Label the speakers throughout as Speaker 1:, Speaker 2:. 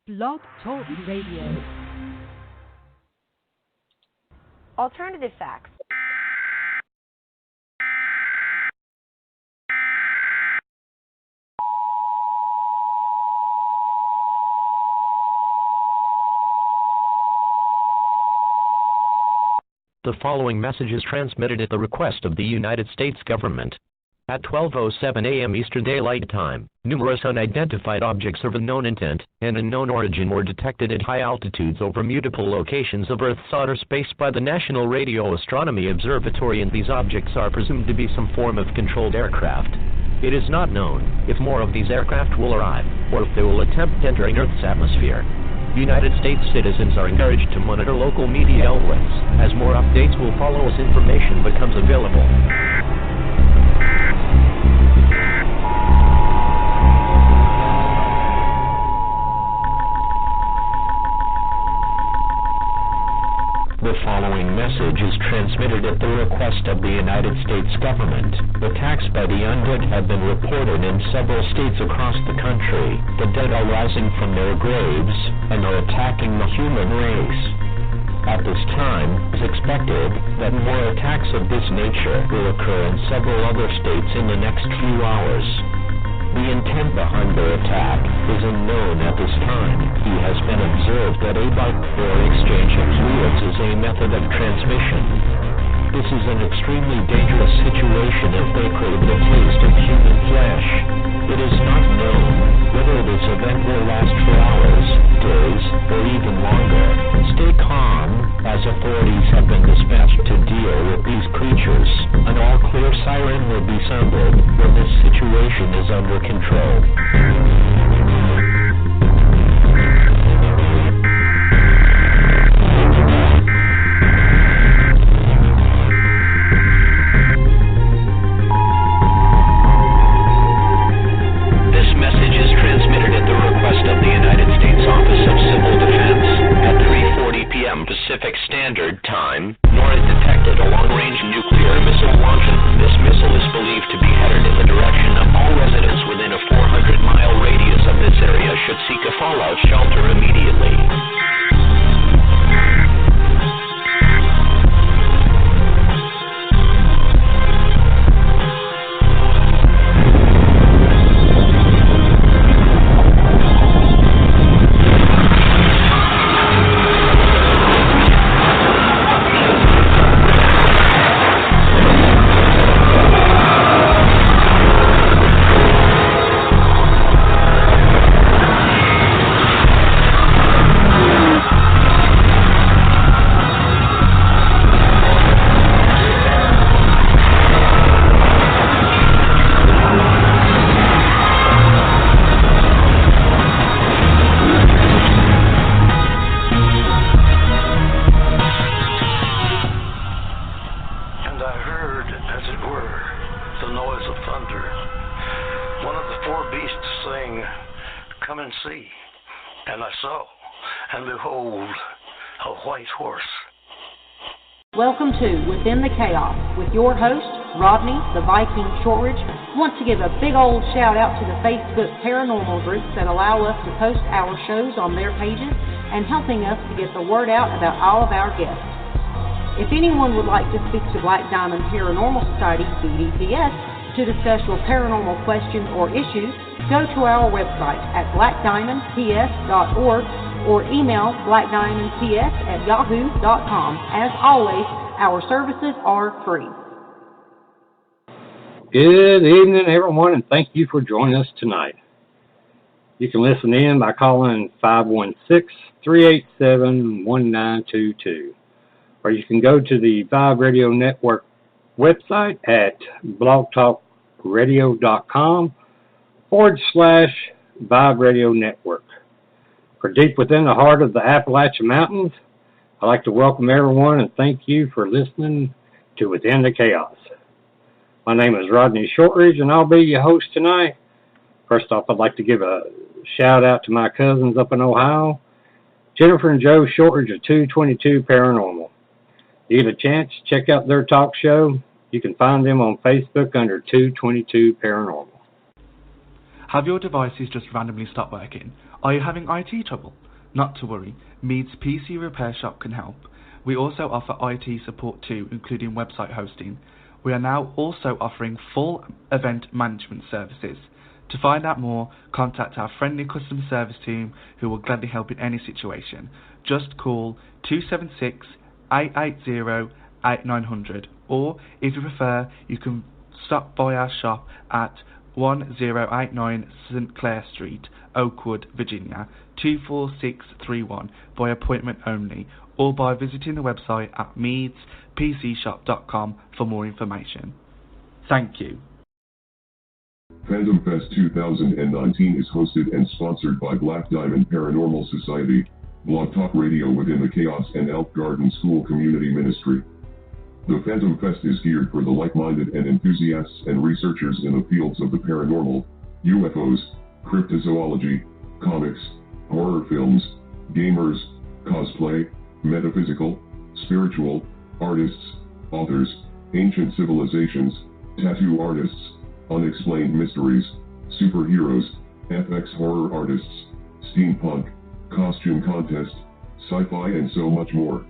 Speaker 1: Blog Talk Radio.
Speaker 2: Alternative facts.
Speaker 3: The following message is transmitted at the request of the United States government. At 12:07 a.m. Eastern Daylight Time, numerous unidentified objects of unknown intent and unknown origin were detected at high altitudes over multiple locations of Earth's outer space by the National Radio Astronomy Observatory, and these objects are presumed to be some form of controlled aircraft. It is not known if more of these aircraft will arrive, or if they will attempt entering Earth's atmosphere. United States citizens are encouraged to monitor local media outlets, as more updates will follow as information becomes available. The following message is transmitted at the request of the United States government. Attacks by the undead have been reported in several states across the country. The dead are rising from their graves and are attacking the human race. At this time, it is expected that more attacks of this nature will occur in several other states in the next few hours. The intent behind their attack is unknown at this time. He has been observed that a bike or exchange of fluids is a method of transmission. This is an extremely dangerous situation if they crave the taste of human flesh. It is not known whether this event will last for hours, days, or even longer. Stay calm, as authorities have been dispatched to deal with these creatures. An all-clear siren will be sounded when this situation is under control. Pacific Standard Time, nor is detected a long-range nuclear missile launching. This missile is believed to be headed in the direction of all residents within a 400-mile radius of this area should seek a fallout shelter immediately.
Speaker 4: Welcome to Within the Chaos with your host, Rodney the Viking Shortridge. I want to give a big old shout out to the Facebook paranormal groups that allow us to post our shows on their pages and helping us to get the word out about all of our guests. If anyone would like to speak to Black Diamond Paranormal Society, BDPS, to discuss your paranormal questions or issues, go to our website at blackdiamondps.org or email blackdiamondps@yahoo.com. As always, our services are free.
Speaker 5: Good evening, everyone, and thank you for joining us tonight. You can listen in by calling 516-387-1922, or you can go to the Vibe Radio Network website at blogtalkradio.com/Vibe Radio Network. For deep within the heart of the Appalachian Mountains, I'd like to welcome everyone and thank you for listening to Within the Chaos. My name is Rodney Shortridge, and I'll be your host tonight. First off, I'd like to give a shout out to my cousins up in Ohio, Jennifer and Joe Shortridge of 222 Paranormal. If you get a chance, check out their talk show. You can find them on Facebook under 222 Paranormal.
Speaker 6: Have your devices just randomly stopped working? Are you having IT trouble? Not to worry, Mead's PC Repair Shop can help. We also offer IT support too, including website hosting. We are now also offering full event management services. To find out more, contact our friendly customer service team who will gladly help in any situation. Just call 276-880-8900, or if you prefer, you can stop by our shop at 1089 St. Clair Street, Oakwood, Virginia, 24631 by appointment only, or by visiting the website at meadspcshop.com for more information. Thank you.
Speaker 7: Phantom Fest 2019 is hosted and sponsored by Black Diamond Paranormal Society, Blog Talk Radio within the Chaos and Elk Garden School Community Ministry. The Phantom Fest is geared for the like-minded and enthusiasts and researchers in the fields of the paranormal, UFOs, cryptozoology, comics, horror films, gamers, cosplay, metaphysical, spiritual, artists, authors, ancient civilizations, tattoo artists, unexplained mysteries, superheroes, FX horror artists, steampunk, costume contest, sci-fi and so much more.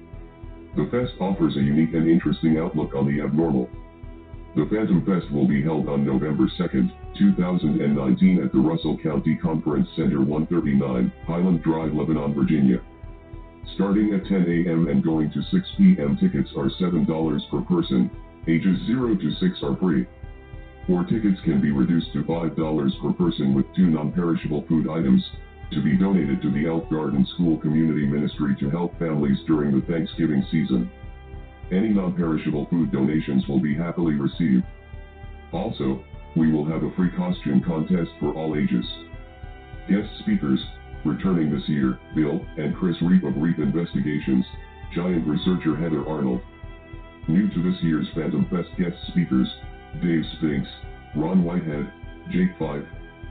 Speaker 7: The Fest offers a unique and interesting outlook on the abnormal. The Phantom Fest will be held on November 2nd, 2019 at the Russell County Conference Center 139, Highland Drive, Lebanon, Virginia. Starting at 10 a.m. and going to 6 p.m. Tickets are $7 per person, ages 0 to 6 are free. 4 tickets can be reduced to $5 per person with 2 non-perishable food items, to be donated to the Elk Garden School Community Ministry to help families during the Thanksgiving season. Any non-perishable food donations will be happily received. Also, we will have a free costume contest for all ages. Guest speakers, returning this year, Bill and Chris Reap of Reap Investigations, Giant researcher Heather Arnold. New to this year's Phantom Fest guest speakers, Dave Spinks, Ron Whitehead, Jake Fife,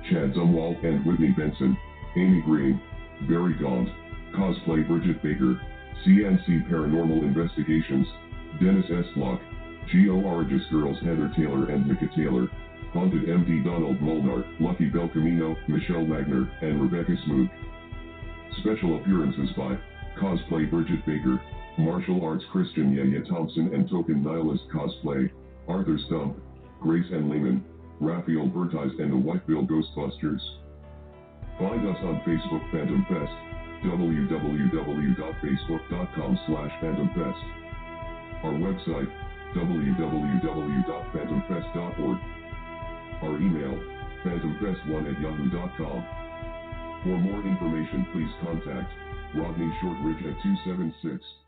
Speaker 7: Chad Zumwalt and Whitney Benson, Amy Green, Barry Gaunt, Cosplay Bridget Baker, CNC Paranormal Investigations, Dennis S. Block, Geo Origis Girls Heather Taylor and Micah Taylor, Haunted MD Donald Molnar, Lucky Bel Camino, Michelle Wagner, and Rebecca Smoot. Special appearances by Cosplay Bridget Baker, Martial Arts Christian Yaya Thompson and Token Nihilist Cosplay, Arthur Stump, Grace N. Lehman, Raphael Bertiz and the Whiteville Ghostbusters. Find us on Facebook Phantom Fest, www.facebook.com/PhantomFest. Our website, www.phantomfest.org. Our email, phantomfest1@yahoo.com. For more information, please contact Rodney Shortridge at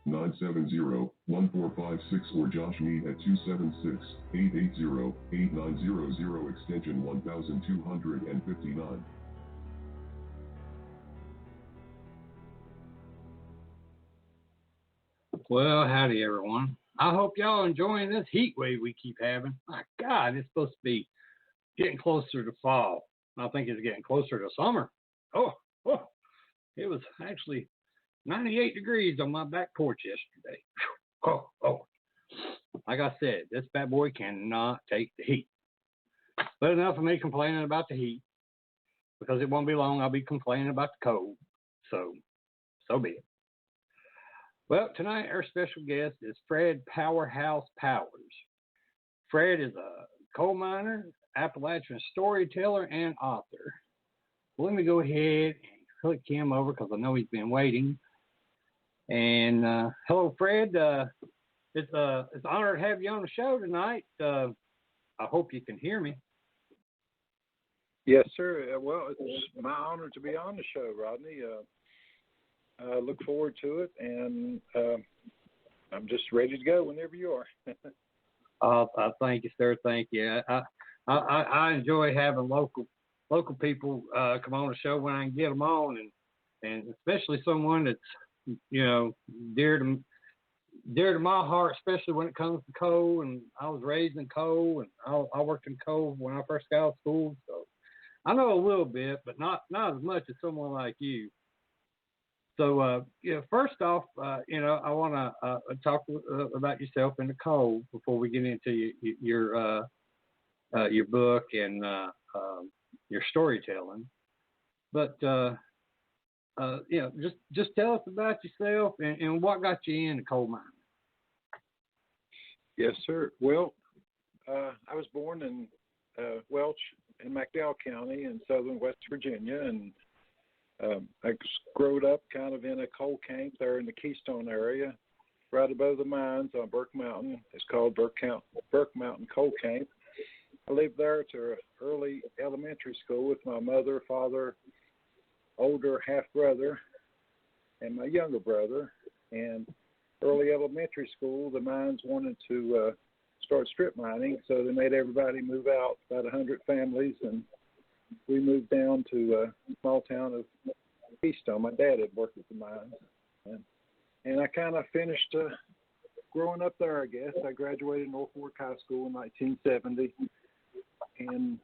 Speaker 7: 276-970-1456 or Josh Mead at 276-880-8900 extension 1259.
Speaker 5: Well, howdy everyone. I hope y'all enjoying this heat wave we keep having. My God, it's supposed to be getting closer to fall. I think it's getting closer to summer. Oh, it was actually 98 degrees on my back porch yesterday. Oh. Like I said, this bad boy cannot take the heat. But enough of me complaining about the heat, because it won't be long I'll be complaining about the cold. So be it. Well, tonight our special guest is Fred Powerhouse Powers. Fred is a coal miner, Appalachian storyteller, and author. Well, let me go ahead and click him over because I know he's been waiting. And hello, Fred. It's an honor to have you on the show tonight. I hope you can hear me.
Speaker 8: Yes, sir. Well, it's my honor to be on the show, Rodney. I look forward to it, and I'm just ready to go whenever you are.
Speaker 5: Thank you, sir. Thank you. I enjoy having local people come on the show when I can get them on, and especially someone that's dear to my heart, especially when it comes to coal. And I was raised in coal, and I worked in coal when I first got out of school, so I know a little bit, but not as much as someone like you. So, first off, I want to talk about yourself in the coal before we get into your book and your storytelling. But just tell us about yourself and what got you into coal mining.
Speaker 8: Yes, sir. Well, I was born in Welch in McDowell County in southern West Virginia, and I grew up kind of in a coal camp there in the Keystone area, right above the mines on Burke Mountain. It's called Burke Mountain Coal Camp. I lived there to early elementary school with my mother, father, older half-brother, and my younger brother. And early elementary school, the mines wanted to start strip mining, so they made everybody move out, about 100 families, and we moved down to a small town of Keystone. My dad had worked at the mines, and I kind of finished growing up there, I guess. I graduated North Fork High School in 1970, and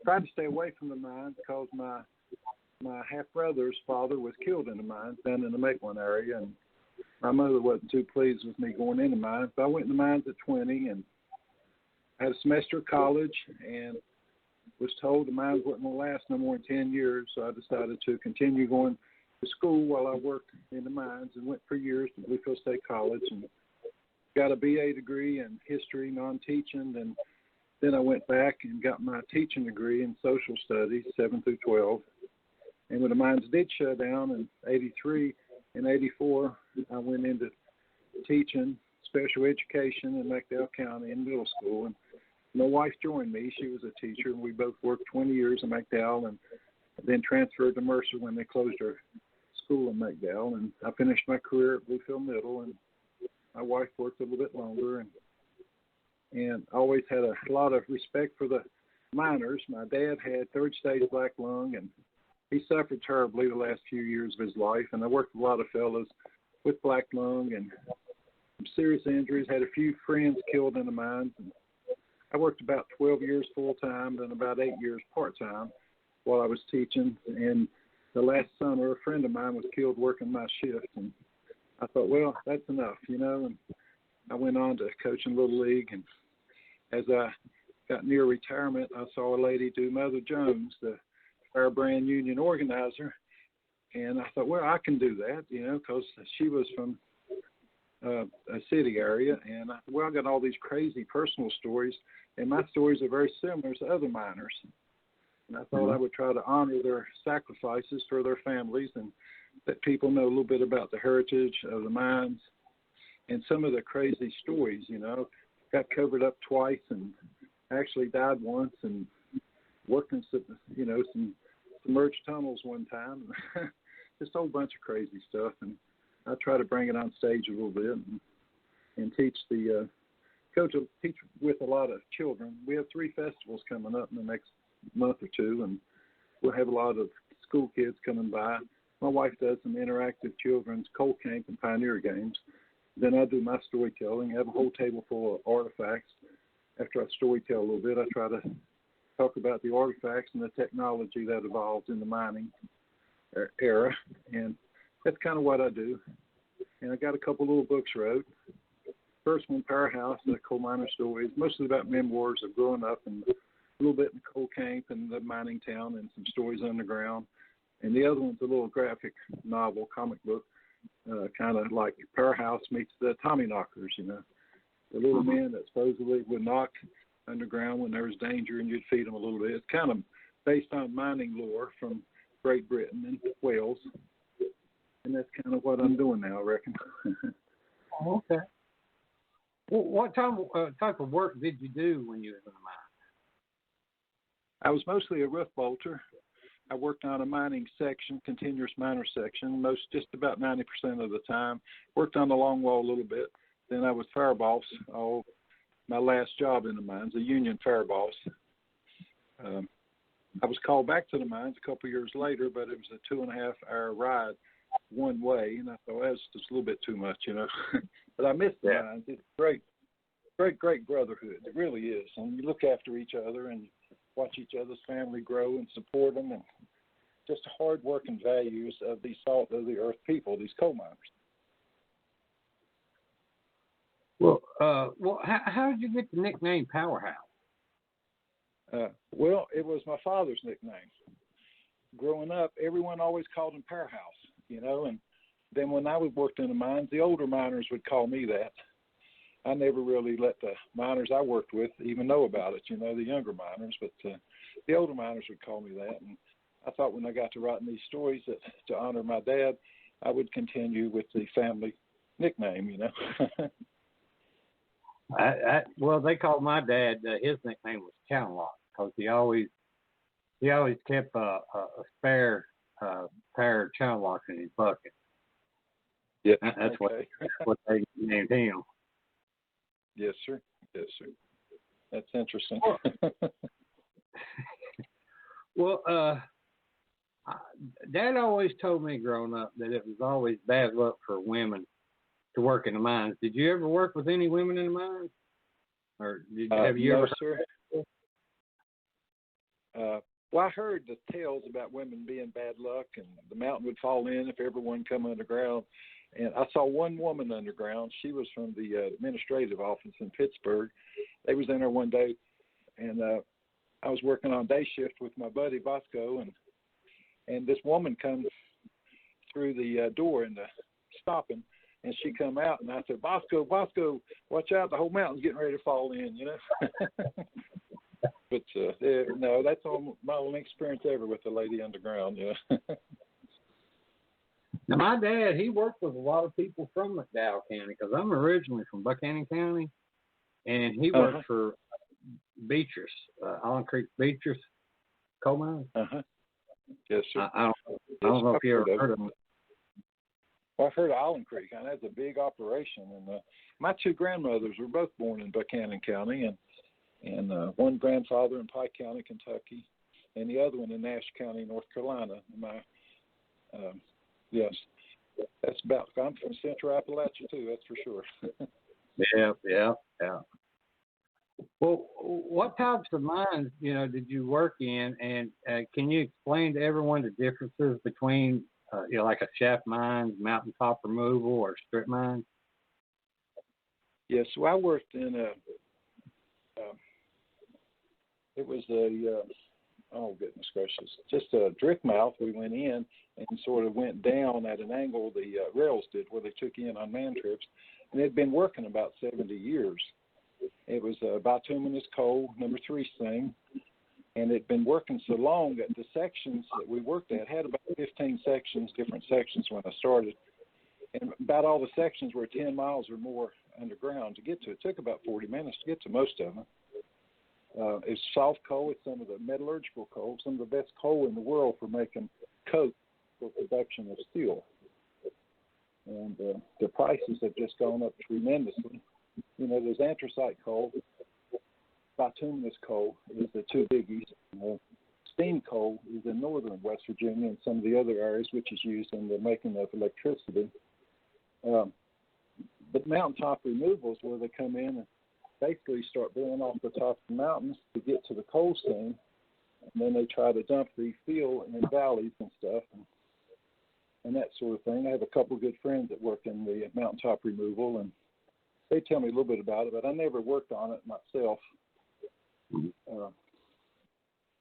Speaker 8: tried to stay away from the mines because my half-brother's father was killed in the mines down in the Maitland area, and my mother wasn't too pleased with me going into mines. But I went into mines at 20 and had a semester of college and was told the mines wasn't going to last no more than 10 years, so I decided to continue going to school while I worked in the mines and went for years to Bluefield State College and got a BA degree in history, non-teaching, and then I went back and got my teaching degree in social studies, 7 through 12. And when the mines did shut down in 83 and 84, I went into teaching special education in McDowell County in middle school. And my wife joined me. She was a teacher, and we both worked 20 years in McDowell and then transferred to Mercer when they closed our school in McDowell. And I finished my career at Bluefield Middle, and my wife worked a little bit longer. And I always had a lot of respect for the miners. My dad had third-stage black lung, and he suffered terribly the last few years of his life. And I worked with a lot of fellas with black lung and some serious injuries, had a few friends killed in the mines. And I worked about 12 years full-time, then about 8 years part-time while I was teaching. And the last summer, a friend of mine was killed working my shift. And I thought, well, that's enough, And I went on to coaching Little League. And as I got near retirement, I saw a lady do Mother Jones, the Firebrand Union organizer. And I thought, well, I can do that, because she was from a city area. And I thought, well, I got all these crazy personal stories, and my stories are very similar to other miners. And I thought I would try to honor their sacrifices for their families and let people know a little bit about the heritage of the mines and some of the crazy stories, Got covered up twice and actually died once and worked in some submerged tunnels one time. Just a whole bunch of crazy stuff. And I try to bring it on stage a little bit and teach teach with a lot of children. We have 3 festivals coming up in the next month or two, and we'll have a lot of school kids coming by. My wife does some interactive children's coal camp and pioneer games. Then I do my storytelling. I have a whole table full of artifacts. After I storytell a little bit, I try to talk about the artifacts and the technology that evolved in the mining era. And that's kind of what I do. And I got a couple little books wrote. First one, Powerhouse, the coal miner stories, mostly about memoirs of growing up and a little bit in the coal camp and the mining town and some stories underground. And the other one's a little graphic novel, comic book, kind of like Powerhouse meets the Tommy Knockers, the little men that supposedly would knock underground when there was danger and you'd feed them a little bit. It's kind of based on mining lore from Great Britain and Wales. And that's kind of what I'm doing now, I reckon.
Speaker 5: Okay. Well, what type of work did you do when you were in the mine?
Speaker 8: I was mostly a roof bolter. I worked on a mining section, continuous miner section, just about 90% of the time. Worked on the longwall a little bit. Then I was fire boss, my last job in the mines, a union fire boss. I was called back to the mines a couple of years later, but it was a 2.5-hour ride one way, and I thought, well, that's just a little bit too much, But I miss the mines. It's great brotherhood. It really is. And you look after each other and watch each other's family grow and support them, and just hard work and values of these salt of the earth people, these coal miners.
Speaker 5: Well, how did you get the nickname Powerhouse?
Speaker 8: Well, it was my father's nickname. Growing up, everyone always called him Powerhouse, and then when I worked in the mines, the older miners would call me that. I never really let the miners I worked with even know about it, the younger miners, but the older miners would call me that. And I thought when I got to writing these stories that to honor my dad, I would continue with the family nickname,
Speaker 5: Well, they called my dad, his nickname was Channellock, because he always kept a spare pair of channel locks in his bucket.
Speaker 8: Yeah,
Speaker 5: that's what they named him.
Speaker 8: Yes, sir. Yes, sir. That's interesting.
Speaker 5: Well, Dad always told me growing up that it was always bad luck for women to work in the mines. Did you ever work with any women in the mines? Or have you
Speaker 8: no,
Speaker 5: ever?
Speaker 8: Sir. Well, I heard the tales about women being bad luck, and the mountain would fall in if everyone come underground. And I saw one woman underground. She was from the administrative office in Pittsburgh. They was in there one day, and I was working on day shift with my buddy Bosco, and this woman comes through the door and stopping, and she come out, and I said, Bosco, watch out, the whole mountain's getting ready to fall in, But no, that's all my only experience ever with the lady underground,
Speaker 5: Now, my dad, he worked with a lot of people from McDowell County, because I'm originally from Buchanan County, and he worked for Beechers, Allen Creek Beechers coal mine.
Speaker 8: Yes, sir.
Speaker 5: I don't know if you ever heard of them.
Speaker 8: Well, I've heard of Allen Creek, and that's a big operation. And my two grandmothers were both born in Buchanan County, and one grandfather in Pike County, Kentucky, and the other one in Nash County, North Carolina. Yes, that's about. I'm from Central Appalachia too. That's for sure.
Speaker 5: Yeah. Well, what types of mines, did you work in, and can you explain to everyone the differences between, like a shaft mine, mountaintop removal, or strip mine?
Speaker 8: Yes, so I worked in it was oh goodness gracious, just a drift mouth. We went in and sort of went down at an angle the rails did, where they took in on man trips, and it had been working about 70 years. It was bituminous coal, number 3 thing, and it had been working so long that the sections that we worked at had about 15 different sections when I started, and about all the sections were 10 miles or more underground to get to. It took about 40 minutes to get to most of them. It's soft coal. It's some of the metallurgical coal, some of the best coal in the world for making coke for production of steel. And the prices have just gone up tremendously. There's anthracite coal, bituminous coal is the two biggies. Steam coal is in northern West Virginia and some of the other areas, which is used in the making of electricity. But mountaintop removals, where they come in and basically start blowing off the top of the mountains to get to the coal seam, and then they try to dump the fuel in valleys and stuff, and that sort of thing. I have a couple of good friends that work in the mountaintop removal, and they tell me a little bit about it, but I never worked on it myself.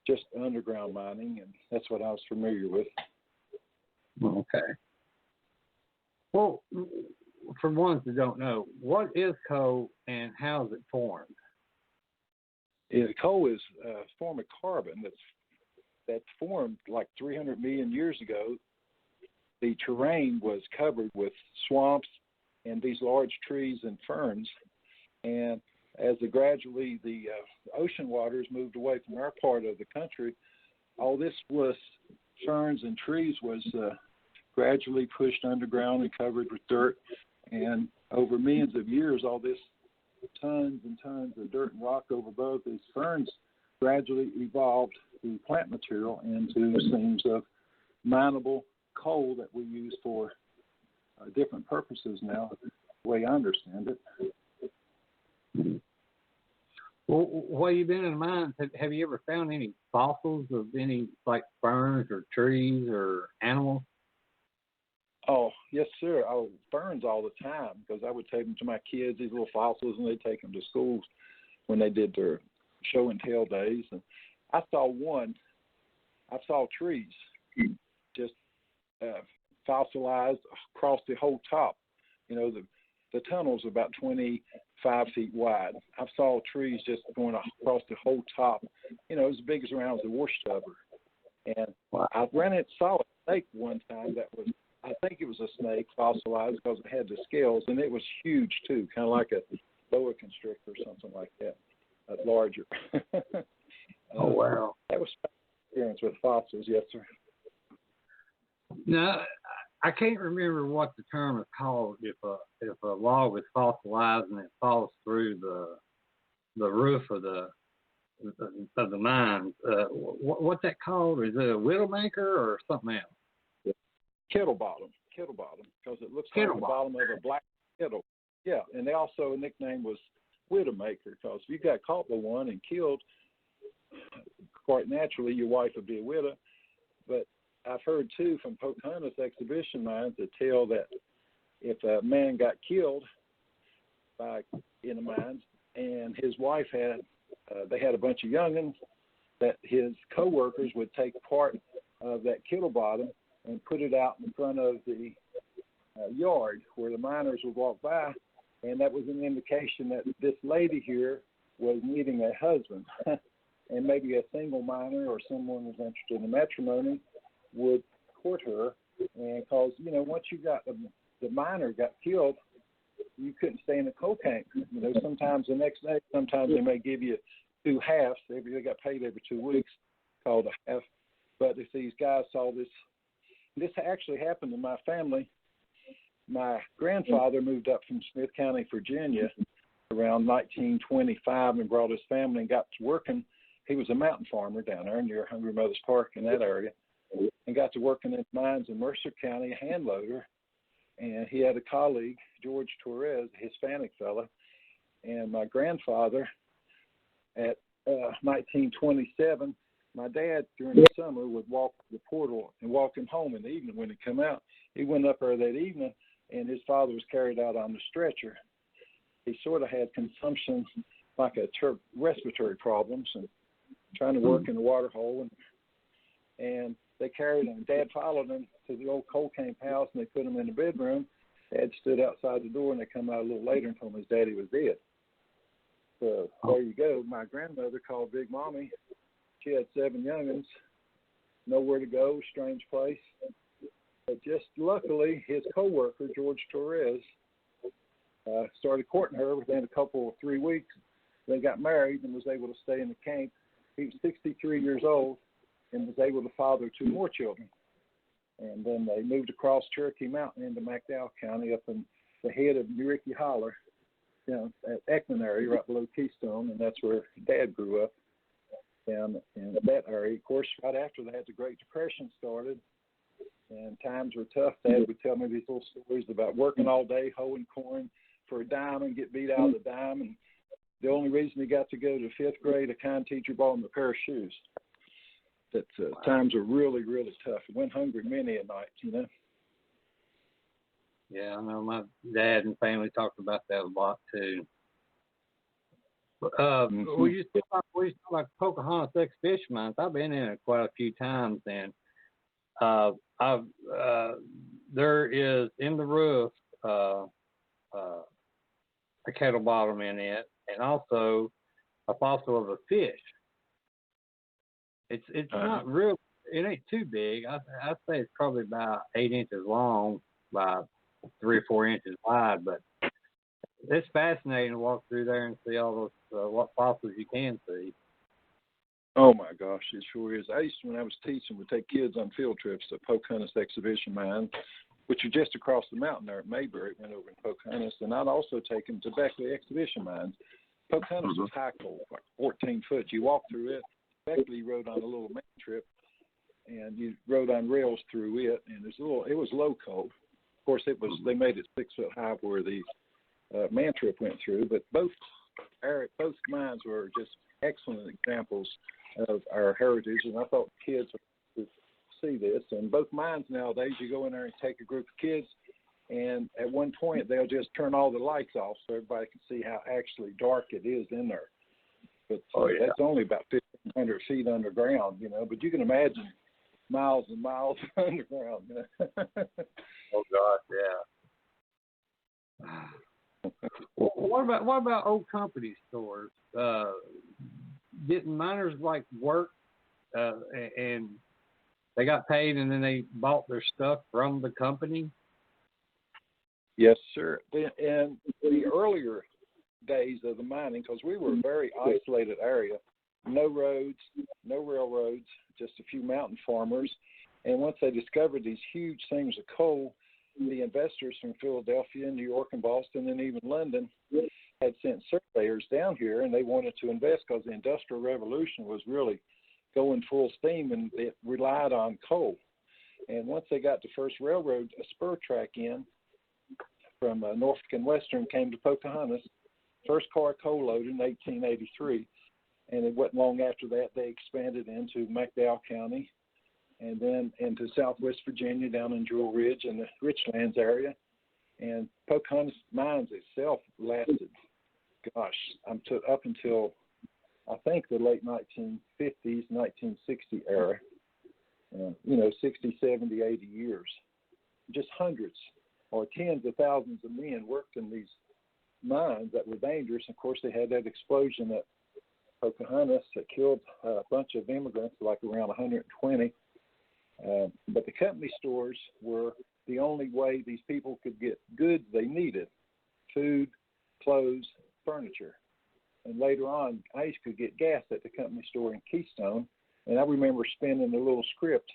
Speaker 8: Just underground mining, and that's what I was familiar with.
Speaker 5: Okay. Well, for ones that don't know, what is coal and how is it formed?
Speaker 8: Coal is a form of carbon that's formed like 300 million years ago. The terrain was covered with swamps and these large trees and ferns, and as gradually the ocean waters moved away from our part of the country, all this was ferns and trees was gradually pushed underground and covered with dirt, and over millions of years, all this tons and tons of dirt and rock over both these ferns gradually evolved the plant material into seams of mineable coal that we use for different purposes now, the way I understand it.
Speaker 5: Well, while you've been in the mines, have you ever found any fossils of any, like, ferns or trees or animals?
Speaker 8: Oh, yes, sir. Ferns all the time, because I would take them to my kids, these little fossils, and they'd take them to schools when they did their show and tell days. And I saw one. I saw trees just fossilized across the whole top. You know, the tunnel's about 25 feet wide. I saw trees just going across the whole top. You know, as big as around the wash stubber. And I saw a snake one time that was, I think it was a snake fossilized because it had the scales, and it was huge too, kind of like a boa constrictor or something like that, larger.
Speaker 5: Oh, wow.
Speaker 8: That was my experience with fossils, yes, sir.
Speaker 5: Now, I can't remember what the term is called if a log is fossilized and it falls through the roof of the mine. What's that called? Is it a widowmaker or something else?
Speaker 8: Kettle bottom, because it looks like the bottom of a black kettle. Yeah, and they also, a nickname was widowmaker, because if you got caught by one and killed, quite naturally your wife would be a widow. But I've heard too from Pocahontas exhibition mines that tell that if a man got killed in the mines and his wife they had a bunch of youngins, that his co-workers would take part of that kettle bottom and put it out in front of the yard where the miners would walk by, and that was an indication that this lady here was needing a husband. And maybe a single miner or someone was interested in matrimony would court her. And because, you know, once you got the miner got killed, you couldn't stay in the coal camp. You know, sometimes the next day, sometimes they may give you 2 halves. They got paid every 2 weeks, called a half. But if these guys saw this actually happened to my family. My grandfather moved up from Smith County, Virginia, around 1925 and brought his family and got to working. He was a mountain farmer down there near Hungry Mother's Park in that area, and got to working in mines in Mercer County, a hand loader. And he had a colleague, George Torres, a Hispanic fella. And my grandfather, at 1927, my dad during the summer would walk the portal and walk him home in the evening when he come out. He went up there that evening, and his father was carried out on the stretcher. He sort of had consumption, like respiratory problems, and trying to work in the water hole. And they carried him. Dad followed him to the old coal camp house, and they put him in the bedroom. Dad stood outside the door, and they come out a little later and told him his daddy was dead. So there you go. My grandmother called Big Mommy. She had 7 youngins, nowhere to go, strange place. But just luckily, his co-worker, George Torres, started courting her within a couple of 3 weeks. They got married and was able to stay in the camp. He was 63 years old and was able to father 2 more children. And then they moved across Cherokee Mountain into McDowell County up in the head of Muricky Holler, you know, at Ekman area, right below Keystone, and that's where Dad grew up down in that area. Of course, right after that, the Great Depression started, and times were tough. Dad would tell me these little stories about working all day, hoeing corn for a dime and get beat out of the dime. And the only reason he got to go to 5th grade, a kind teacher bought him a pair of shoes. That times were really, really tough. He went hungry many a night, you know.
Speaker 5: Yeah, I know my dad and family talked about that a lot too. We used to talk about Pocahontas exhibition mines. I've been in it quite a few times, and there is in the roof a kettle bottom in it, and also a fossil of a fish. It's not real. It ain't too big. I'd say it's probably about 8 inches long by 3 or 4 inches wide. But it's fascinating to walk through there and see all those what fossils you can see.
Speaker 8: Oh my gosh, it sure is. I used to, when I was teaching, would take kids on field trips to Pocahontas exhibition mine, which are just across the mountain there at Mayberry. Went over in Pocahontas, and I'd also take them to Beckley exhibition mines. Pocahontas was high coal, like 14 foot. You walk through it. Beckley rode on a little main trip, and you rode on rails through it, and it was low coal. Of course, they made it 6 foot high where the man trip went through, but both mines were just excellent examples of our heritage, and I thought kids would see this. And both mines nowadays, you go in there and take a group of kids, and at one point they'll just turn all the lights off so everybody can see how actually dark it is in there. But that's only about 1,500 feet underground, you know. But you can imagine miles and miles underground. You know?
Speaker 5: Oh God, yeah. Well, what about old company stores? Didn't miners like work and they got paid and then they bought their stuff from the company?
Speaker 8: Yes, sir. In the earlier days of the mining, because we were a very isolated area, no roads, no railroads, just a few mountain farmers. And once they discovered these huge seams of coal, the investors from Philadelphia, New York, and Boston, and even London had sent surveyors down here, and they wanted to invest because the Industrial Revolution was really going full steam, and it relied on coal. And once they got the first railroad, a spur track in from Norfolk and Western, came to Pocahontas, first car coal load in 1883. And it wasn't long after that they expanded into McDowell County and then into Southwest Virginia down in Jewel Ridge and the Richlands area. And Pocahontas Mines itself lasted, up until I think the late 1950s, 1960 era, 60, 70, 80 years. Just hundreds or tens of thousands of men worked in these mines that were dangerous. Of course, they had that explosion at Pocahontas that killed a bunch of immigrants, like around 120. But the company stores were the only way these people could get goods they needed: food, clothes, furniture. And later on, I used to get gas at the company store in Keystone, and I remember spinning a little script,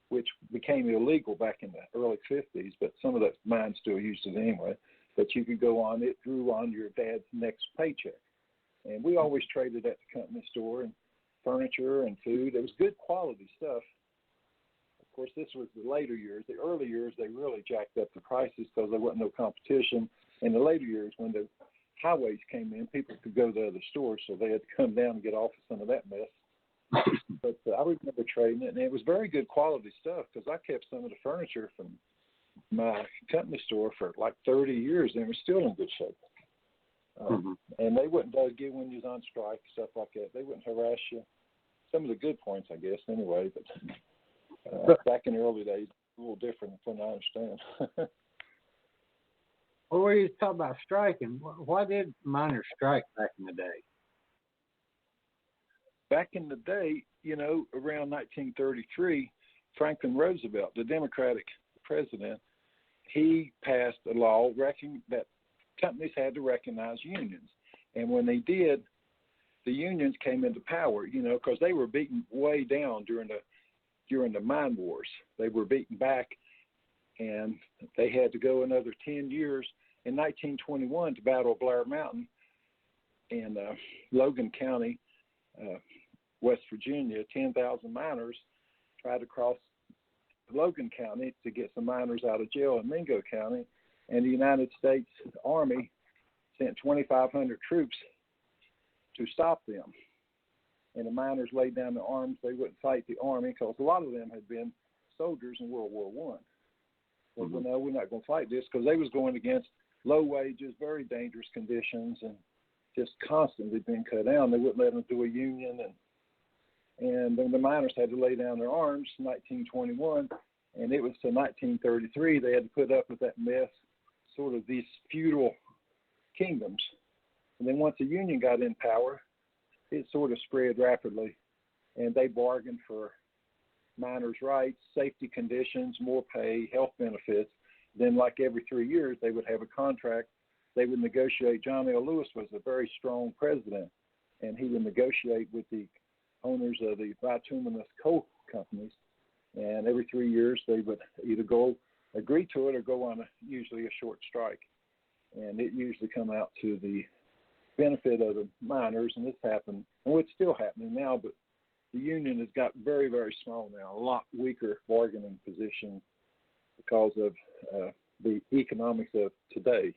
Speaker 8: which became illegal back in the early 50s, but some of the mines still used it anyway. But you could go on, it drew on your dad's next paycheck. And we always traded at the company store and furniture and food. It was good quality stuff. Of course, this was the later years. The early years, they really jacked up the prices because there wasn't no competition. In the later years, when the highways came in, people could go to other stores, so they had to come down and get off of some of that mess. But I remember trading it, and it was very good quality stuff because I kept some of the furniture from my company store for like 30 years, and it was still in good shape. And they wouldn't give when you was on strike, stuff like that. They wouldn't harass you. Some of the good points, I guess, anyway. But back in the early days, a little different from what I understand.
Speaker 5: Well, we used to talk about striking. Why did miners strike back in the day?
Speaker 8: Back in the day, around 1933, Franklin Roosevelt, the Democratic president, he passed a law that companies had to recognize unions. And when they did, the unions came into power, because they were beaten way down during the mine wars. They were beaten back, and they had to go another 10 years in 1921 to battle Blair Mountain in Logan County, West Virginia. 10,000 miners tried to cross Logan County to get some miners out of jail in Mingo County, and the United States Army sent 2,500 troops to stop them. And the miners laid down their arms. They wouldn't fight the Army because a lot of them had been soldiers in World War I. Well, no, we're not going to fight this because they was going against low wages, very dangerous conditions, and just constantly being cut down. They wouldn't let them do a union, and then the miners had to lay down their arms in 1921, and it was to 1933 they had to put up with that mess, sort of these feudal kingdoms. And then once the union got in power, it sort of spread rapidly, and they bargained for miners' rights, safety conditions, more pay, health benefits. Then, like every 3 years, they would have a contract. They would negotiate. John L. Lewis was a very strong president, and he would negotiate with the owners of the bituminous coal companies. And every 3 years, they would either agree to it or go on usually a short strike. And it usually come out to the benefit of the miners, and this happened, and it's still happening now, but the union has got very, very small now, a lot weaker bargaining position because of the economics of today.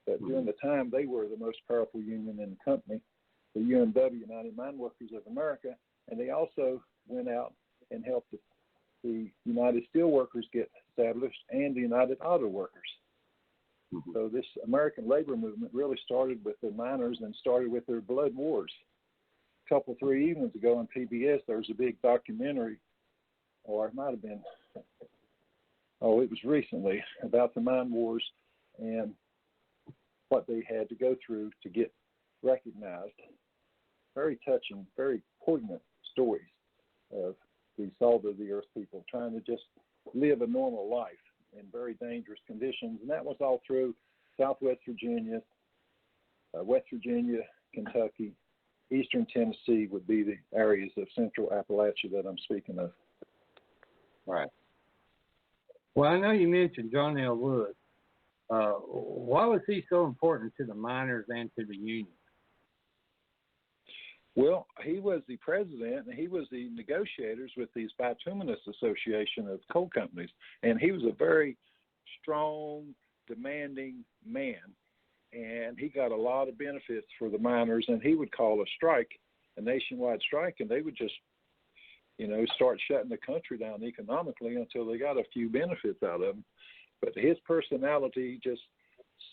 Speaker 8: But during the time, they were the most powerful union in the company, the UMW, United Mine Workers of America, and they also went out and helped the United Steelworkers get established and the United Auto Workers. So this American labor movement really started with the miners and started with their blood wars. couple, 3 evenings ago on PBS, there was a big documentary, or it might have been, it was recently, about the mine wars and what they had to go through to get recognized. Very touching, very poignant stories of these salt-of-the-earth people trying to just live a normal life in very dangerous conditions. And that was all through Southwest Virginia, West Virginia, Kentucky, Eastern Tennessee would be the areas of Central Appalachia that I'm speaking of.
Speaker 5: Right. Well, I know you mentioned John L. Lewis. Why was he so important to the miners and to the union?
Speaker 8: Well, he was the president, and he was the negotiators with these bituminous association of coal companies, and he was a very strong, demanding man, and he got a lot of benefits for the miners, and he would call a strike, a nationwide strike, and they would just, start shutting the country down economically until they got a few benefits out of him. But his personality just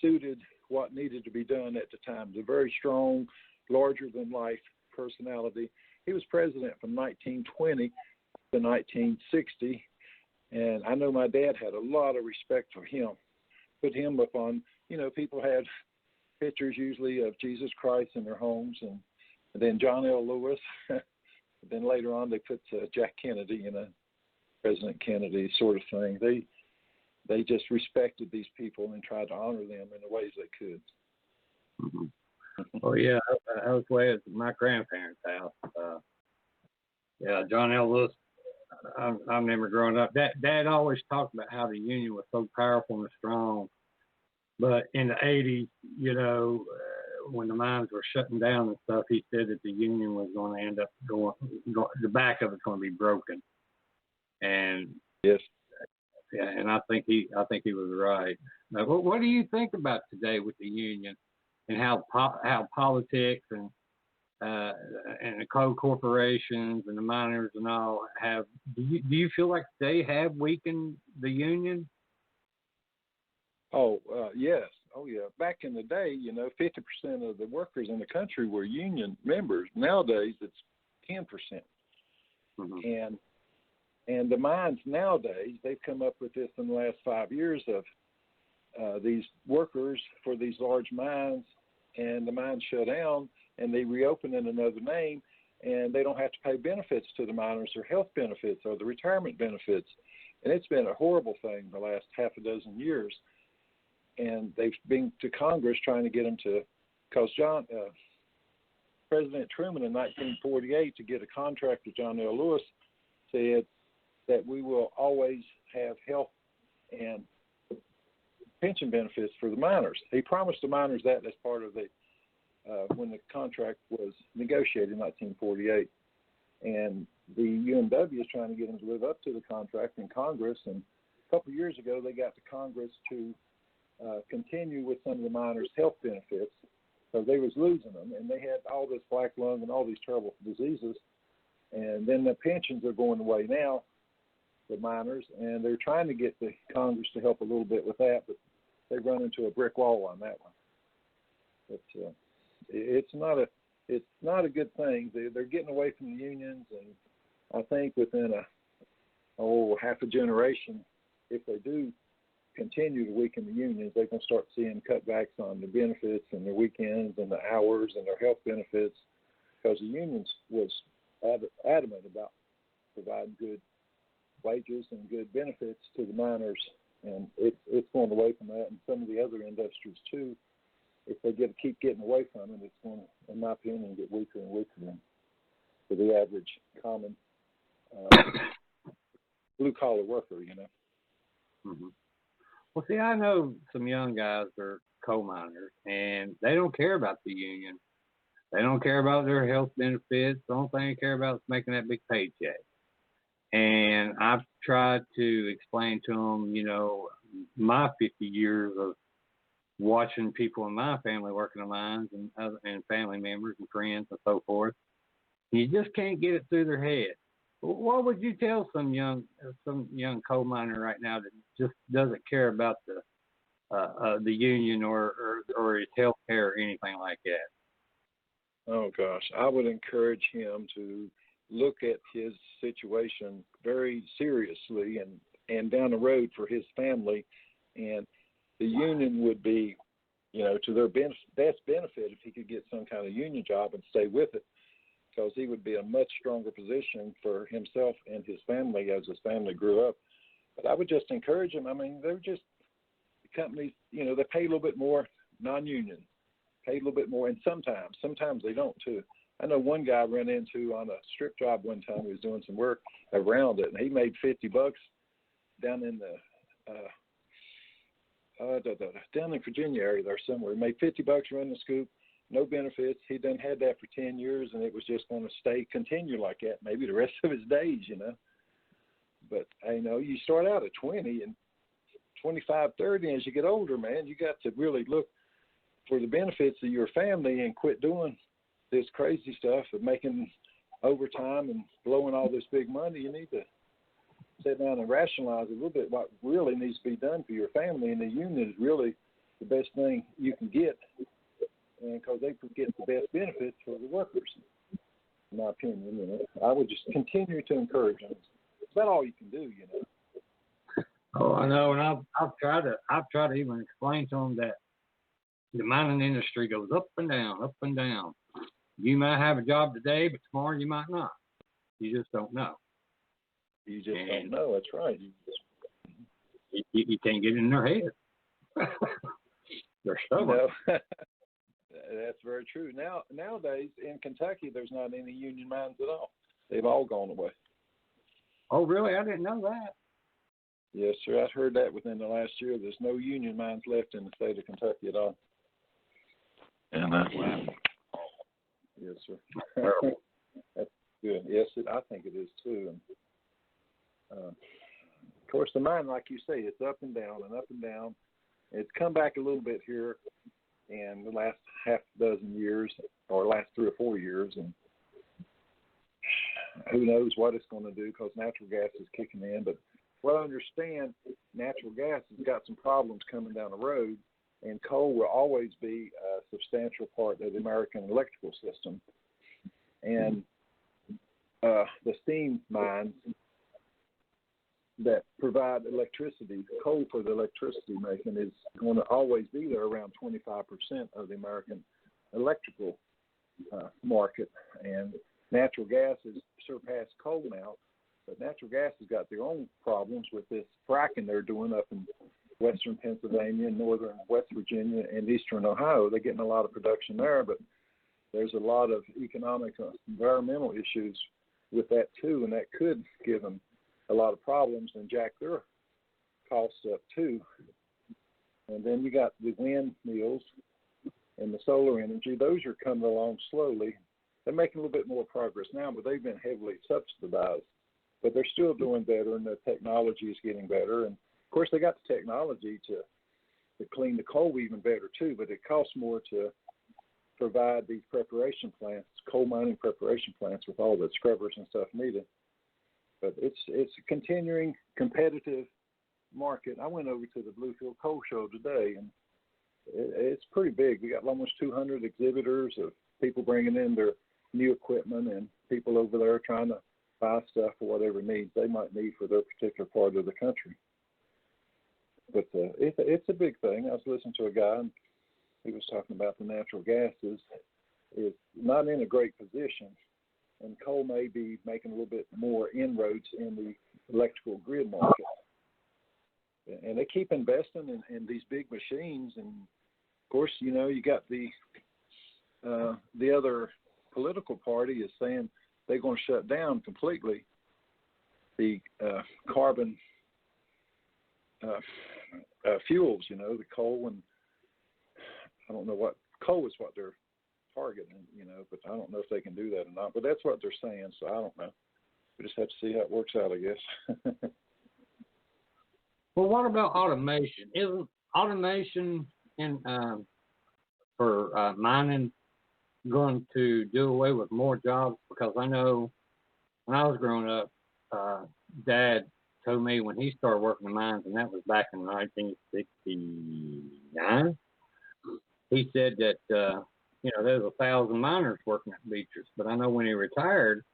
Speaker 8: suited what needed to be done at the time. The very strong, larger-than-life personality. He was president from 1920 to 1960, and I know my dad had a lot of respect for him. Put him up on, people had pictures usually of Jesus Christ in their homes, and then John L. Lewis. Then later on they put Jack Kennedy, President Kennedy sort of thing. They just respected these people and tried to honor them in the ways they could.
Speaker 5: Mm-hmm. Oh, yeah, I was way at my grandparents' house. John L. Lewis, I remember growing up. Dad always talked about how the Union was so powerful and strong. But in the 80s, when the mines were shutting down and stuff, he said that the Union was going to end up going the back of it's going to be broken. And
Speaker 8: yes.
Speaker 5: Yeah, and I think he was right. Now, what do you think about today with the Union and how politics and the coal corporations and the miners and all have? Do you feel like they have weakened the Union?
Speaker 8: Yes. Oh, yeah. Back in the day, 50% of the workers in the country were union members. Nowadays, it's 10%. Mm-hmm. And the mines nowadays, they've come up with this in the last 5 years of these workers for these large mines, and the mines shut down, and they reopen in another name, and they don't have to pay benefits to the miners or health benefits or the retirement benefits. And it's been a horrible thing the last half a dozen years. And they've been to Congress trying to get them to, because President Truman in 1948, to get a contract with John L. Lewis, said that we will always have health and pension benefits for the miners. He promised the miners that as part of the when the contract was negotiated in 1948. And the UMW is trying to get them to live up to the contract in Congress. And a couple of years ago, they got the Congress to continue with some of the miners' health benefits, because they was losing them, and they had all this black lung and all these terrible diseases. And then the pensions are going away now, the miners, and they're trying to get the Congress to help a little bit with that, but they run into a brick wall on that one. But it's not a good thing. They're getting away from the unions, and I think within half a generation, if they do continue to weaken the unions, they can start seeing cutbacks on the benefits and their weekends and the hours and their health benefits, because the unions was adamant about providing good wages and good benefits to the miners, and it's going away from that, and some of the other industries too. If they keep getting away from it, it's going to, in my opinion, get weaker and weaker for the average common blue collar worker,
Speaker 5: Mm-hmm. Well, see, I know some young guys are coal miners, and they don't care about the union. They don't care about their health benefits. The only thing they care about is making that big paycheck. And I've tried to explain to them, my 50 years of watching people in my family working in mines and family members and friends and so forth. You just can't get it through their head. What would you tell some young coal miner right now that just doesn't care about the union or his health care or anything like that?
Speaker 8: Oh gosh, I would encourage him to look at his situation very seriously and down the road for his family, and the union would be, to their best benefit if he could get some kind of union job and stay with it, because he would be in a much stronger position for himself and his family as his family grew up. But I would just encourage him. I mean, they're just companies, they pay a little bit more, non-union, pay a little bit more, and sometimes they don't too. I know one guy I ran into on a strip job one time. He was doing some work around it, and he made $50 down in the down in Virginia area there somewhere. He made $50 running the scoop, no benefits. He done had that for 10 years, and it was just going to continue like that, maybe the rest of his days, But you start out at 20 and 25, 30, and as you get older, man, you got to really look for the benefits of your family and quit doing this crazy stuff of making overtime and blowing all this big money. You need to sit down and rationalize a little bit what really needs to be done for your family, and the union is really the best thing you can get, and because they get the best benefits for the workers, in my opinion. I would just continue to encourage them. It's about all you can do,
Speaker 5: Oh, I know, and I've tried to even explain to them that the mining industry goes up and down, up and down. You might have a job today, but tomorrow you might not. You just don't know.
Speaker 8: You just don't know. That's right.
Speaker 5: You can't get in their head. They're stubborn.
Speaker 8: That's very true. Nowadays in Kentucky, there's not any union mines at all. They've all gone away.
Speaker 5: Oh, really? I didn't know that.
Speaker 8: Yes, sir. I heard that within the last year. There's no union mines left in the state of Kentucky at all. And yes, sir. That's good. Yes, I think it is too. And of course, the mine, like you say, it's up and down and up and down. It's come back a little bit here in the last half dozen years, or last 3 or 4 years, and who knows what it's going to do because natural gas is kicking in. But what I understand, natural gas has got some problems coming down the road, and coal will always be a substantial part of the American electrical system. And the steam mines that provide electricity, coal for the electricity making, is going to always be there around 25% of the American electrical market. And natural gas has surpassed coal now, but natural gas has got their own problems with this fracking they're doing up in western Pennsylvania, northern West Virginia, and eastern Ohio. They're getting a lot of production there, but there's a lot of economic, environmental issues with that too, and that could give them a lot of problems and jack their costs up too. And then you got the windmills and the solar energy. Those are coming along slowly. They're making a little bit more progress now, but they've been heavily subsidized. But they're still doing better, and the technology is getting better. And of course, they got the technology to clean the coal even better too, but it costs more to provide these preparation plants, coal mining preparation plants, with all the scrubbers and stuff needed. But it's a continuing competitive market. I went over to the Bluefield Coal Show today, and it's pretty big. We got almost 200 exhibitors of people bringing in their new equipment, and people over there trying to buy stuff for whatever needs they might need for their particular part of the country. But it's a big thing. I was listening to a guy, and he was talking about the natural gas is not in a great position, and coal may be making a little bit more inroads in the electrical grid market. And they keep investing in these big machines, and of course, you got the other political party is saying they're going to shut down completely the carbon fuels, the coal, and I don't know what coal is what they're targeting, but I don't know if they can do that or not. But that's what they're saying, so I don't know. We just have to see how it works out, I guess.
Speaker 5: Well, what about automation? Isn't automation for mining going to do away with more jobs? Because I know when I was growing up, Dad told me when he started working in mines, and that was back in 1969, he said that there's 1,000 miners working at Beecher's, but I know when he retired,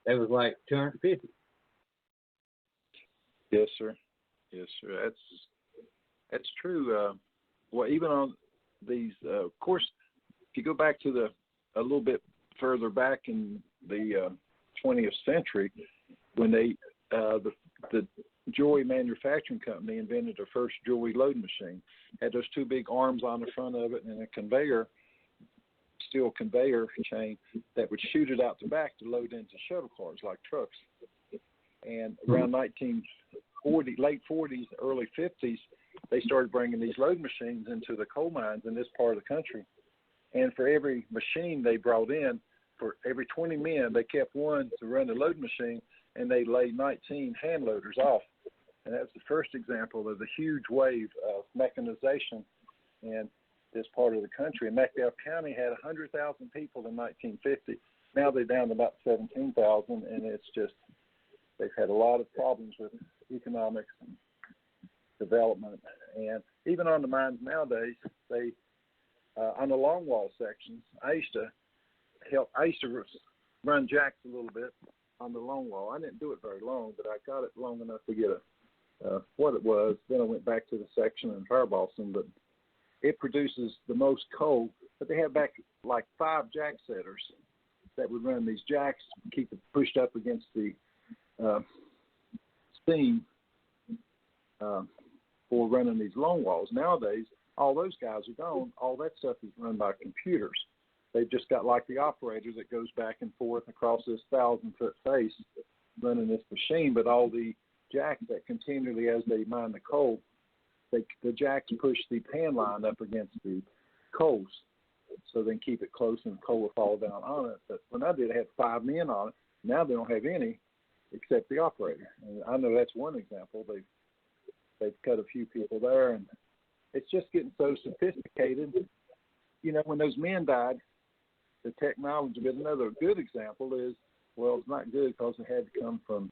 Speaker 5: there was like 250.
Speaker 8: Yes, sir. Yes, sir. That's true. Well, even on these, of course, if you go back to a little bit further back in the 20th century, when the Joy Manufacturing Company invented their first Joy loading machine, had those two big arms on the front of it and a steel conveyor chain that would shoot it out the back to load into shuttle cars like trucks. And around 1940, late 40s, early 50s, they started bringing these load machines into the coal mines in this part of the country. And for every machine they brought in, for every 20 men, they kept one to run the load machine, and they laid 19 hand loaders off. And that's the first example of the huge wave of mechanization in this part of the country. And McDowell County had 100,000 people in 1950. Now they're down to about 17,000, and it's just, they've had a lot of problems with economics and development. And even on the mines nowadays, they, on the longwall sections, I used to run jacks a little bit on the longwall. I didn't do it very long, but I got it long enough to get what it was. Then I went back to the section and firebossing, but it produces the most coal. But they have back like 5 jack setters that would run these jacks, keep it pushed up against the steam for running these long walls. Nowadays, all those guys are gone. All that stuff is run by computers. They've just got like the operator that goes back and forth across this 1,000-foot face running this machine, but all the jacks that continually, as they mine the coal, the jacks push the pan line up against the coals so they can keep it close and the coal will fall down on it. But when I did, I had 5 men on it. Now they don't have any except the operator. And I know that's one example. They've cut a few people there, and it's just getting so sophisticated. When those men died, the technology, but another good example is, well, it's not good because it had to come from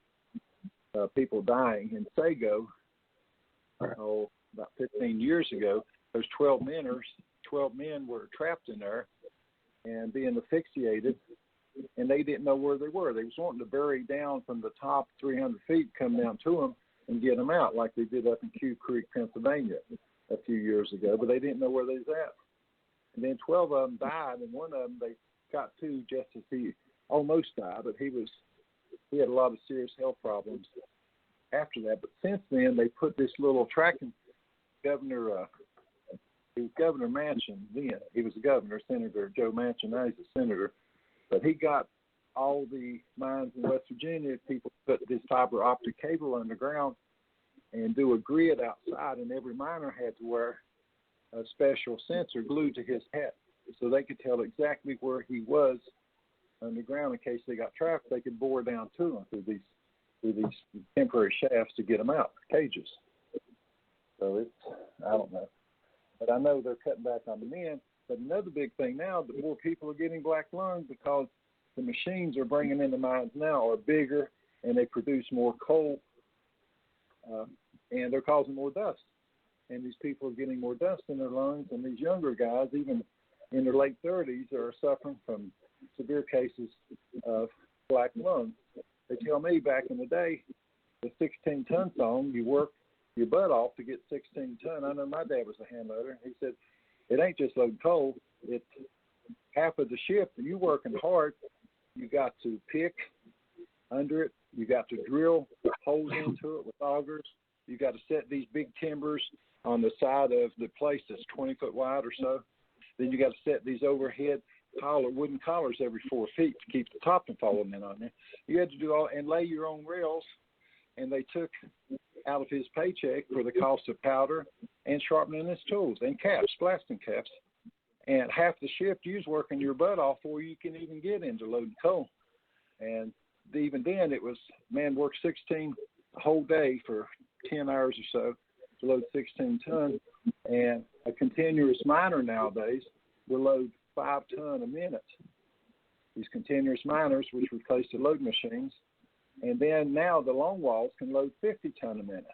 Speaker 8: people dying. In Sago, about 15 years ago, those 12 men were trapped in there and being asphyxiated, and they didn't know where they were. They was wanting to bury down from the top 300 feet, come down to them and get them out like they did up in Q Creek, Pennsylvania a few years ago, but they didn't know where they was at. And then 12 of them died, and one of them they got to just as he almost died, but he had a lot of serious health problems after that. But since then, they put this little tracking governor. He was Governor Manchin then. He was a governor, Senator Joe Manchin. Now he's a senator, but he got all the mines in West Virginia. People put this fiber optic cable underground and do a grid outside, and every miner had to wear a special sensor glued to his hat so they could tell exactly where he was underground in case they got trapped. They could bore down to him through these temporary shafts to get them out, cages. So I don't know. But I know they're cutting back on the men. But another big thing now, the more people are getting black lung because the machines are bringing in the mines now are bigger and they produce more coal, and they're causing more dust. And these people are getting more dust in their lungs, and these younger guys, even in their late 30s, are suffering from severe cases of black lung. They tell me back in the day, the 16-ton song, you work your butt off to get 16 ton. I know my dad was a hand loader. He said, it ain't just loading coal. It's half of the shift. And you're working hard. You got to pick under it. You got to drill holes into it with augers. You got to set these big timbers on the side of the place that's 20 foot wide or so. Then you got to set these overhead wooden collars every 4 feet to keep the top from falling in on you. You had to do all and lay your own rails, and they took out of his paycheck for the cost of powder and sharpening his tools and caps, blasting caps. And half the shift you was working your butt off before you can even get into loading coal. And even then it was, man worked 16 a whole day for 10 hours or so to load 16 ton. And a continuous miner nowadays will load 5 ton a minute. These continuous miners, which replaced the load machines. And then now the long walls can load 50 ton a minute.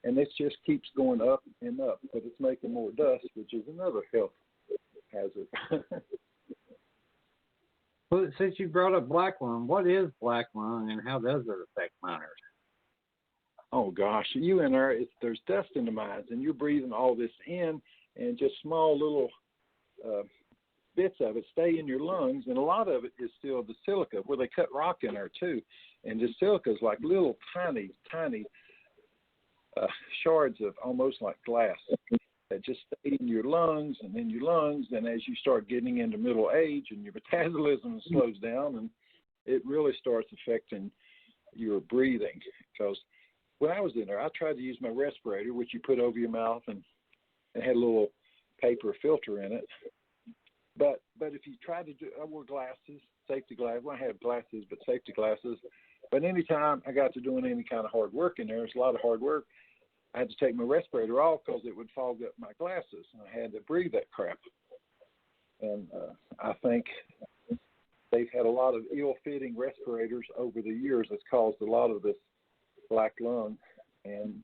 Speaker 8: And this just keeps going up and up, but it's making more dust, which is another health hazard.
Speaker 5: Well, since you brought up black lung, what is black lung and how does it affect miners?
Speaker 8: Oh gosh, you in there, there's dust in the mines, and you're breathing all this in, and just small little bits of it stay in your lungs, and a lot of it is still the silica, where they cut rock in there too, and the silica is like little tiny shards of almost like glass that just stay in your lungs and in your lungs, and as you start getting into middle age and your metabolism slows down, and it really starts affecting your breathing. Because when I was in there, I tried to use my respirator, which you put over your mouth, and it had a little paper filter in it. But if you try to do, I wore glasses, safety glasses. Well, I have glasses, but safety glasses. But anytime I got to doing any kind of hard work in there, it's a lot of hard work, I had to take my respirator off because it would fog up my glasses, and I had to breathe that crap. And I think they've had a lot of ill-fitting respirators over the years that's caused a lot of this black lung. And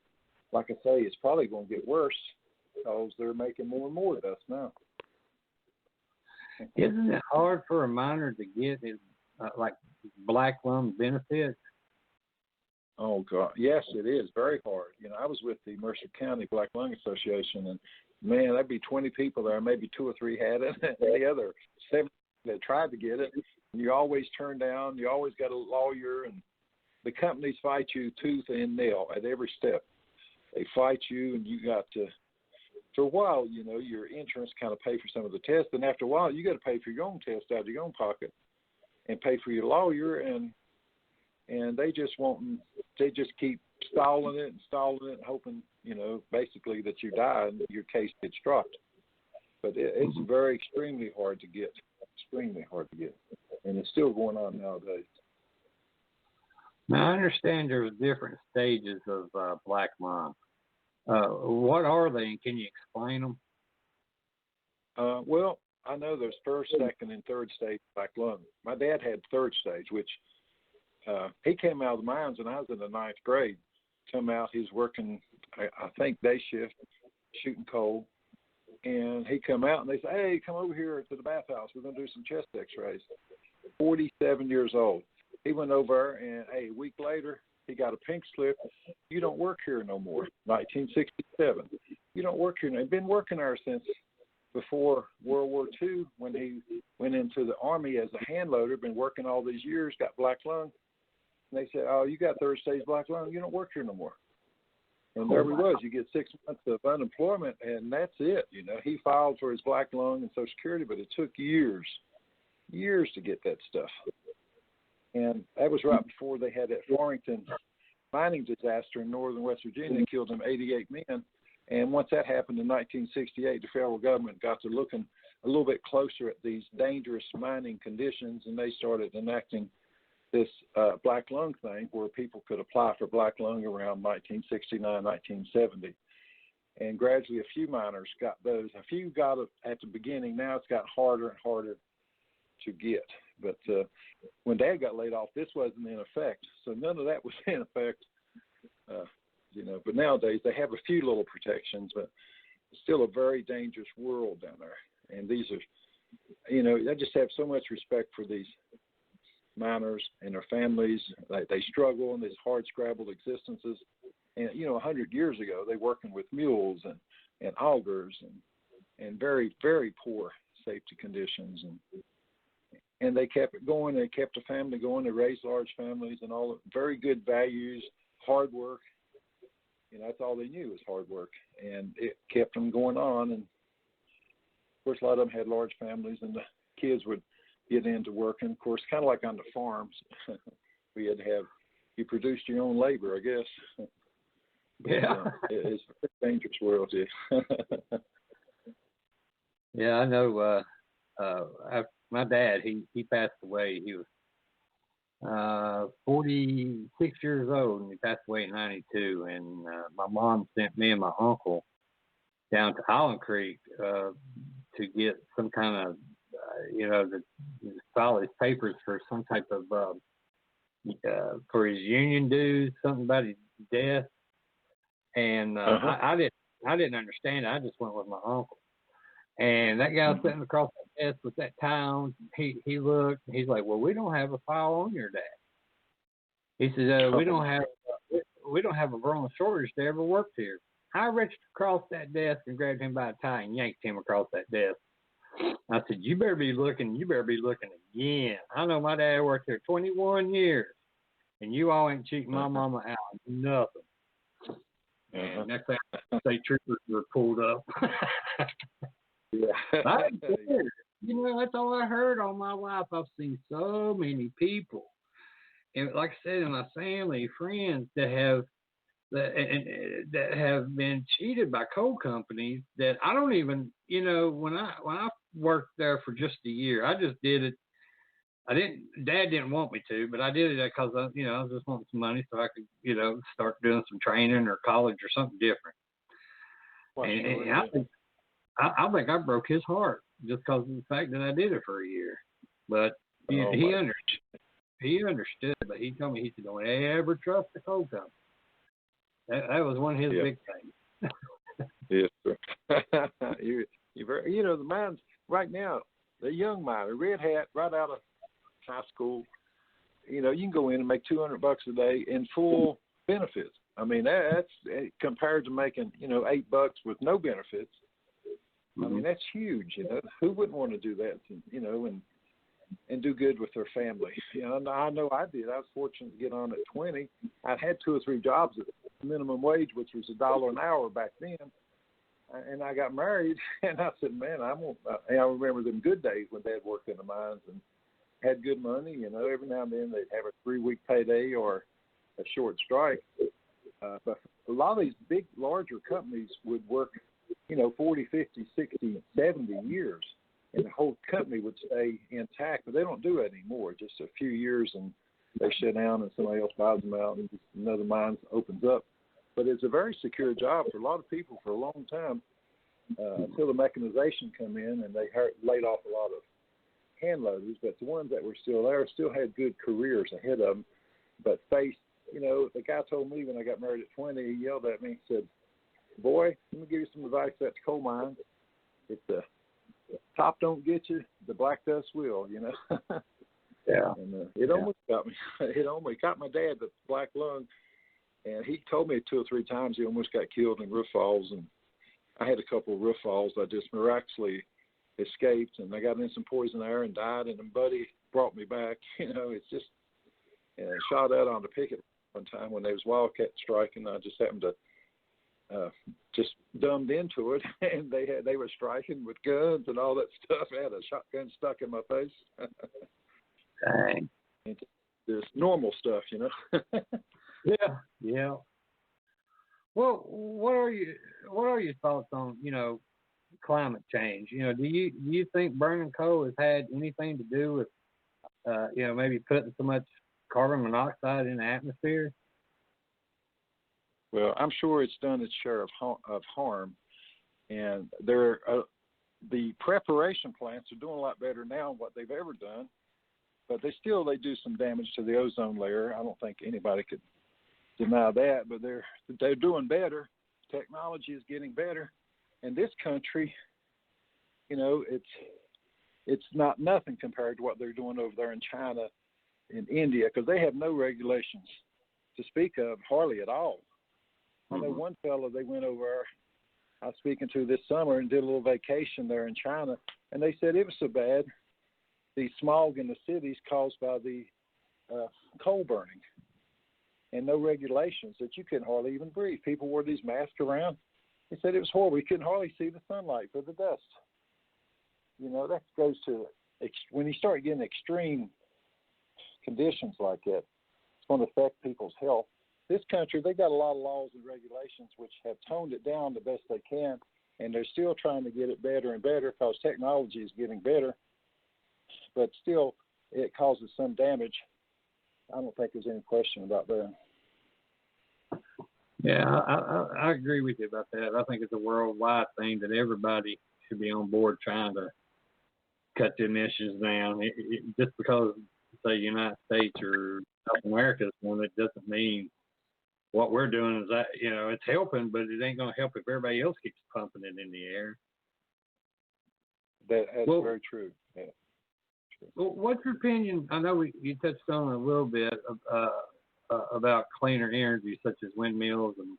Speaker 8: like I say, it's probably going to get worse because they're making more and more dust now.
Speaker 5: Isn't it hard for a miner to get his, like black lung benefits?
Speaker 8: Oh, God. Yes, it is very hard. You know, I was with the Mercer County Black Lung Association, and, man, that'd be 20 people there. Maybe 2 or 3 had it, and the other 7 that tried to get it. And you always turn down. You always got a lawyer, and the companies fight you tooth and nail at every step. They fight you, and you got to, for a while, you know, your insurance kind of pay for some of the tests, and after a while, you got to pay for your own test out of your own pocket and pay for your lawyer, and they just keep stalling it, and hoping, you know, basically that you die and your case gets dropped. But it's very extremely hard to get, and it's still going on nowadays.
Speaker 5: Now, I understand there's different stages of black lung. What are they, and can you explain them?
Speaker 8: Well, I know there's first, second, and third stage black lung. My dad had third stage, which he came out of the mines when I was in the 9th grade. Come out, he was working, I think, day shift, shooting coal. And he come out, and they say, hey, come over here to the bathhouse. We're going to do some chest x-rays. 47 years old. He went over, and a week later, he got a pink slip. You don't work here no more. 1967. You don't work here. He'd been working there since before World War II when he went into the Army as a hand loader, been working all these years, got black lung. And they said, oh, you got third stage black lung. You don't work here no more. And there he was. You get 6 months of unemployment, and that's it. You know, he filed for his black lung and Social Security, but it took years to get that stuff. And that was right before they had that Farrington mining disaster in northern West Virginia that killed them 88 men. And once that happened in 1968, the federal government got to looking a little bit closer at these dangerous mining conditions, and they started enacting this black lung thing where people could apply for black lung around 1969, 1970. And gradually a few miners got those. A few got it at the beginning. Now it's gotten harder and harder to get. But when Dad got laid off, this wasn't in effect. So none of that was in effect. You know, but nowadays they have a few little protections, but it's still a very dangerous world down there. And these are, you know, I just have so much respect for these miners and their families. They struggle in these hard scrabbled existences. And, you know, 100 years ago, they working with mules and augers and very, very poor safety conditions. And they kept it going. They kept the family going. They raised large families and all very good values, hard work. You know, that's all they knew was hard work. And it kept them going on. And, of course, a lot of them had large families, and the kids would get into working. Of course, kind of like on the farms. We had to have, you produced your own labor, I guess.
Speaker 5: Yeah.
Speaker 8: It's a very dangerous world, yeah.
Speaker 5: Yeah, I know. My dad, he passed away. He was 46 years old, and he passed away in 92. And my mom sent me and my uncle down to Island Creek to get some kind of, you know, to file his papers for some type of for his union dues, something about his death. And I didn't understand it. I just went with my uncle. And that guy sitting across the desk with that town, he looked, he's like, well, we don't have a file on your dad. He says, we don't have a Vernon shortage that ever worked here. I reached across that desk and grabbed him by the tie and yanked him across that desk. I said, you better be looking again. I know my dad worked here 21 years, and you all ain't cheating my mama out nothing. And next thing state troopers were pulled up. I didn't care. You know, that's all I heard all my life. I've seen so many people, and like I said, in my family, friends that have been cheated by coal companies that I don't even, you know, when I worked there for just a year, I just did it. Dad didn't want me to, but I did it because I was just wanting some money so I could, start doing some training or college or something different. And I think I broke his heart just because of the fact that I did it for a year. But he understood, but he told me, he said, don't ever trust the coal company. That was one of his big things.
Speaker 8: Yes, sir. The mines right now, the young miner, red hat, right out of high school, you can go in and make $200 a day in full benefits. I mean, that's compared to making, $8 with no benefits. I mean, that's huge. Who wouldn't want to do that? And do good with their family. I know I did. I was fortunate to get on at 20. I had 2 or 3 jobs at minimum wage, which was $1 an hour back then. And I got married, and I said, man, I remember them good days when Dad worked in the mines and had good money. Every now and then they'd have a 3-week payday or a short strike. But a lot of these big, larger companies would work, 40, 50, 60, 70 years. And the whole company would stay intact, but they don't do it anymore. Just a few years, and they shut down, and somebody else buys them out, and another mine opens up. But it's a very secure job for a lot of people for a long time until the mechanization come in, and they laid off a lot of hand loaders. But the ones that were still there still had good careers ahead of them, but faced, the guy told me when I got married at 20, he yelled at me and said, boy, let me give you some advice about the coal mines. If the top don't get you, the black dust will,
Speaker 5: Yeah.
Speaker 8: And it almost got me. It almost got my dad, the black lung. And he told me 2 or 3 times he almost got killed in roof falls. And I had a couple of roof falls. I just miraculously escaped, and I got in some poison air and died. And a buddy brought me back. It's just shot out on the picket one time when they was wildcat striking. I just happened to just dumbed into it, and they were striking with guns and all that stuff. I had a shotgun stuck in my face.
Speaker 5: Dang.
Speaker 8: This normal stuff,
Speaker 5: Yeah. Well, what are your thoughts on climate change? Do you think burning coal has had anything to do with maybe putting so much carbon monoxide in the atmosphere?
Speaker 8: Well, I'm sure it's done its share of harm, and the preparation plants are doing a lot better now than what they've ever done, but they do some damage to the ozone layer. I don't think anybody could deny that, but they're doing better. Technology is getting better, and this country, it's not nothing compared to what they're doing over there in China, in India, because they have no regulations to speak of, hardly at all. I know one fellow they went over, I was speaking to this summer, and did a little vacation there in China, and they said it was so bad, the smog in the cities caused by the coal burning, and no regulations, that you couldn't hardly even breathe. People wore these masks around. They said it was horrible. You couldn't hardly see the sunlight for the dust. That goes to, when you start getting extreme conditions like that, it's going to affect people's health. This country, they got a lot of laws and regulations which have toned it down the best they can, and they're still trying to get it better and better because technology is getting better, but still it causes some damage. I don't think there's any question about that.
Speaker 5: Yeah, I agree with you about that. I think it's a worldwide thing that everybody should be on board trying to cut the emissions down. Just because, say, United States or South America is one, it doesn't mean what we're doing is that, it's helping, but it ain't going to help if everybody else keeps pumping it in the air.
Speaker 8: That's very true. Yeah.
Speaker 5: Well, what's your opinion? I know you touched on it a little bit about cleaner energy such as windmills and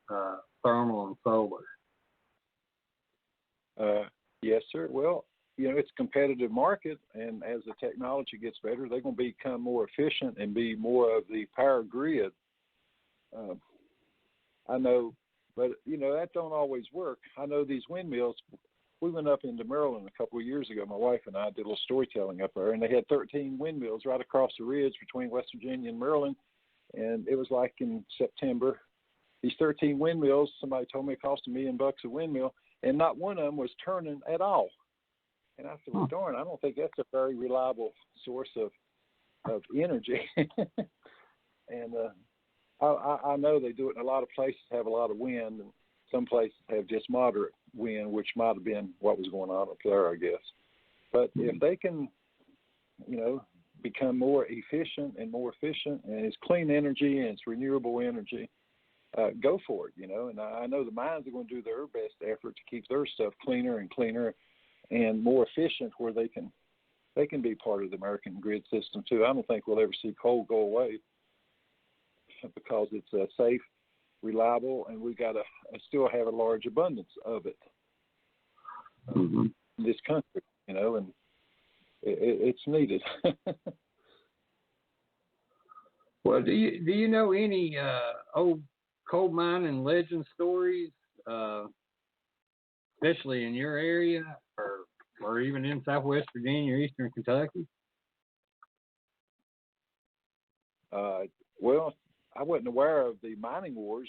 Speaker 5: thermal and solar.
Speaker 8: Yes, sir. Well, it's a competitive market, and as the technology gets better, they're going to become more efficient and be more of the power grid. I know, but that don't always work. I know these windmills. We went up into Maryland a couple of years ago. My wife and I did a little storytelling up there, and they had 13 windmills right across the ridge between West Virginia and Maryland. And it was like in September. These 13 windmills, somebody told me it cost $1 million a windmill, and not one of them was turning at all. And I said, well, darn, I don't think that's a very reliable source of energy. And I know they do it in a lot of places, have a lot of wind, and some places have just moderate wind, which might have been what was going on up there, I guess. But if they can, become more efficient, and it's clean energy and it's renewable energy, go for it, And I know the mines are going to do their best effort to keep their stuff cleaner and cleaner and more efficient, where they can be part of the American grid system too. I don't think we'll ever see coal go away because it's safe, reliable, and we've got to still have a large abundance of it in this country, and it's needed.
Speaker 5: Well, do you know any old coal mining legend stories, especially in your area, or even in Southwest Virginia or Eastern Kentucky?
Speaker 8: Well, I wasn't aware of the mining wars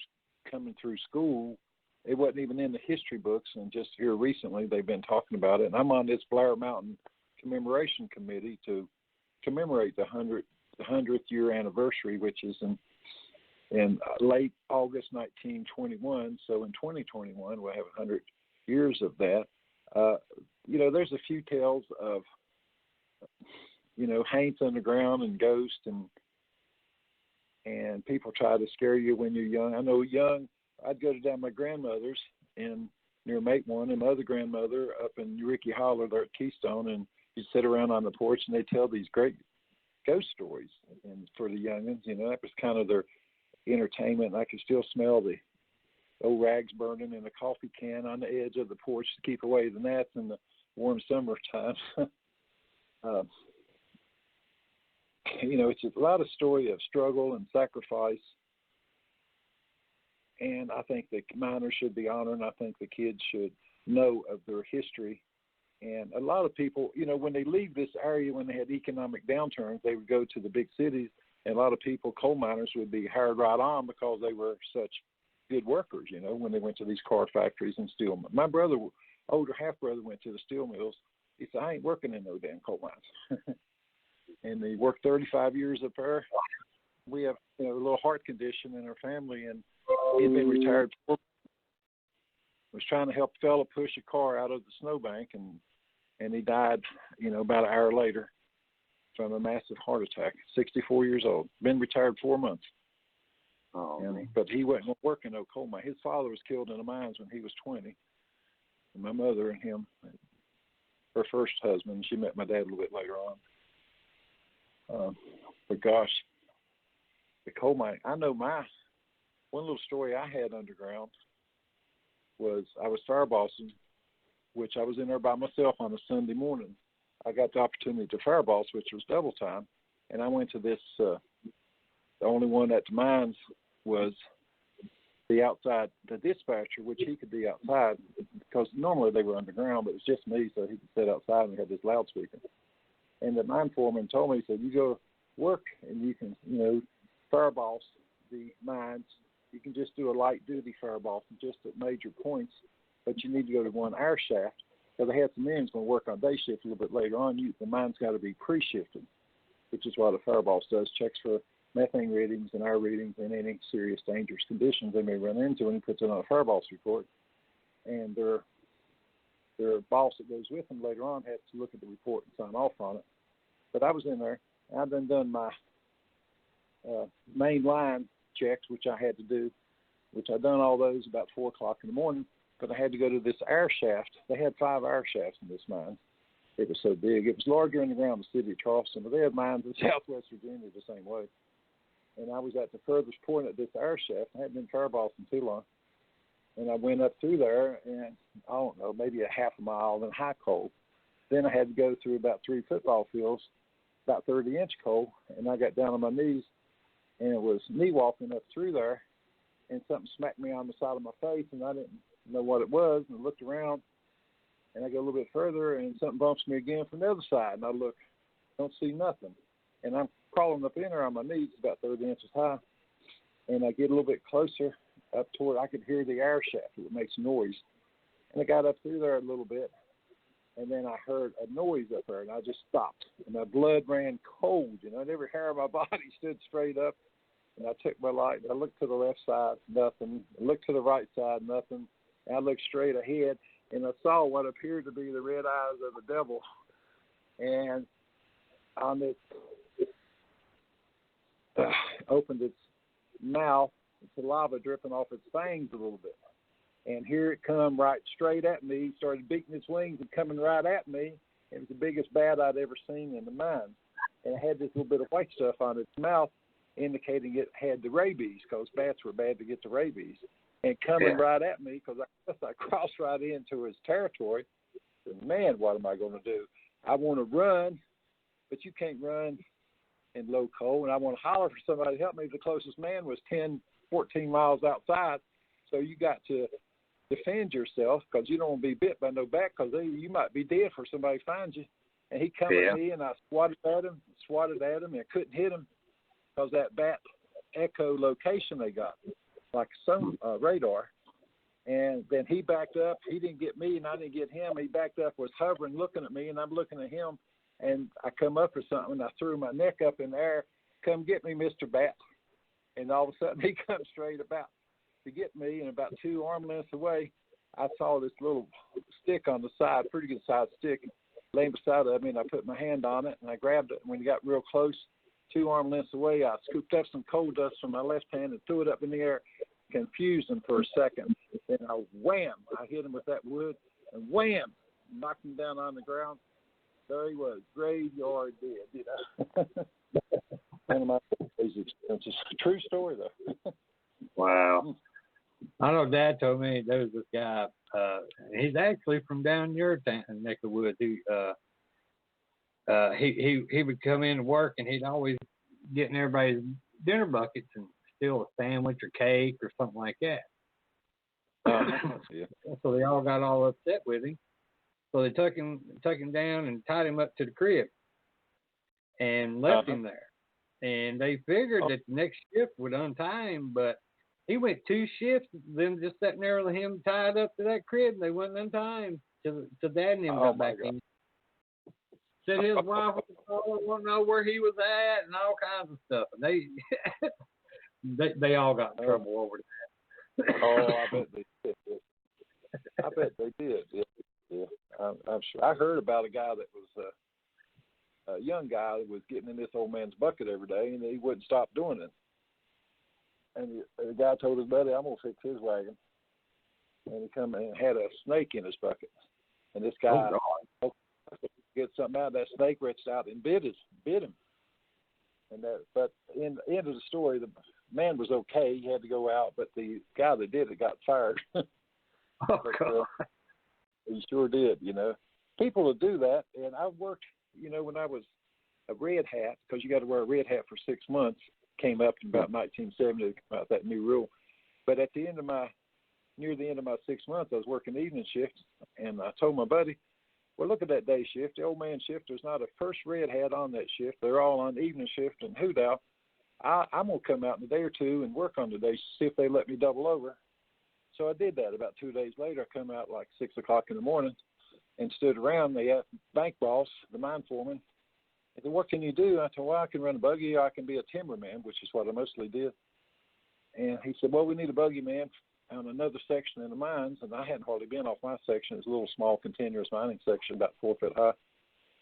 Speaker 8: coming through school. It wasn't even in the history books, and just here recently they've been talking about it. And I'm on this Blair Mountain Commemoration Committee to commemorate the 100th year anniversary, which is in late August 1921. So in 2021, we'll have 100 years of that. There's a few tales of, haunts underground and ghosts, and people try to scare you when you're young. I know I'd go down my grandmother's near Make One, and my other grandmother up in Ricky Holler there at Keystone, and you'd sit around on the porch and they'd tell these great ghost stories. And for the youngins, that was kind of their entertainment. And I could still smell the old rags burning in a coffee can on the edge of the porch to keep away the gnats in the warm summertime. It's a lot of story of struggle and sacrifice. And I think the miners should be honored, and I think the kids should know of their history. And a lot of people, when they leave this area, when they had economic downturns, they would go to the big cities, and a lot of people, coal miners, would be hired right on because they were such good workers, when they went to these car factories and steel mills. My brother, older half-brother, went to the steel mills. He said, I ain't working in no damn coal mines. And he worked 35 years up there. We have a little heart condition in our family, and he'd been retired. Was trying to help a fella push a car out of the snowbank, and he died, about an hour later from a massive heart attack. 64 years old. Been retired 4 months. But he wasn't working no coal mine. His father was killed in the mines when he was 20. And my mother and him, her first husband, she met my dad a little bit later on. But gosh, the coal mine, I know one little story I had underground was I was firebossing, which I was in there by myself on a Sunday morning. I got the opportunity to fireboss, which was double time, and I went to this, the only one at the mines was the dispatcher, which he could be outside because normally they were underground, but it was just me, so he could sit outside and we had this loudspeaker. And the mine foreman told me, he said, you go work and you can, fireboss the mines. You can just do a light duty fireboss just at major points, but you need to go to one hour shaft because they had some men going to work on day shift a little bit later on. The mine's got to be pre-shifted, which is what a fireboss does, checks for methane readings and air readings and any serious dangerous conditions they may run into, and he puts it on a fireboss report. And their boss that goes with them later on has to look at the report and sign off on it. But I was in there. I've done my main line checks, which I had to do, which I done all those about 4 o'clock in the morning. But I had to go to this air shaft. They had 5 air shafts in this mine, It was so big. It was larger than around the city of Charleston, but they had mines in Southwest Virginia the same way. And I was at the furthest point of this air shaft. I hadn't been fireballing too long. And I went up through there, and I don't know, maybe a half a mile, then high coal. Then I had to go through about 3 football fields, about 30-inch coal, and I got down on my knees, and it was me walking up through there, and something smacked me on the side of my face, and I didn't know what it was, and I looked around, and I go a little bit further, and something bumps me again from the other side, and I look, don't see nothing. And I'm crawling up in there on my knees, about 30 inches high, and I get a little bit closer up toward, I could hear the air shaft. It makes noise. And I got up through there a little bit, and then I heard a noise up there, and I just stopped. And my blood ran cold, and every hair of my body stood straight up. And I took my light, and I looked to the left side, nothing. I looked to the right side, nothing. And I looked straight ahead, and I saw what appeared to be the red eyes of the devil. And on it, opened its mouth, saliva dripping off its fangs a little bit. And here it come right straight at me, started beating its wings and coming right at me. It was the biggest bat I'd ever seen in the mine. And it had this little bit of white stuff on its mouth, indicating it had the rabies, because bats were bad to get the rabies. And coming right at me, because I crossed right into his territory. And man, what am I going to do? I want to run, but you can't run in low coal, and I want to holler for somebody to help me. The closest man was 10, 14 miles outside, so you got to defend yourself, because you don't want to be bit by no bat, because you might be dead before somebody finds you. And he come at me, and I swatted at him, and I couldn't hit him, because that bat echo location they got, like some radar. And then he backed up. He didn't get me, and I didn't get him. He backed up, was hovering, looking at me, and I'm looking at him. And I come up for something, and I threw my neck up in the air. Come get me, Mr. Bat. And all of a sudden, he comes straight about to get me, and about 2 arm lengths away, I saw this little stick on the side, pretty good sized stick, laying beside of me, and I put my hand on it, and I grabbed it. And when he got real close, 2 arm lengths away, I scooped up some coal dust from my left hand and threw it up in the air, confused him for a second. Then I hit him with that wood, and wham, knocked him down on the ground. There he was, graveyard dead, One of my crazy experiences. True story, though.
Speaker 5: Wow. I know Dad told me there was this guy, he's actually from down your neck of the woods. He would come in to work, and he'd always get in everybody's dinner buckets and steal a sandwich or cake or something like that. So they all got all upset with him. So they took him down and tied him up to the crib and left him there. And they figured that the next shift would untie him, but he went 2 shifts, them just sitting there with him tied up to that crib, and they wouldn't untie him till Dad and him got back in. Said his wife wouldn't know where he was at and all kinds of stuff. And they all got in trouble over that.
Speaker 8: Oh, I bet they did. I bet they did. Yeah. I'm sure. I heard about a guy that was a young guy that was getting in this old man's bucket every day, and he wouldn't stop doing it. And the guy told his buddy, "I'm gonna fix his wagon." And he come and had a snake in his bucket, and this guy get something out of that snake, reached out and bit him. And but in the end of the story, the man was okay. He had to go out, but the guy that did it got fired.
Speaker 5: God.
Speaker 8: He sure did, People will do that, and I worked, when I was a red hat, because you got to wear a red hat for 6 months, came up in about 1970, about that new rule. But at the end of near the end of my 6 months, I was working evening shifts, and I told my buddy, well, look at that day shift. The old man shift, there's not a first red hat on that shift. They're all on evening shift and hoot out. I'm going to come out in a day or two and work on the day, see if they let me double over. So I did that. About 2 days later, I come out like 6 o'clock in the morning and stood around. The bank boss, the mine foreman, he said, what can you do? I told him, well, I can run a buggy, or I can be a timberman, which is what I mostly did. And he said, well, we need a buggy man on another section in the mines, and I hadn't hardly been off my section. It's a little small continuous mining section, about 4 foot high.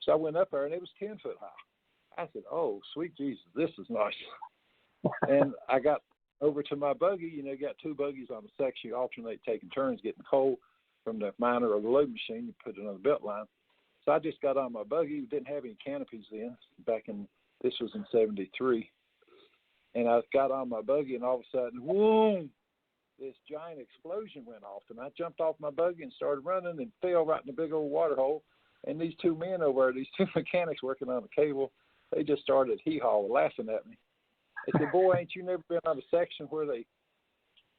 Speaker 8: So I went up there, and it was 10 foot high. I said, oh, sweet Jesus, this is nice. And I got over to my buggy. You got 2 buggies on the section. You alternate taking turns getting coal from the miner or the load machine. You put it on the belt line. So I just got on my buggy. We didn't have any canopies then. This was in '73, and I got on my buggy, and all of a sudden, boom! This giant explosion went off, and I jumped off my buggy and started running and fell right in a big old water hole. And these two men over there, these two mechanics working on the cable, they just started hee-haw laughing at me. They said, "Boy, ain't you never been on a section where they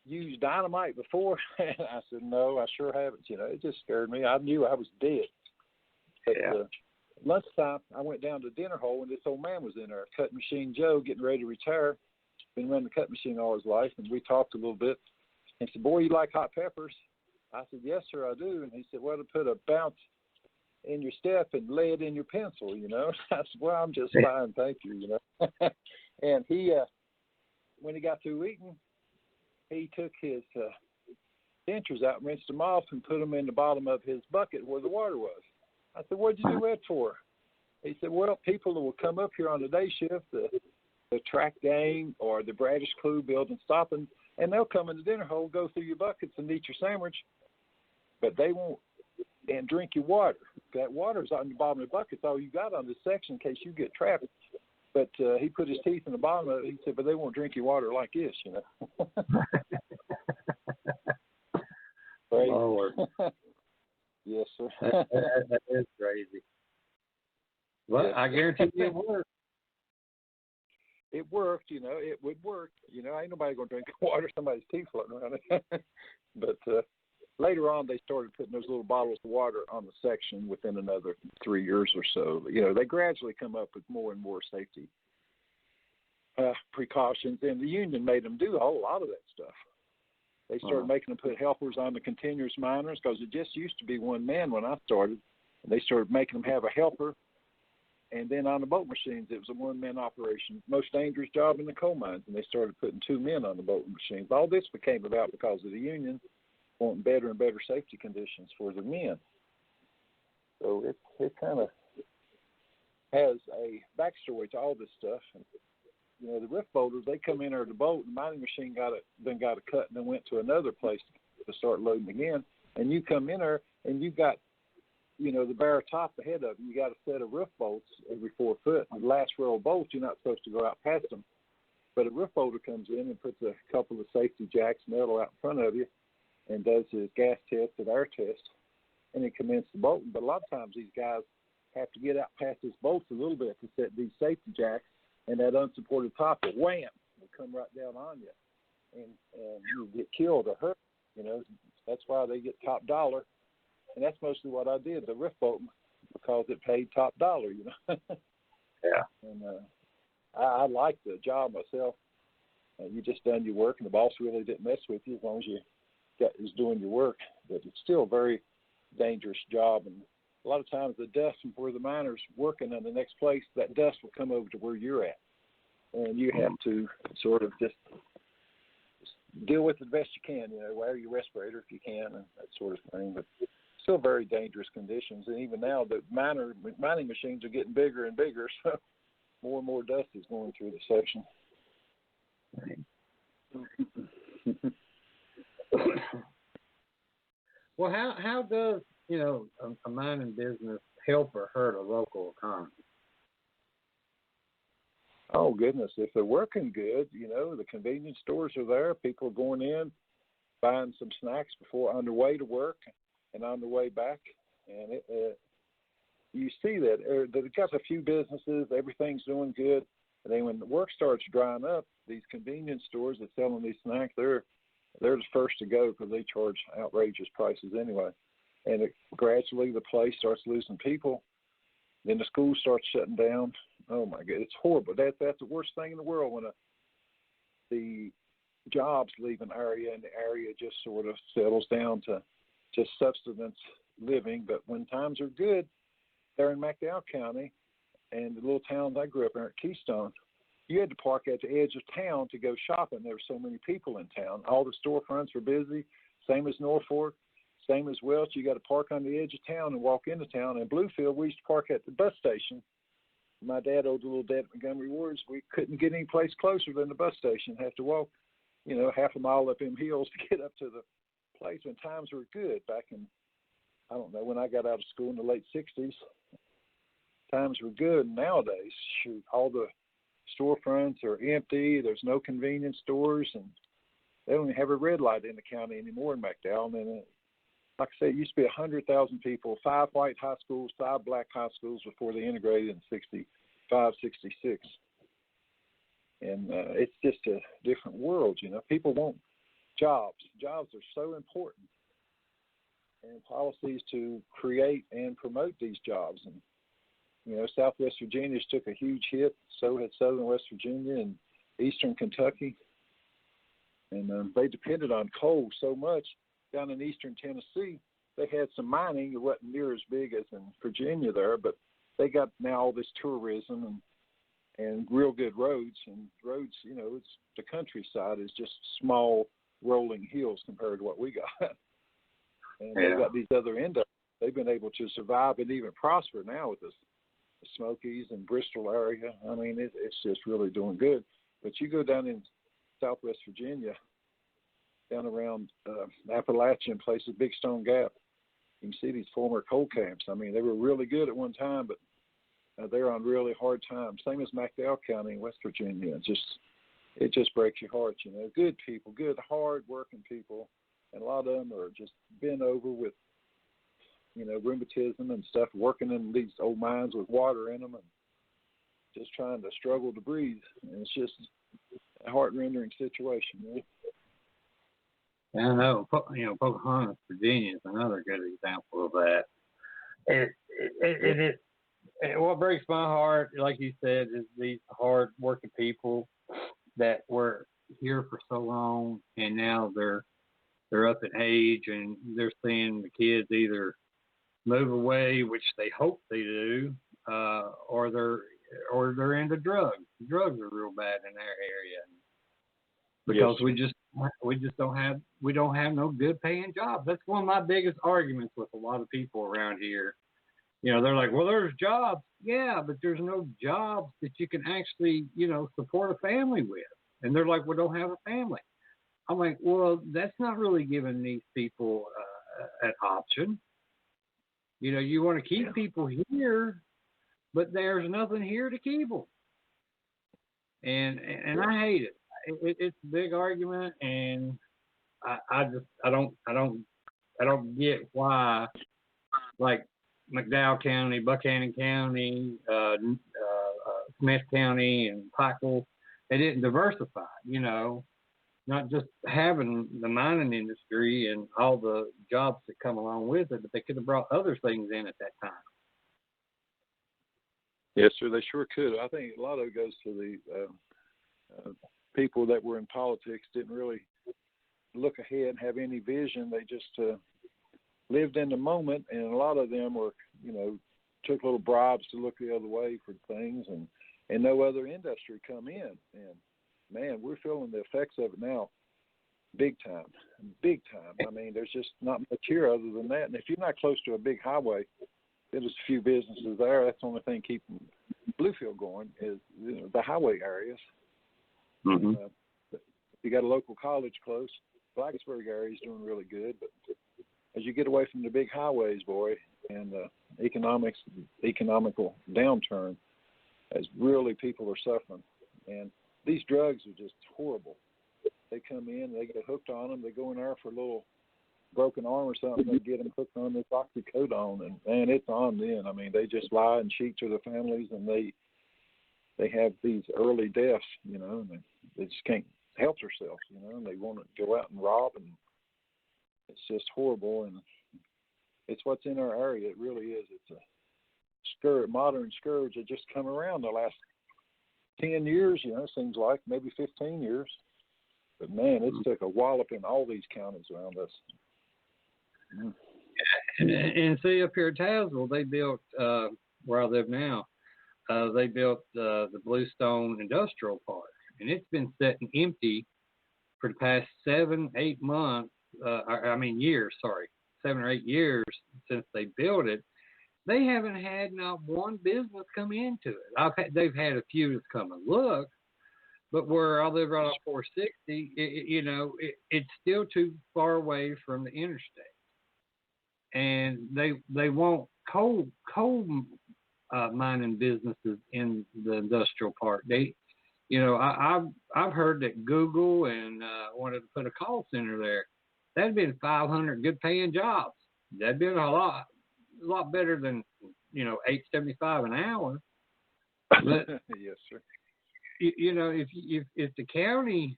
Speaker 8: used dynamite before?" And I said, "No, I sure haven't." It just scared me. I knew I was dead. But lunchtime, I went down to the dinner hole, and this old man was in there, cutting machine Joe, getting ready to retire. Been running the cut machine all his life, and we talked a little bit. And he said, "Boy, you like hot peppers?" I said, "Yes, sir, I do." And he said, "Well, to put a bounce in your step and lead in your pencil, I said, "Well, I'm just fine, thank you, And he, when he got through eating, he took his dentures out, rinsed them off, and put them in the bottom of his bucket where the water was. I said, "What'd you do that for?" He said, "Well, people will come up here on the day shift, the track gang or the Bradish crew building stopping, and they'll come in the dinner hole, go through your buckets and eat your sandwich, but they won't and drink your water. That water's on the bottom of the bucket. It's all you got on this section in case you get trapped." But he put his teeth in the bottom of it. He said, "But they won't drink your water like this,
Speaker 5: Lord.
Speaker 8: Yes, sir.
Speaker 5: That is crazy. Well,
Speaker 8: Yes.
Speaker 5: I guarantee you it worked.
Speaker 8: It worked, it would work. Ain't nobody going to drink water, somebody's teeth floating around it. But later on, they started putting those little bottles of water on the section within another 3 years or so. They gradually come up with more and more safety precautions, and the union made them do a whole lot of that stuff. They started making them put helpers on the continuous miners because it just used to be one man when I started. And they started making them have a helper. And then on the boat machines, it was a one-man operation, most dangerous job in the coal mines, and they started putting 2 men on the boat machines. All this became about because of the union wanting better and better safety conditions for the men. So it kind of has a backstory to all this stuff. And, the rift bolters, they come in there to the boat, and the mining machine got a cut and then went to another place to start loading again. And you come in there, and you've got the bare top ahead of you. You got a set of roof bolts every 4 foot. And the last row of bolts, you're not supposed to go out past them. But a roof bolter comes in and puts a couple of safety jacks metal out in front of you and does his gas test and air test, and then commences the bolting. But a lot of times these guys have to get out past his bolts a little bit to set these safety jacks, and that unsupported top will wham, will come right down on you, and you get killed or hurt. That's why they get top dollar. And that's mostly what I did, the rift bolting, because it paid top dollar,
Speaker 5: Yeah.
Speaker 8: And I liked the job myself. You just done your work, and the boss really didn't mess with you as long as you was doing your work. But it's still a very dangerous job. And a lot of times the dust from where the miner's working in the next place, that dust will come over to where you're at. And you have to sort of just deal with it the best you can, wear your respirator if you can, and that sort of thing. But still very dangerous conditions. And even now, the mining machines are getting bigger and bigger, so more and more dust is going through the section.
Speaker 5: Well, how does, a mining business help or hurt a local economy?
Speaker 8: Oh, goodness. If they're working good, the convenience stores are there. People are going in, buying some snacks on their way to work and on the way back, and you see that they've got a few businesses, everything's doing good, and then when the work starts drying up, these convenience stores that selling these snacks, they're the first to go because they charge outrageous prices anyway, and gradually the place starts losing people. Then the school starts shutting down. Oh my God, it's horrible. That's the worst thing in the world when the jobs leave an area and the area just sort of settles down to just subsistence living. But when times are good, there in McDowell County and the little towns I grew up in at Keystone, you had to park at the edge of town to go shopping. There were so many people in town. All the storefronts were busy, same as Norfolk, same as Welch. You got to park on the edge of town and walk into town. In Bluefield, we used to park at the bus station. My dad owed a little debt at Montgomery Wards. We couldn't get any place closer than the bus station. Have to walk, half a mile up them hills to get up to the place when times were good back in I don't know, when I got out of school in the late 60s, times were good. Nowadays, shoot, all the storefronts are empty. There's no convenience stores, and they don't even have a red light in the county anymore in McDowell. And like I said, it used to be 100,000 people, 5 white high schools, 5 black high schools before they integrated in 65, 66. And it's just a different world, you know. People want jobs. Jobs are so important. And policies to create and promote these jobs. And, you know, Southwest Virginia's took a huge hit. So had Southern West Virginia and Eastern Kentucky. And they depended on coal so much. Down in Eastern Tennessee, they had some mining. It wasn't near as big as in Virginia there, but they got now all this tourism and real good roads. And roads, you know, it's the countryside is just small rolling hills compared to what we got. And they've got these other industries. They've been able to survive and even prosper now with this, the Smokies and Bristol area. I mean, it's just really doing good. But you go down in Southwest Virginia, down around Appalachian places, Big Stone Gap, you can see these former coal camps. I mean, they were really good at one time, but they're on really hard times. Same as McDowell County in West Virginia. It just breaks your heart, you know. Good people, good, hard-working people. And a lot of them are just bent over with, you know, rheumatism and stuff, working in these old mines with water in them and just trying to struggle to breathe. And it's just a heart-rending situation, you know?
Speaker 5: Yeah, I know. You know, Pocahontas, Virginia is another good example of that. What breaks my heart, like you said, is these hard-working people that were here for so long, and now they're up in age, and they're seeing the kids either move away, which they hope they do, or they're into drugs. Drugs are real bad in their area because we just don't have no good paying jobs. That's one of my biggest arguments with a lot of people around here. You know, they're like, well, there's jobs. Yeah, but there's no jobs that you can actually, you know, support a family with. And they're like, well, don't have a family. I'm like, well, that's not really giving these people an option. You know, you want to keep people here, but there's nothing here to keep them. And I hate it. It's a big argument, and I don't get why, like McDowell County, Buchanan County, Smith County, and Pikeville, they didn't diversify. You know, not just having the mining industry and all the jobs that come along with it, but they could have brought other things in at that time.
Speaker 8: Yes, sir, they sure could. I think a lot of it goes to the people that were in politics didn't really look ahead and have any vision. They just lived in the moment, and a lot of them were, you know, took little bribes to look the other way for things, and no other industry come in. And, man, we're feeling the effects of it now big time. I mean, there's just not much here other than that. And if you're not close to a big highway, there's a few businesses there. That's the only thing keeping Bluefield going is, you know, the highway areas.
Speaker 5: Mm-hmm.
Speaker 8: You got a local college close. Blacksburg area is doing really good, but as you get away from the big highways, boy, and economical downturn, as really people are suffering. And these drugs are just horrible. They come in, they get hooked on them. They go in there for a little broken arm or something. They get them hooked on this oxycodone, and man, it's on then. I mean, they just lie and cheat to their families, and they have these early deaths, you know, and they just can't help themselves, you know, and they want to go out and rob, and it's just horrible. And it's what's in our area. It really is. It's a modern scourge that just come around the last 10 years, you know, seems like, maybe 15 years. But, man, it's took a wallop in all these counties around us. Mm.
Speaker 5: And see, up here at Tazewell, they built, where I live now, they built the Bluestone Industrial Park. And it's been sitting empty for the past 7-8 months, 7 or 8 years since they built it. They haven't had not one business come into it. They've had a few that's come and look, but where I live right off 460, it's still too far away from the interstate. and they want coal mining businesses in the industrial park. I've heard that Google and wanted to put a call center there. That'd been 500 good paying jobs. That'd been a lot better than $8.75 an hour. But
Speaker 8: yes, sir.
Speaker 5: If the county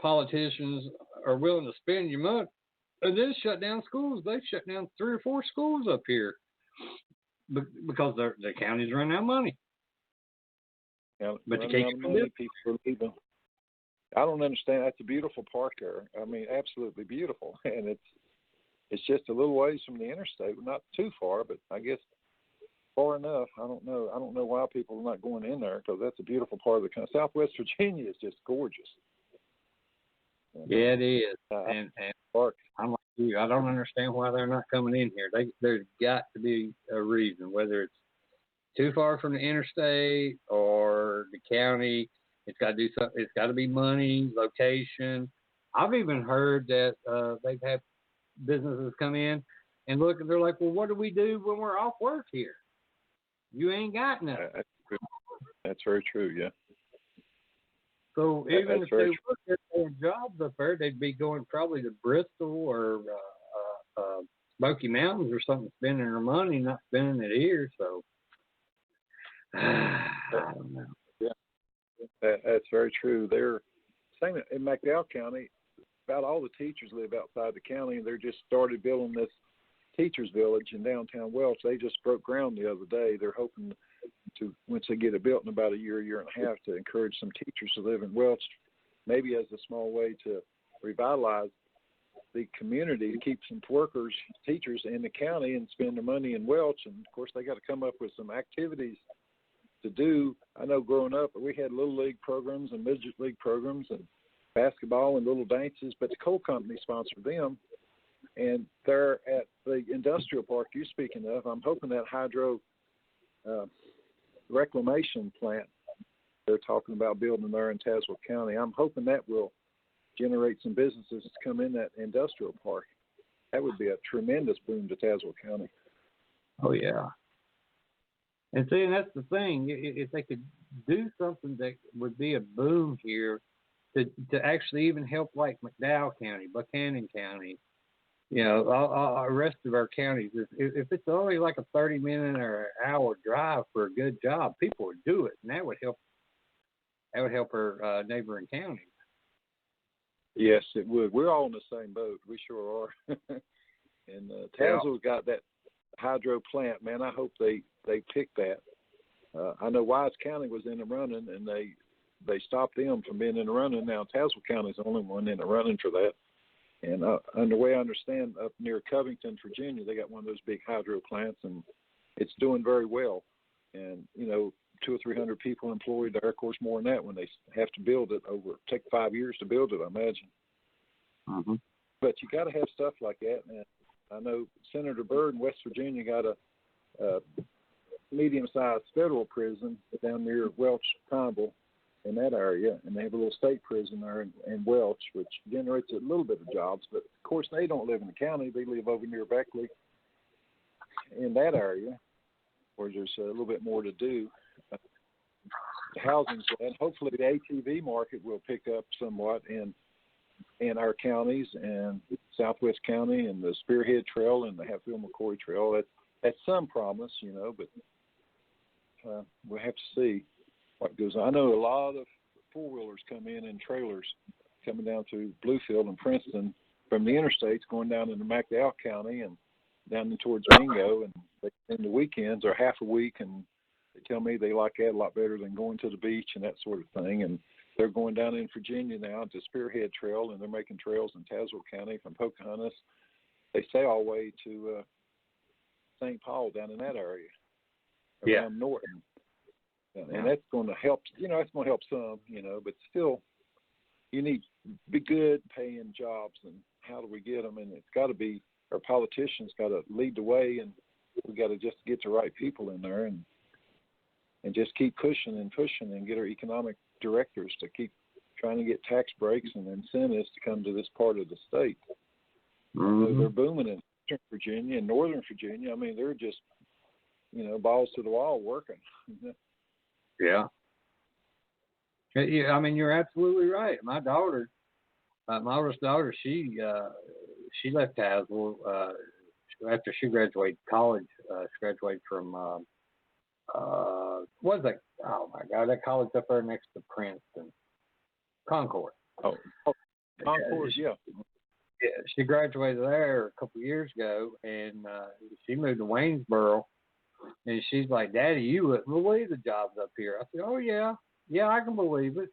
Speaker 5: politicians are willing to spend your money and then shut down schools, they've shut down 3 or 4 schools up here because the county's running out of money.
Speaker 8: Yeah,
Speaker 5: but you can't
Speaker 8: money, people are leaving. I don't understand. That's a beautiful park there. I mean, absolutely beautiful, and it's just a little ways from the interstate, not too far, but I guess far enough. I don't know why people are not going in there, because that's a beautiful part of the country. Southwest Virginia is just gorgeous.
Speaker 5: Yeah, it is. And I'm like you. I don't understand why they're not coming in here. There's got to be a reason, whether it's too far from the interstate or the county. It's got to do something. It's got to be money, location. I've even heard that they've had businesses come in and look, and they're like, "Well, what do we do when we're off work here? You ain't got nothing."
Speaker 8: That's very true. Yeah.
Speaker 5: So even if they were getting jobs up there, they'd be going probably to Bristol or Smoky Mountains or something, spending their money, not spending it here. So I don't know.
Speaker 8: Yeah, that's very true. They're saying in McDowell County, about all the teachers live outside the county, and they're just started building this teachers village in downtown Welch. They just broke ground the other day. They're hoping to, once they get it built in about a year and a half, to encourage some teachers to live in Welch, maybe as a small way to revitalize the community, to keep some workers, teachers in the county and spend their money in Welch. And of course, they got to come up with some activities to do. I know growing up, we had little league programs and midget league programs and basketball and little dances, but the coal company sponsored them. And they're at the industrial park you're speaking of. I'm hoping that hydro reclamation plant they're talking about building there in Tazewell County, I'm hoping that will generate some businesses to come in that industrial park. That would be a tremendous boom to Tazewell County.
Speaker 5: Oh, yeah. And see, and that's the thing. If they could do something that would be a boom here to actually even help like McDowell County, Buchanan County, all the rest of our counties, if it's only like a 30-minute or an hour drive for a good job, people would do it, and that would help. That would help our neighboring counties.
Speaker 8: Yes, it would. We're all in the same boat. We sure are. And Tazewell's got that hydro plant. Man, I hope they pick that. I know Wise County was in the running, and they stopped them from being in the running. Now Tazewell County's the only one in the running for that. And the way I understand, up near Covington, Virginia, they got one of those big hydro plants, and it's doing very well. And 200 or 300 people employed there. Of course, more than that when they have to build it take 5 years to build it, I imagine.
Speaker 5: Mm-hmm.
Speaker 8: But you got to have stuff like that. And I know Senator Byrd in West Virginia got a medium-sized federal prison down near Welch, Pineville, in that area, and they have a little state prison there in Welch, which generates a little bit of jobs. But of course, they don't live in the county; they live over near Beckley, in that area, where there's a little bit more to do. Housing, and hopefully the ATV market will pick up somewhat in our counties and Southwest County and the Spearhead Trail and the Hatfield-McCoy Trail. That's some promise, but we'll have to see what goes on. I know a lot of four-wheelers come in trailers coming down to Bluefield and Princeton from the interstates going down into McDowell County and down towards Mingo, and they spend the weekends or half a week, and they tell me they like that a lot better than going to the beach and that sort of thing. And they're going down in Virginia now to Spearhead Trail, and they're making trails in Tazewell County from Pocahontas. They stay all the way to St. Paul down in that area, around Norton. And that's going to help, that's going to help some, but still you need be good paying jobs, and how do we get them? And it's got to be, our politicians got to lead the way, and we got to just get the right people in there and just keep pushing and get our economic directors to keep trying to get tax breaks and incentives to come to this part of the state.
Speaker 5: Mm-hmm.
Speaker 8: They're booming in Western Virginia and Northern Virginia. I mean, they're just, balls to the wall working.
Speaker 5: Yeah. Yeah, I mean, you're absolutely right. My daughter, my oldest daughter, she left Tazewell after she graduated college. She graduated from what is that? Oh my God, that college up there next to Princeton, Concord.
Speaker 8: Oh, Concord, yeah.
Speaker 5: Yeah, she graduated there a couple of years ago, and she moved to Waynesboro. And she's like, Daddy, you wouldn't believe the jobs up here. I said, oh, yeah, I can believe it.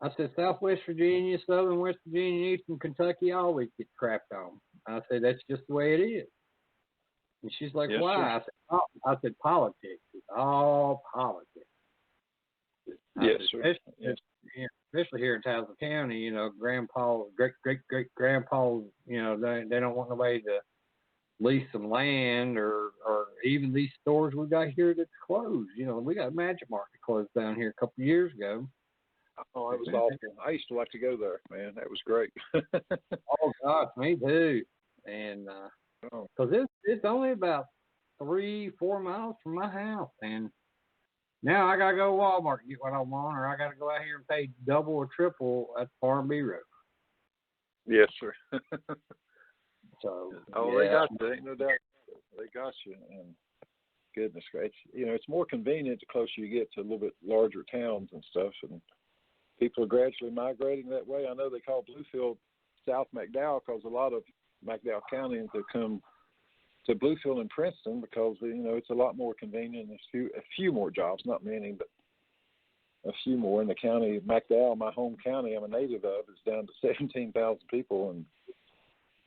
Speaker 5: I said, Southwest Virginia, Southern West Virginia, Eastern Kentucky always get crapped on. I said, that's just the way it is. And she's like,
Speaker 8: yes,
Speaker 5: why? I said, politics. It's all politics.
Speaker 8: Yes, sir.
Speaker 5: Especially here in Tazewell County, grandpa, great-great-great-grandpas, they don't want nobody to lease some land or even these stores we got here that's closed. We got Magic Market closed down here a couple of years ago.
Speaker 8: Oh, it was awful. I used to like to go there, man. That was great.
Speaker 5: Oh, gosh, me too. And because it's only about 3-4 miles from my house. And now I got to go to Walmart to get what I want, or I got to go out here and pay double or triple at the Farm B Road.
Speaker 8: Yes, sir.
Speaker 5: So,
Speaker 8: they got you. Ain't no doubt. They got you. And goodness gracious, it's more convenient the closer you get to a little bit larger towns and stuff. And people are gradually migrating that way. I know they call Bluefield South McDowell because a lot of McDowell Countyans have come to Bluefield and Princeton because it's a lot more convenient and a few more jobs, not many, but a few more in the county. McDowell, my home county, I'm a native of, is down to 17,000 people and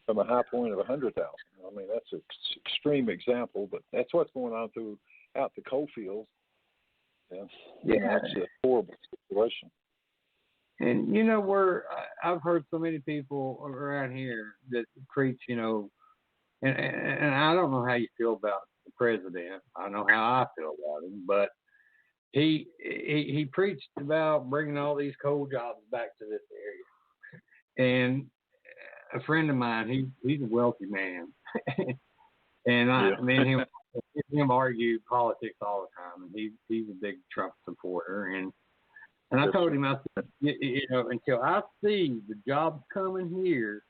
Speaker 8: from a high point of 100,000. I mean, that's an extreme example, but that's what's going on out the coalfields. Yeah, that's a horrible situation.
Speaker 5: And I've heard so many people around here that preach, and I don't know how you feel about the president. I know how I feel about him, but he preached about bringing all these coal jobs back to this area. And a friend of mine, he's a wealthy man, and me and him argue politics all the time. And he's a big Trump supporter, and I told him, I said, until I see the jobs coming here,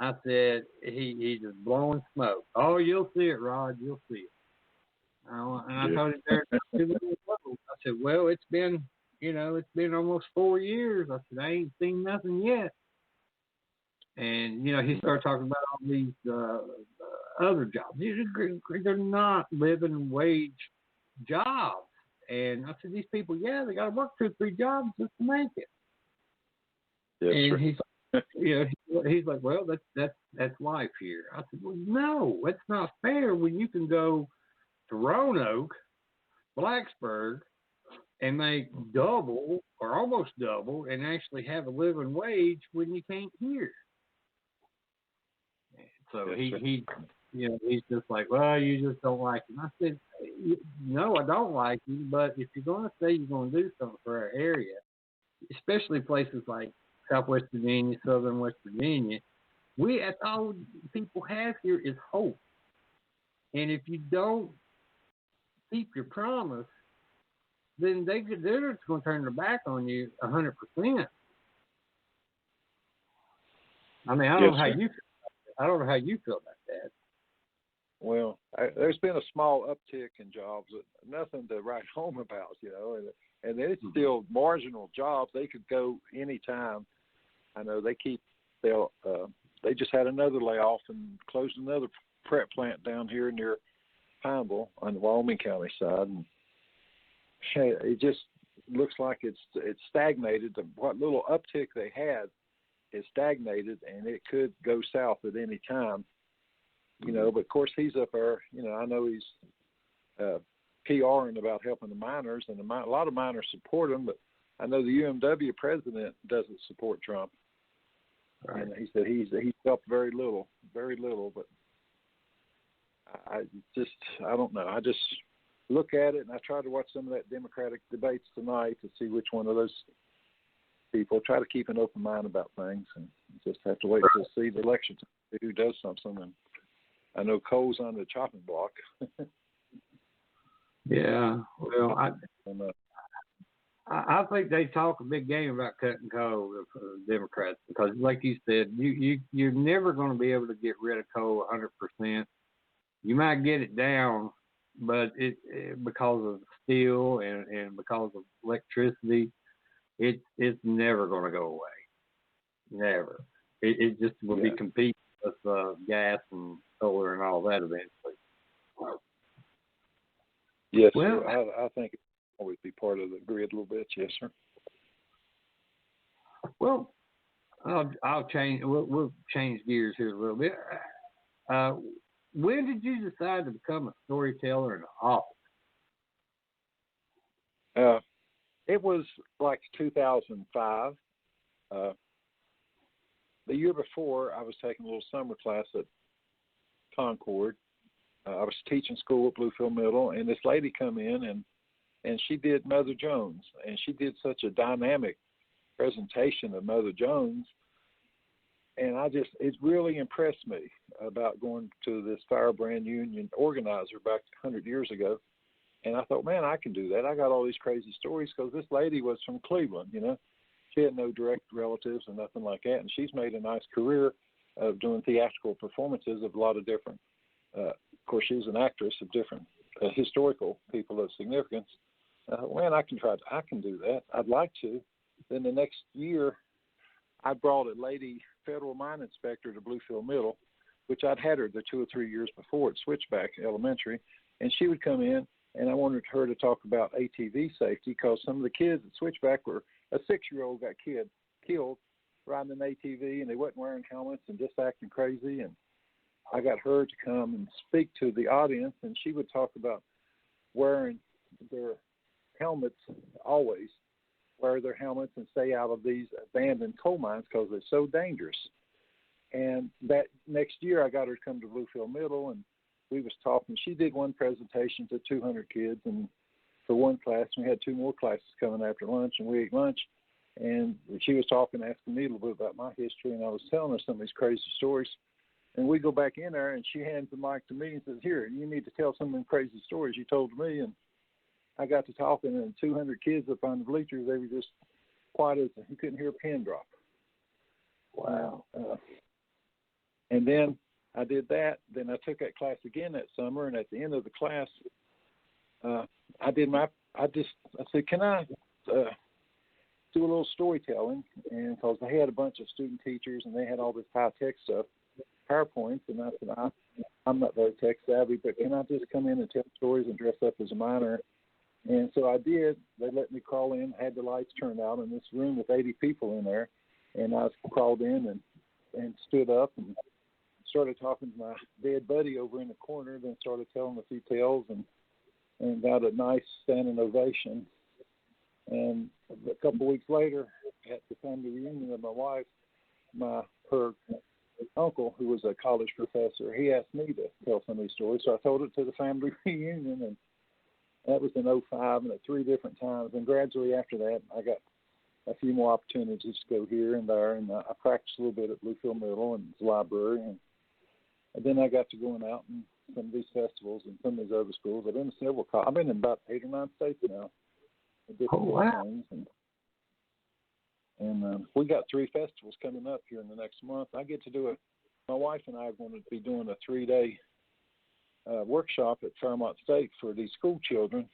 Speaker 5: I said he's just blowing smoke. Oh, you'll see it, Rod. You'll see it. And I told him there. I said, well, it's been almost 4 years. I said, I ain't seen nothing yet. And, he started talking about all these other jobs. They're not living wage jobs. And I said, these people, they got to work 2 or 3 jobs just to make it.
Speaker 8: Yes,
Speaker 5: and he's like, well, that's life here. I said, well, no, it's not fair when you can go to Roanoke, Blacksburg, and make double or almost double and actually have a living wage when you can't here. So he's just like, well, you just don't like him. I said, no, I don't like him, but if you're going to say you're going to do something for our area, especially places like Southwest Virginia, Southern West Virginia, that's all people have here is hope. And if you don't keep your promise, then they're just going to turn their back on you 100%. I mean, I don't know how you feel about that.
Speaker 8: Well, there's been a small uptick in jobs, but nothing to write home about, and it's still marginal jobs. They could go any time. I know they just had another layoff and closed another prep plant down here near Pineville on the Wyoming County side, and it just looks like it's stagnated. What little uptick they had is stagnated, and it could go south at any time. But of course he's up there. I know he's PRing about helping the miners, and a lot of miners support him, but I know the UMW president doesn't support Trump. Right. And he said he's helped very little, but I don't know. I just look at it, and I tried to watch some of that Democratic debates tonight to see which one of those people. Try to keep an open mind about things, and just have to wait to see the election to see who does something. And I know coal's on the chopping block.
Speaker 5: Yeah, well, I think they talk a big game about cutting coal, the Democrats, because like you said, you're never going to be able to get rid of coal 100%. You might get it down, but it because of steel and because of electricity, it's never going to go away. Never. It just will be competing with gas and solar and all that eventually.
Speaker 8: Yes,
Speaker 5: well,
Speaker 8: sir. I think it will always be part of the grid a little bit. Yes, sir.
Speaker 5: Well, I'll change. We'll change gears here a little bit. When did you decide to become a storyteller in the office?
Speaker 8: It was like 2005. The year before, I was taking a little summer class at Concord. I was teaching school at Bluefield Middle, and this lady come in, and she did Mother Jones, and she did such a dynamic presentation of Mother Jones, and it really impressed me about going to this Firebrand Union organizer back 100 years ago. And I thought, man, I can do that. I got all these crazy stories because this lady was from Cleveland, you know. She had no direct relatives or nothing like that, and she's made a nice career of doing theatrical performances of a lot of different, of course, she was an actress of different historical people of significance. Man, I can do that. I'd like to. Then the next year, I brought a lady federal mine inspector to Bluefield Middle, which I'd had her the 2 or 3 years before at Switchback Elementary, and she would come in, and I wanted her to talk about ATV safety because some of the kids at Switchback were a 6-year-old got killed riding an ATV, and they wasn't wearing helmets and just acting crazy. And I got her to come and speak to the audience, and she would talk about wearing their helmets always. Wear their helmets and stay out of these abandoned coal mines because they're so dangerous. And that next year, I got her to come to Bluefield Middle, and we was talking. She did one presentation to 200 kids, and for one class, we had 2 more classes coming after lunch, and we ate lunch. And she was talking, asking me a little bit about my history, and I was telling her some of these crazy stories. And we go back in there, and she hands the mic to me and says, "Here, you need to tell some of them crazy stories you told me." And I got to talking, and 200 kids up on the bleachers, they were just quiet as you couldn't hear a pin drop. Wow. And then I did that. Then I took that class again that summer, and at the end of the class, I said, "Can I do a little storytelling?" And because I had a bunch of student teachers, and they had all this high-tech stuff, PowerPoints, and I said, I'm not very tech savvy, but can I just come in and tell stories and dress up as a miner? And so I did. They let me crawl in, had the lights turned out in this room with 80 people in there, and I crawled in and stood up and started talking to my dead buddy over in the corner, then started telling a few tales and got a nice standing ovation. And a couple of weeks later, at the family reunion of my wife, her uncle, who was a college professor, he asked me to tell some of these stories. So I told it to the family reunion, and that was in 2005 and at 3 different times. And gradually after that, I got a few more opportunities to go here and there. And I practiced a little bit at Bluefield Middle and the library. And then I got to going out in some of these festivals and some of these other schools. I've been to several. I've been in about 8 or 9 states now.
Speaker 5: Oh, wow.
Speaker 8: Things. And we got 3 festivals coming up here in the next month. I get to do it. My wife and I are going to be doing a 3-day workshop at Fairmont State for these school children.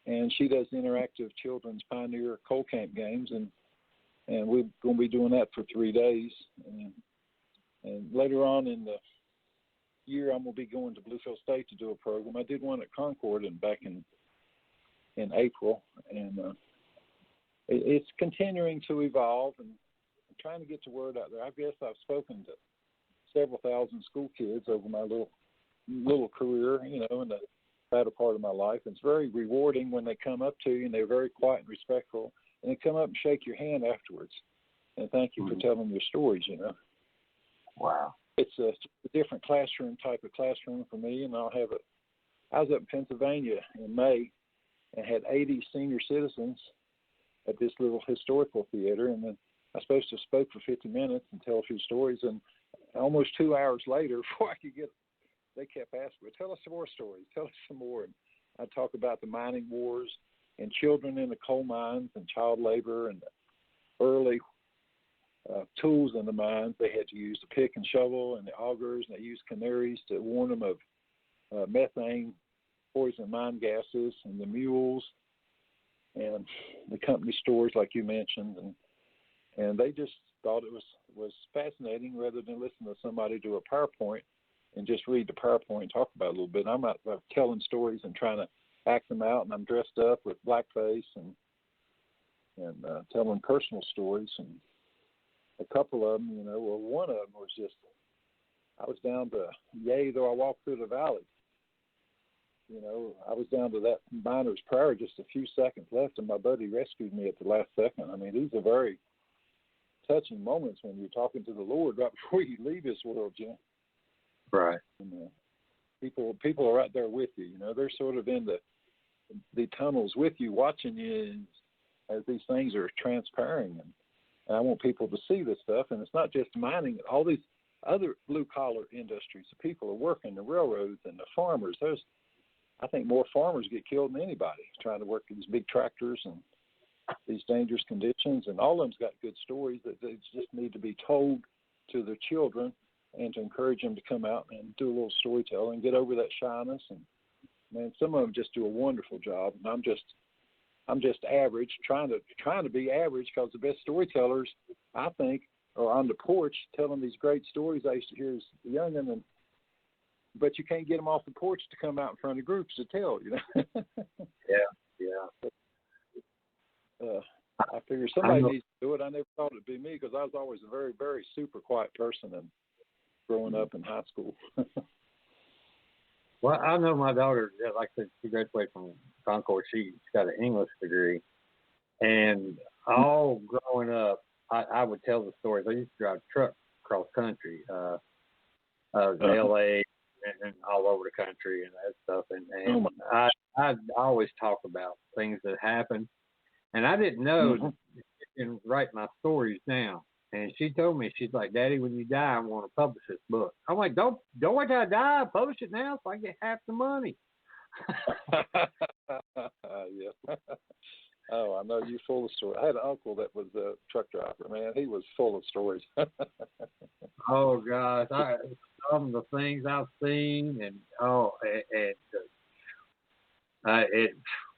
Speaker 8: And she does interactive children's pioneer coal camp games. And we're going to be doing that for 3 days. And later on in the year, I'm going to be going to Bluefield State to do a program. I did one at Concord back in April. And it's continuing to evolve, and I'm trying to get the word out there. I guess I've spoken to several thousand school kids over my little career, in the latter part of my life. It's very rewarding when they come up to you, and they're very quiet and respectful, and they come up and shake your hand afterwards and thank you for telling your stories,
Speaker 5: Wow.
Speaker 8: It's a different type of classroom for me, and I'll have it. I was up in Pennsylvania in May and had 80 senior citizens at this little historical theater, and then I was supposed to spoke for 50 minutes and tell a few stories, and almost 2 hours later, before I could get they kept asking me, tell us some more stories, tell us some more. And I talk about the mining wars and children in the coal mines and child labor and the early tools in the mines. They had to use the pick and shovel and the augers, and they used canaries to warn them of methane, poison mine gases, and the mules and the company stores like you mentioned. And they just thought it was fascinating rather than listen to somebody do a PowerPoint and just read the PowerPoint and talk about it a little bit. I'm out telling stories and trying to act them out, and I'm dressed up with blackface and telling personal stories. And a couple of them, one of them was just, I was down to, yea, though I walked through the valley. I was down to that miner's prayer, just a few seconds left, and my buddy rescued me at the last second. I mean, these are very touching moments when you're talking to the Lord right before you leave this world, Jim.
Speaker 5: Right.
Speaker 8: And, people are right there with you. They're sort of in the tunnels with you, watching you as these things are transpiring. And I want people to see this stuff. And it's not just mining; all these other blue collar industries. The people are working, the railroads and the farmers. I think more farmers get killed than anybody trying to work these big tractors and these dangerous conditions. And all of them's got good stories that they just need to be told to their children, and to encourage them to come out and do a little storytelling and get over that shyness. And man, some of them just do a wonderful job. And I'm just average, trying to be average, because the best storytellers, I think, are on the porch telling these great stories I used to hear as a youngin', but you can't get them off the porch to come out in front of groups to tell,
Speaker 5: Yeah.
Speaker 8: I figure somebody needs to do it. I never thought it'd be me, because I was always a very, very super quiet person and growing up in high school.
Speaker 5: Well, I know my daughter, like I said, she graduated from Concord. She's got an English degree. And all growing up, I would tell the stories. I used to drive truck cross country, L.A. and all over the country and that stuff. And I always talk about things that happened. And I didn't know that you can write my stories down. And she told me, she's like, Daddy, when you die, I want to publish this book. I'm like, don't wait till I die. Publish it now so I get half the money.
Speaker 8: Yeah. Oh, I know you're full of stories. I had an uncle that was a truck driver, man. He was full of stories.
Speaker 5: Oh, gosh. Some of the things I've seen, and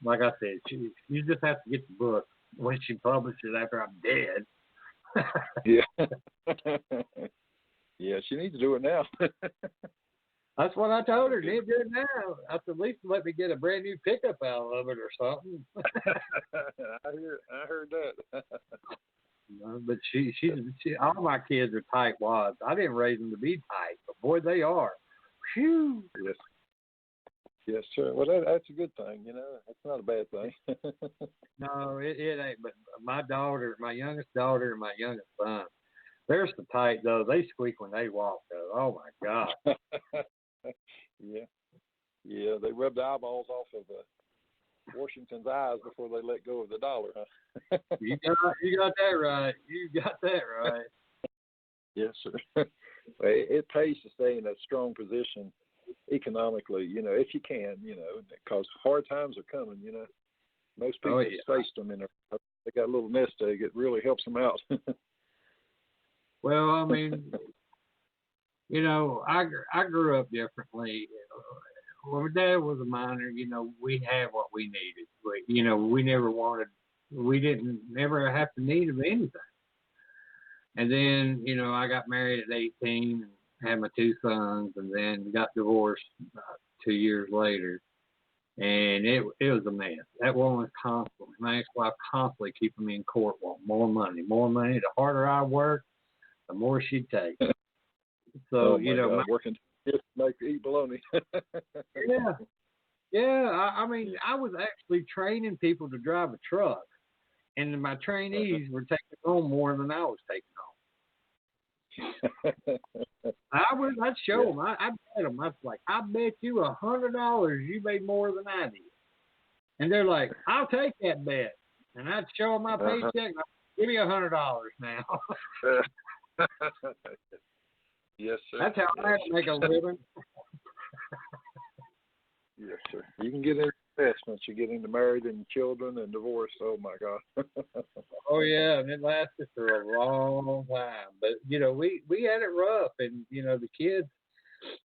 Speaker 5: like I said, you just have to get the book when she publishes after I'm dead.
Speaker 8: Yeah. Yeah, she needs to do it now.
Speaker 5: That's what I told her. She didn't do it now. I said, at least let me get a brand new pickup out of it or something.
Speaker 8: I heard that.
Speaker 5: But she all my kids are tightwads. I didn't raise them to be tight, but boy, they are. Phew.
Speaker 8: Yes. Yes, sir. Well, that's a good thing. That's not a bad thing.
Speaker 5: No, it ain't. But my youngest daughter, and my youngest son, they're so tight though. They squeak when they walk though. Oh my God.
Speaker 8: Yeah. They rub the eyeballs off of Washington's eyes before they let go of the dollar, huh?
Speaker 5: You got that right. You got that right.
Speaker 8: Yes, sir. It pays to stay in a strong position economically, if you can, because hard times are coming, Most people faced them they got a little nest egg. It really helps them out.
Speaker 5: Well, I mean, I grew up differently. When my dad was a miner, we had what we needed. We didn't never have to need of anything. And then, I got married at 18 and had my two sons, and then got divorced 2 years later. And it was a mess. That woman was constantly, my ex-wife constantly keeping me in court, wanting more money. The harder I worked, the more she'd take. So,
Speaker 8: God, working just to make you eat bologna.
Speaker 5: Yeah. I mean, I was actually training people to drive a truck, and my trainees were taking home more than I was taking home. I'd show them. I'd bet them. I was like, I bet you $100 you made more than I did. And they're like, I'll take that bet. And I'd show them my paycheck. And I'd, give me $100 now.
Speaker 8: Yes, sir.
Speaker 5: That's how I had to make a living.
Speaker 8: Yes, sir. You can get into investments. You get into married and children and divorce. Oh, my God.
Speaker 5: Oh, yeah, and it lasted for a long time. But, you know, we had it rough, and, you know, the kids,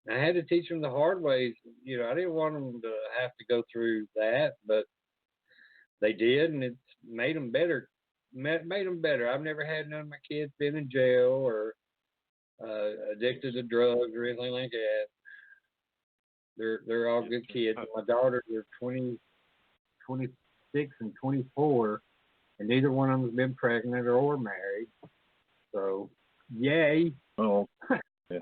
Speaker 5: I had to teach them the hard ways. You know, I didn't want them to have to go through that, but they did, and it's made them better. Made them better. I've never had none of my kids been in jail or addicted to drugs or anything like that. They're all good kids. My daughters are 20, 26, and 24, and neither one of them has been pregnant or married. So, yay!
Speaker 8: Oh, yeah.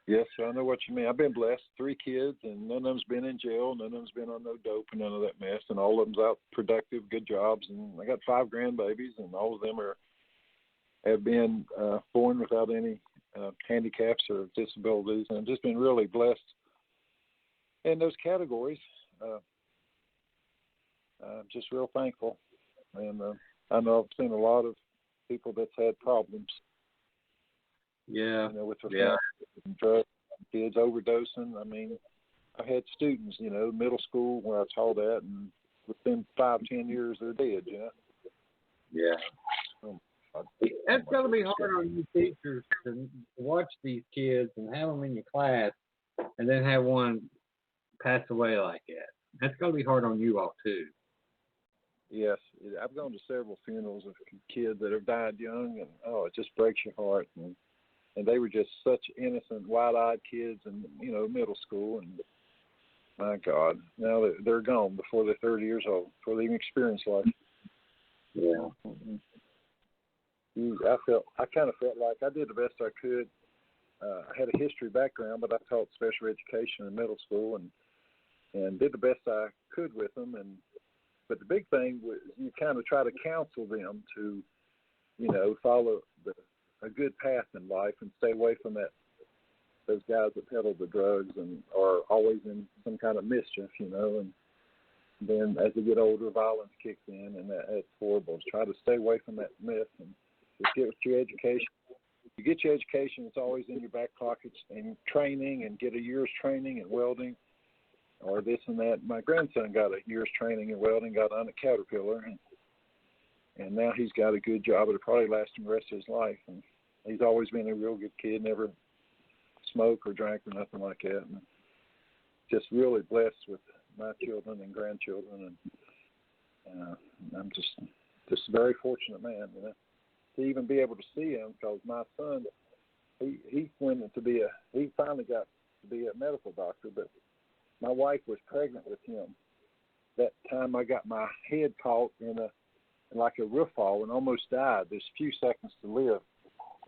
Speaker 8: Yes, I know what you mean. I've been blessed. 3 kids, and none of them's been in jail. None of them's been on no dope and none of that mess. And all of them's out productive, good jobs. And I got 5 grandbabies, and all of them have been born without any handicaps or disabilities. And I've just been really blessed in those categories. I'm just real thankful. And I know I've seen a lot of people that's had problems.
Speaker 5: Yeah.
Speaker 8: You know, with their drugs, kids overdosing. I mean, I had students, you know, middle school where I taught at, and within 5-10 years they're dead. You know. Yeah.
Speaker 5: That's going to be hard on you teachers to watch these kids and have them in your class, and then have one pass away like that. That's going to be hard on you all too.
Speaker 8: Yes, I've gone to several funerals of kids that have died young, and it just breaks your heart. And they were just such innocent, wide-eyed kids in, you know, middle school. And my God, now they're gone before they're 30 years old, before they even experience life.
Speaker 5: Yeah.
Speaker 8: I kind of felt like I did the best I could. I had a history background, but I taught special education in middle school and did the best I could with them. But the big thing was you kind of try to counsel them to, you know, follow a good path in life and stay away from those guys that peddle the drugs and are always in some kind of mischief, you know. And then as they get older, violence kicks in, and that's horrible. Try to stay away from that myth and just get your education. You get your education, it's always in your back pockets, and training, and get a year's training in welding or this and that. My grandson got a year's training in welding, got on a Caterpillar, and now he's got a good job. It'll probably last him the rest of his life. And he's always been a real good kid, never smoked or drank or nothing like that. And just really blessed with my children and grandchildren. And I'm just a very fortunate man, you know, to even be able to see him, because my son, he finally got to be a medical doctor, but my wife was pregnant with him. That time I got my head caught in like a roof fall and almost died. There's a few seconds to live.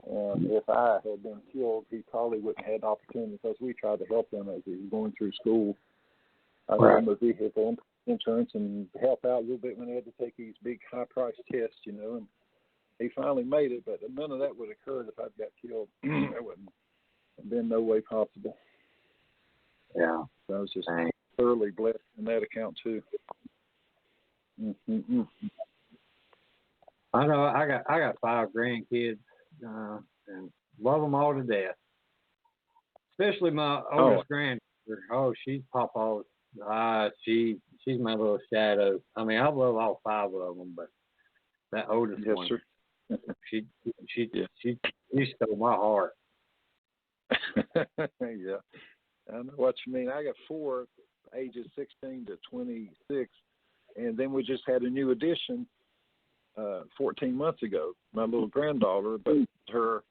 Speaker 8: And if I had been killed, he probably wouldn't have had an opportunity, because we tried to help him as he was going through school. I got him a vehicle insurance and help out a little bit when he had to take these big high-priced tests, you know. And he finally made it, but none of that would have occurred if I'd got killed. There wouldn't have been no way possible. Yeah. So I was just thoroughly blessed in that account, too. Mm-hmm.
Speaker 5: I know I got 5 grandkids, and love them all to death. Especially my oldest granddaughter. Oh, she's Papa's. She's my little shadow. I mean, I love all 5 of them, but that oldest one,
Speaker 8: sir.
Speaker 5: she stole my heart.
Speaker 8: Yeah, I know what you mean. I got 4, ages 16 to 26, and then we just had a new addition 14 months ago, my little granddaughter, but her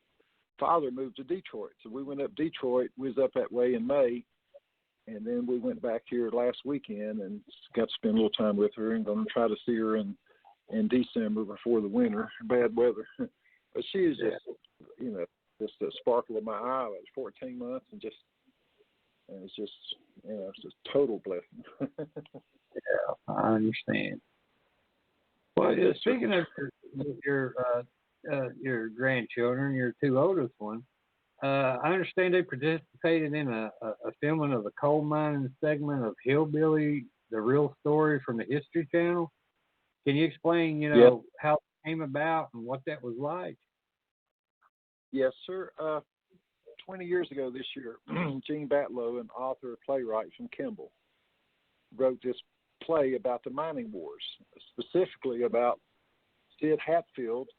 Speaker 8: father moved to Detroit. So we went up Detroit. We was up that way in May, and then we went back here last weekend and got to spend a little time with her, and going to try to see her in December before the winter, bad weather. But she is just, you know, just a sparkle of my eye. It was 14 months, and it's just, you know, it's just total blessing.
Speaker 5: Yeah, I understand. Well, speaking of your grandchildren, your 2 oldest ones, I understand they participated in a filming of the coal mining segment of Hillbilly, the Real Story from the History Channel. Can you explain, you know, how it came about and what that was like?
Speaker 8: Yes, sir. 20 years ago this year, Jean Battlo, an author, playwright from Kimball, wrote this play about the mining wars, specifically about Sid Hatfield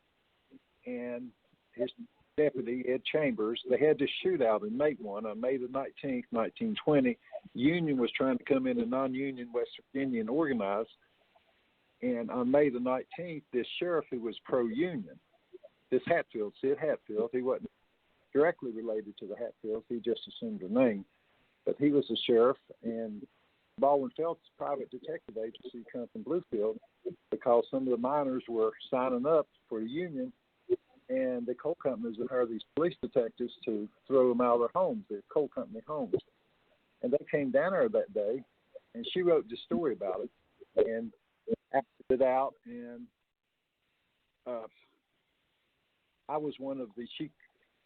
Speaker 8: and his deputy, Ed Chambers. They had this shootout in May on May the 19th, 1920. Union was trying to come in a non-union West Virginia and organize. And on May the 19th, this sheriff who was pro-union, this Hatfield, Sid Hatfield, he wasn't directly related to the Hatfields, he just assumed a name, but he was a sheriff, and Baldwin Felt's private detective agency come from Bluefield because some of the miners were signing up for the union, and the coal companies would hire these police detectives to throw them out of their homes, their coal company homes. And they came down there that day, and she wrote this story about it and acted it out. And I was one of the,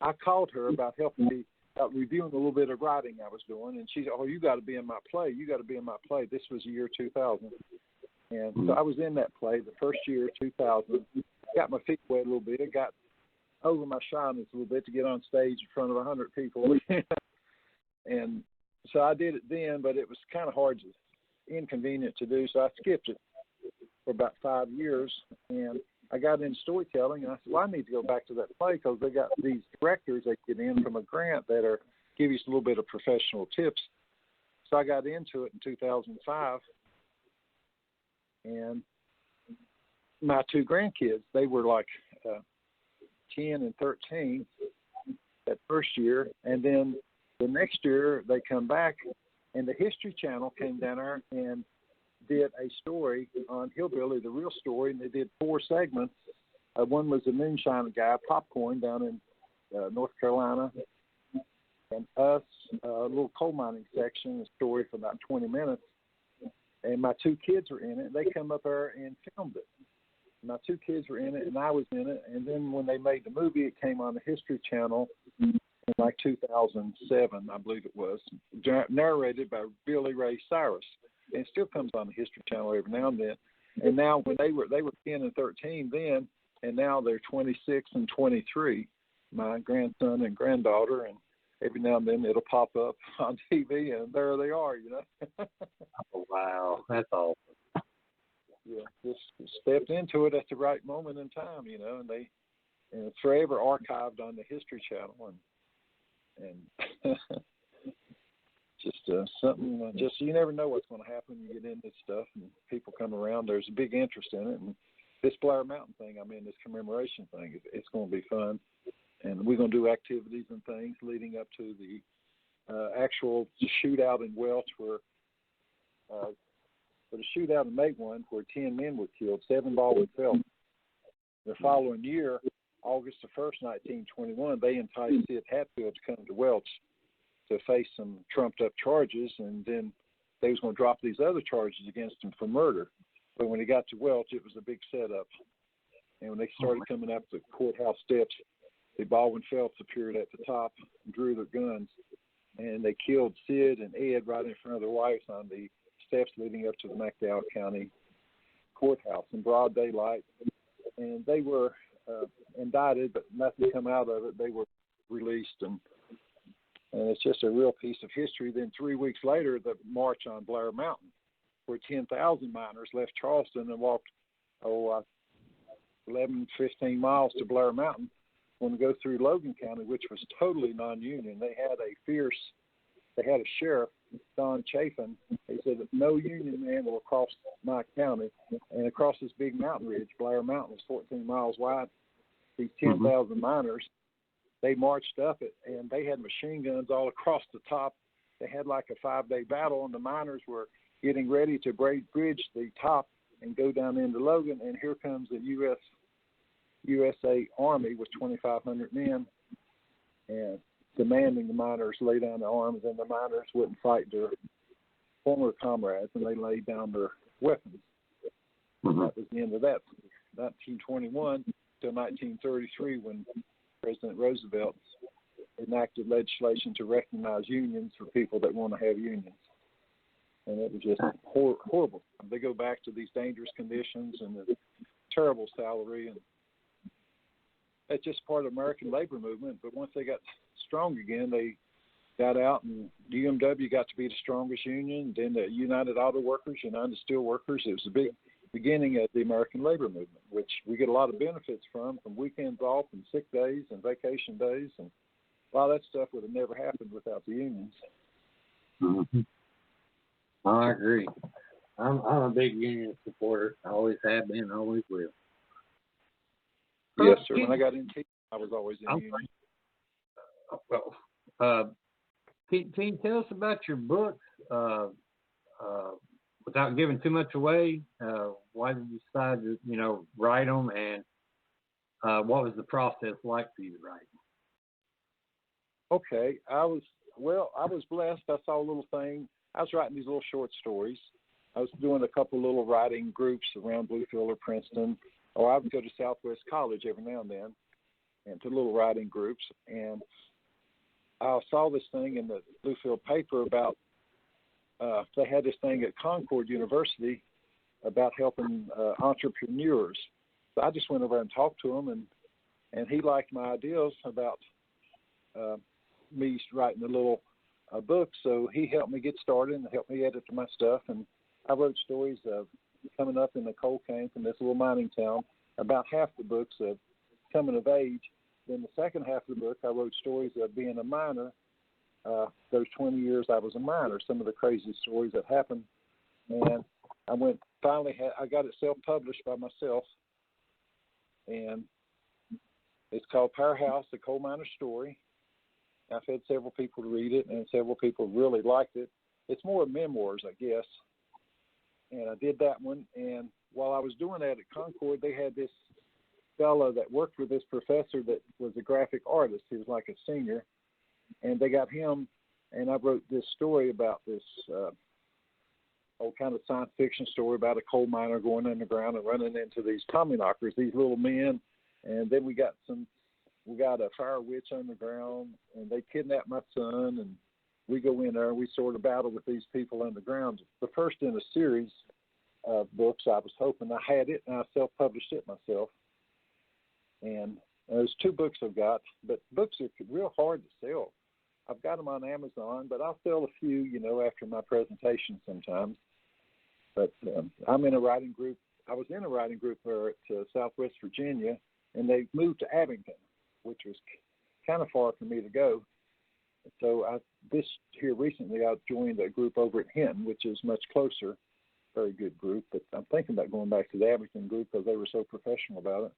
Speaker 8: I called her about helping me out reviewing a little bit of writing I was doing, and she said, "Oh, you got to be in my play. You got to be in my play." This was the year 2000, and so I was in that play the first year, 2000. Got my feet wet a little bit. Got over my shyness a little bit to get on stage in front of 100 people, and so I did it then. But it was kind of hard, inconvenient to do, so I skipped it for about 5 years, and I got into storytelling, and I said, well, I need to go back to that play because they got these directors that get in from a grant that are give you a little bit of professional tips. So I got into it in 2005, and my two grandkids, they were like 10 and 13 that first year, and then the next year they come back, and the History Channel came down there and did a story on Hillbilly, the real story, and they did 4 segments. One was the moonshine guy, Popcorn, down in North Carolina, and us, a little coal mining section, a story for about 20 minutes. And my two kids were in it. They come up there and filmed it. My two kids were in it, and I was in it. And then when they made the movie, it came on the History Channel in like 2007, I believe it was, narrated by Billy Ray Cyrus. And it still comes on the History Channel every now and then. And now when they were 10 and 13 then, and now they're 26 and 23, my grandson and granddaughter, and every now and then it'll pop up on TV, and there they are, you know.
Speaker 5: Oh, wow. That's awesome.
Speaker 8: Yeah, just stepped into it at the right moment in time, you know, and it's forever archived on the History Channel, and just something. Just you never know what's going to happen when you get into this stuff, and people come around. There's a big interest in it, and this Blair Mountain thing, I mean, this commemoration thing, it's going to be fun, and we're going to do activities and things leading up to the actual shootout in Welch, where for the shootout in May 1, where 10 men were killed, 7 Baldwin Felt. The following year, August the 1st, 1921, they enticed Sid Hatfield to come to Welch to face some trumped-up charges, and then they was going to drop these other charges against him for murder. But when he got to Welch, it was a big setup. And when they started coming up the courthouse steps, the Baldwin Felts appeared at the top and drew their guns, and they killed Sid and Ed right in front of their wives on the steps leading up to the McDowell County courthouse in broad daylight. And they were indicted, but nothing come out of it. They were released, and it's just a real piece of history. Then 3 weeks later, the march on Blair Mountain, where 10,000 miners left Charleston and walked 11, 15 miles to Blair Mountain. When we go through Logan County, which was totally non-union, they had a sheriff, Don Chafin. He said that no union man will cross my county. And across this big mountain ridge, Blair Mountain was 14 miles wide. These 10,000 miners, they marched up it, and they had machine guns all across the top. They had like a 5-day battle, and the miners were getting ready to bridge the top and go down into Logan. And here comes the USA Army with 2,500 men, and demanding the miners lay down their arms, and the miners wouldn't fight their former comrades, and they laid down their weapons. That was the end of that. 1921 to 1933, when President Roosevelt enacted legislation to recognize unions for people that want to have unions. And it was just horrible. They go back to these dangerous conditions and the terrible salary, and that's just part of the American labor movement. But once they got strong again, they got out, and UMW got to be the strongest union. Then the United Auto Workers, United Steel Workers. It was the big beginning of the American labor movement, which we get a lot of benefits from weekends off and sick days and vacation days, and a lot of that stuff would have never happened without the unions.
Speaker 5: Mm-hmm. I agree. I'm a big union supporter. I always have been, always will.
Speaker 8: Yes, sir. When I got into, I was always in the union.
Speaker 5: Well, can you tell us about your books without giving too much away? Why did you decide to, write them, and what was the process like for you to write?
Speaker 8: Okay, I was blessed. I saw a little thing. I was writing these little short stories. I was doing a couple little writing groups around Bluefield or Princeton, or I would go to Southwest College every now and then, and to little writing groups. And I saw this thing in the Bluefield paper about they had this thing at Concord University about helping entrepreneurs. So I just went over and talked to him, and he liked my ideas about me writing a little book. So he helped me get started and helped me edit my stuff. And I wrote stories of coming up in the coal camp in this little mining town. About half the books of coming of age. Then the second half of the book, I wrote stories of being a miner. Those 20 years I was a miner, some of the crazy stories that happened. And I got it self-published by myself. And it's called Powerhouse, the Coal Miner Story. I've had several people read it, and several people really liked it. It's more memoirs, I guess. And I did that one. And while I was doing that at Concord, they had this fellow that worked with this professor that was a graphic artist. He was like a senior. And they got him, and I wrote this story about this old kind of science fiction story about a coal miner going underground and running into these Tommyknockers, these little men. And then we got a fire witch underground, and they kidnapped my son, and we go in there and we sort of battle with these people underground. The first in a series of books. I was hoping. I had it, and I self-published it myself. And there's 2 books I've got, but books are real hard to sell. I've got them on Amazon, but I'll sell a few, after my presentation sometimes. But I'm in a writing group. I was in a writing group there at Southwest Virginia, and they moved to Abington, which was kind of far for me to go. So recently I joined a group over at Hinton, which is much closer, very good group. But I'm thinking about going back to the Abington group because they were so professional about it.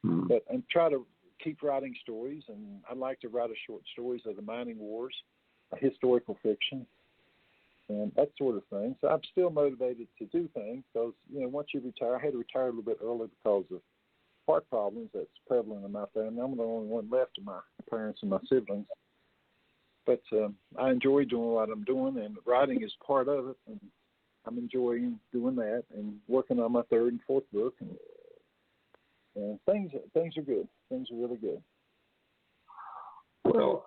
Speaker 8: Mm-hmm. But I try to keep writing stories, and I'd like to write a short stories of the mining wars, a historical fiction, and that sort of thing. So I'm still motivated to do things because, once you retire, I had to retire a little bit early because of heart problems that's prevalent in my family. I'm the only one left of my parents and my siblings. But I enjoy doing what I'm doing, and writing is part of it, and I'm enjoying doing that and working on my 3rd and 4th book, and things are good. Things are really good.
Speaker 5: Well,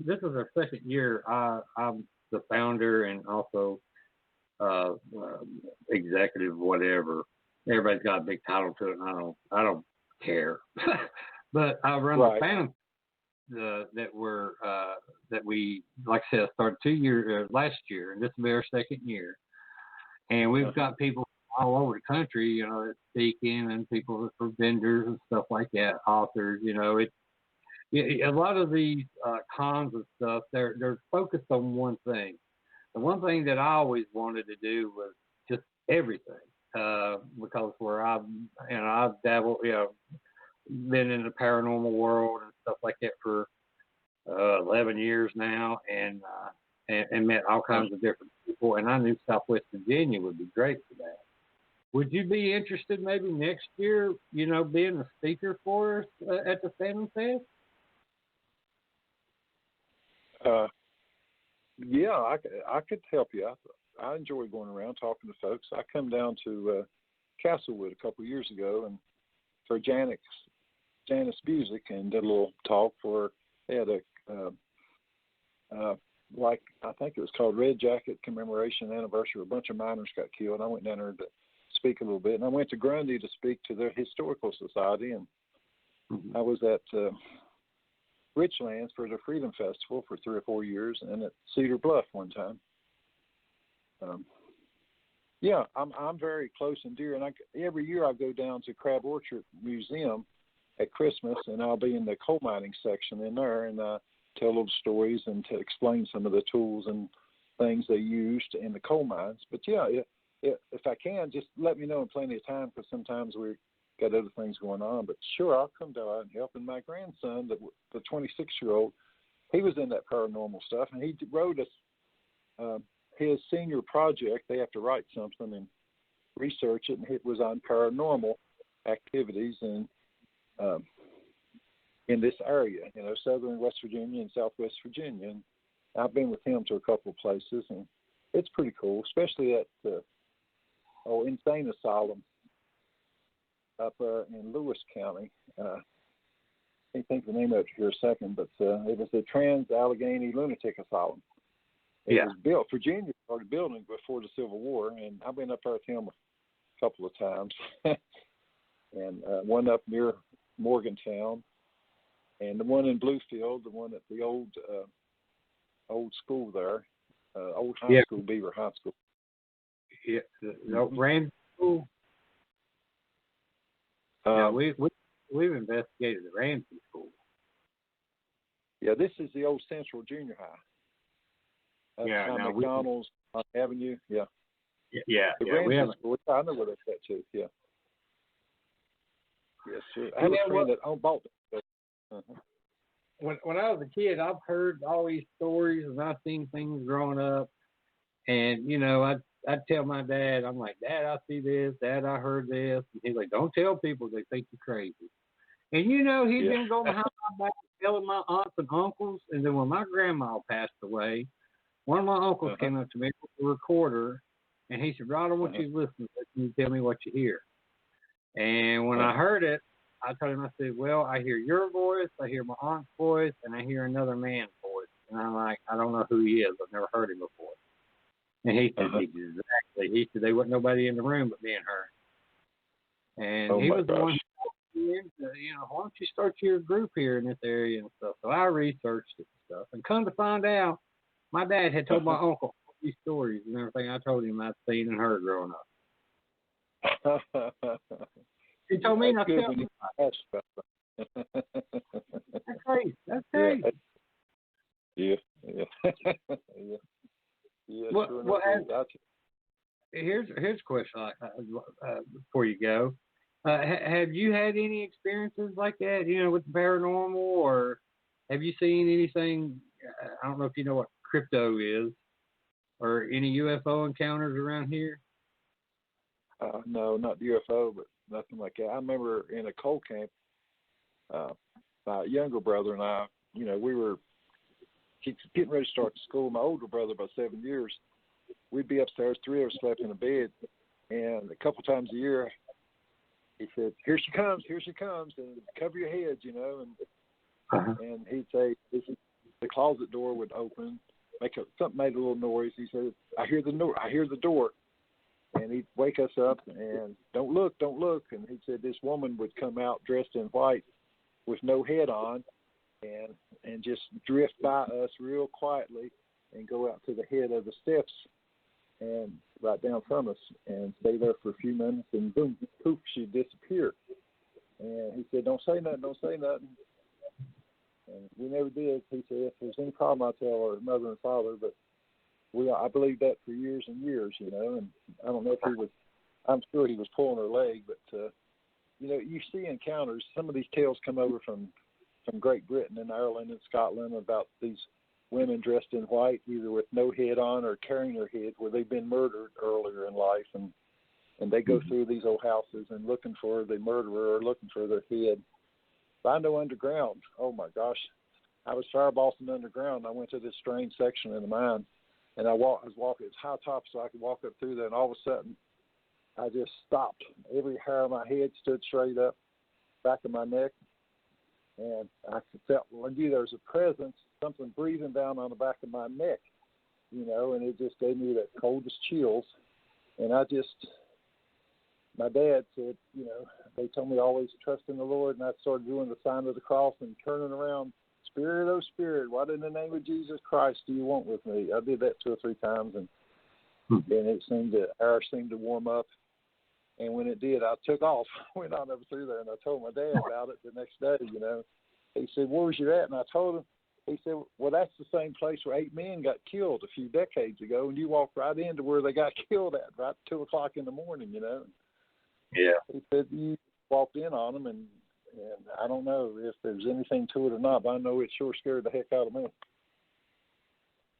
Speaker 5: this is our 2nd year. I'm the founder and also executive, whatever. Everybody's got a big title to it, and I don't care. But I run the Phantom that we, like I said, started 2 years last year, and this will be our 2nd year. And we've got people all over the country, speaking, and people for vendors and stuff like that, authors. A lot of these cons and stuff, they're focused on one thing. The one thing that I always wanted to do was just everything, because I've dabbled, been in the paranormal world and stuff like that for 11 years now, and met all kinds of different people, and I knew Southwest Virginia would be great for that. Would you be interested maybe next year, being a speaker for us at the Phantom Fest?
Speaker 8: Yeah, I could help you. I enjoy going around talking to folks. I come down to Castlewood a couple of years ago, and for Janice Music, and did a little talk for. They had I think it was called Red Jacket Commemoration Anniversary. A bunch of miners got killed. I went down there to speak a little bit, and I went to Grundy to speak to their historical society, and I was at Richlands for the Freedom Festival for 3 or 4 years, and at Cedar Bluff one time. Yeah, I'm very close and dear, and every year I go down to Crab Orchard Museum at Christmas, and I'll be in the coal mining section in there, and tell little stories and to explain some of the tools and things they used in the coal mines. But yeah, if I can, just let me know in plenty of time, because sometimes we've got other things going on. But sure, I'll come down and help. And my grandson, the 26-year-old, he was in that paranormal stuff, and he wrote us his senior project. They have to write something and research it, and it was on paranormal activities and in this area, southern West Virginia and southwest Virginia. And I've been with him to a couple of places, and it's pretty cool, especially at the insane asylum up in Lewis County. I can't think of the name of it here a second, but it was the Trans-Allegheny Lunatic Asylum. It was built. Virginia started building before the Civil War, and I've been up there with him a couple of times, and one up near Morgantown, and the one in Bluefield, the one at the old school there, old high school, Beaver High School.
Speaker 5: Yeah, the old Ramsey School. We've investigated the Ramsey School. Yeah,
Speaker 8: this is the old Central Junior High.
Speaker 5: Now
Speaker 8: McDonald's on Avenue. Yeah.
Speaker 5: Yeah.
Speaker 8: The Ramsey School. I know where that's at too. Yeah. Yes, sir. I have a friend that bought it.
Speaker 5: When I was a kid, I've heard all these stories, and I've seen things growing up. And I'd tell my dad, I'm like, Dad, I see this. Dad, I heard this. And he's like, don't tell people, they think you're crazy. And he'd been going behind my back telling my aunts and uncles. And then when my grandma passed away, one of my uncles came up to me with a recorder, and he said, Rod, I want you to listen. You tell me what you hear. And when I heard it, I told him, I said, well, I hear your voice, I hear my aunt's voice, and I hear another man's voice. And I'm like, I don't know who he is. I've never heard him before. And he said, exactly. He said, there wasn't nobody in the room but me and her. And he was the one who said, why don't you start your group here in this area and stuff. So I researched it and stuff. And come to find out, my dad had told my uncle all these stories and everything I told him I'd seen and heard growing up. He told me not to tell me. That's crazy. That's crazy.
Speaker 8: Yeah.
Speaker 5: Well, here's a question before you go. Have you had any experiences like that, with the paranormal, or have you seen anything? I don't know if you know what crypto is, or any UFO encounters around here.
Speaker 8: No, not UFO, but nothing like that. I remember in a coal camp, my younger brother and I, we were getting ready to start school. My older brother, about 7 years, we'd be upstairs, 3 of us slept in a bed, and a couple times a year, he said, here she comes, and cover your head, and he'd say, the closet door would open, something made a little noise. He said, I hear the door. And he'd wake us up and don't look. And he said this woman would come out dressed in white with no head on and just drift by us real quietly and go out to the head of the steps and right down from us and stay there for a few minutes, and boom, poof, she'd disappear. And he said, don't say nothing. And we never did. He said, if there's any problem, I'll tell our mother and father, but I believed that for years and years, and I don't know if I'm sure he was pulling her leg, but, you see encounters. Some of these tales come over from Great Britain and Ireland and Scotland about these women dressed in white, either with no head on or carrying their head, where they've been murdered earlier in life, and they go through these old houses and looking for the murderer or looking for their head. But I know underground, oh my gosh, I was firebossing underground. I went to this strange section in the mine, and I was walking, it's high top, so I could walk up through there, and all of a sudden, I just stopped. Every hair on my head stood straight up, back of my neck, and I felt, I knew there was a presence, something breathing down on the back of my neck, and it just gave me the coldest chills. And my dad said, they told me always trust in the Lord, and I started doing the sign of the cross and turning around. Spirit, oh Spirit, what in the name of Jesus Christ do you want with me? I did that 2 or 3 times, and it seemed to warm up. And when it did, I took off, went on over through there, and I told my dad about it the next day. He said, "Where's you at?" And I told him. He said, "Well, that's the same place where 8 men got killed a few decades ago, and you walked right into where they got killed at, right at 2 o'clock in the morning."
Speaker 5: Yeah.
Speaker 8: He said you walked in on them, and I don't know if there's anything to it or not, but I know it sure scared the heck out of me.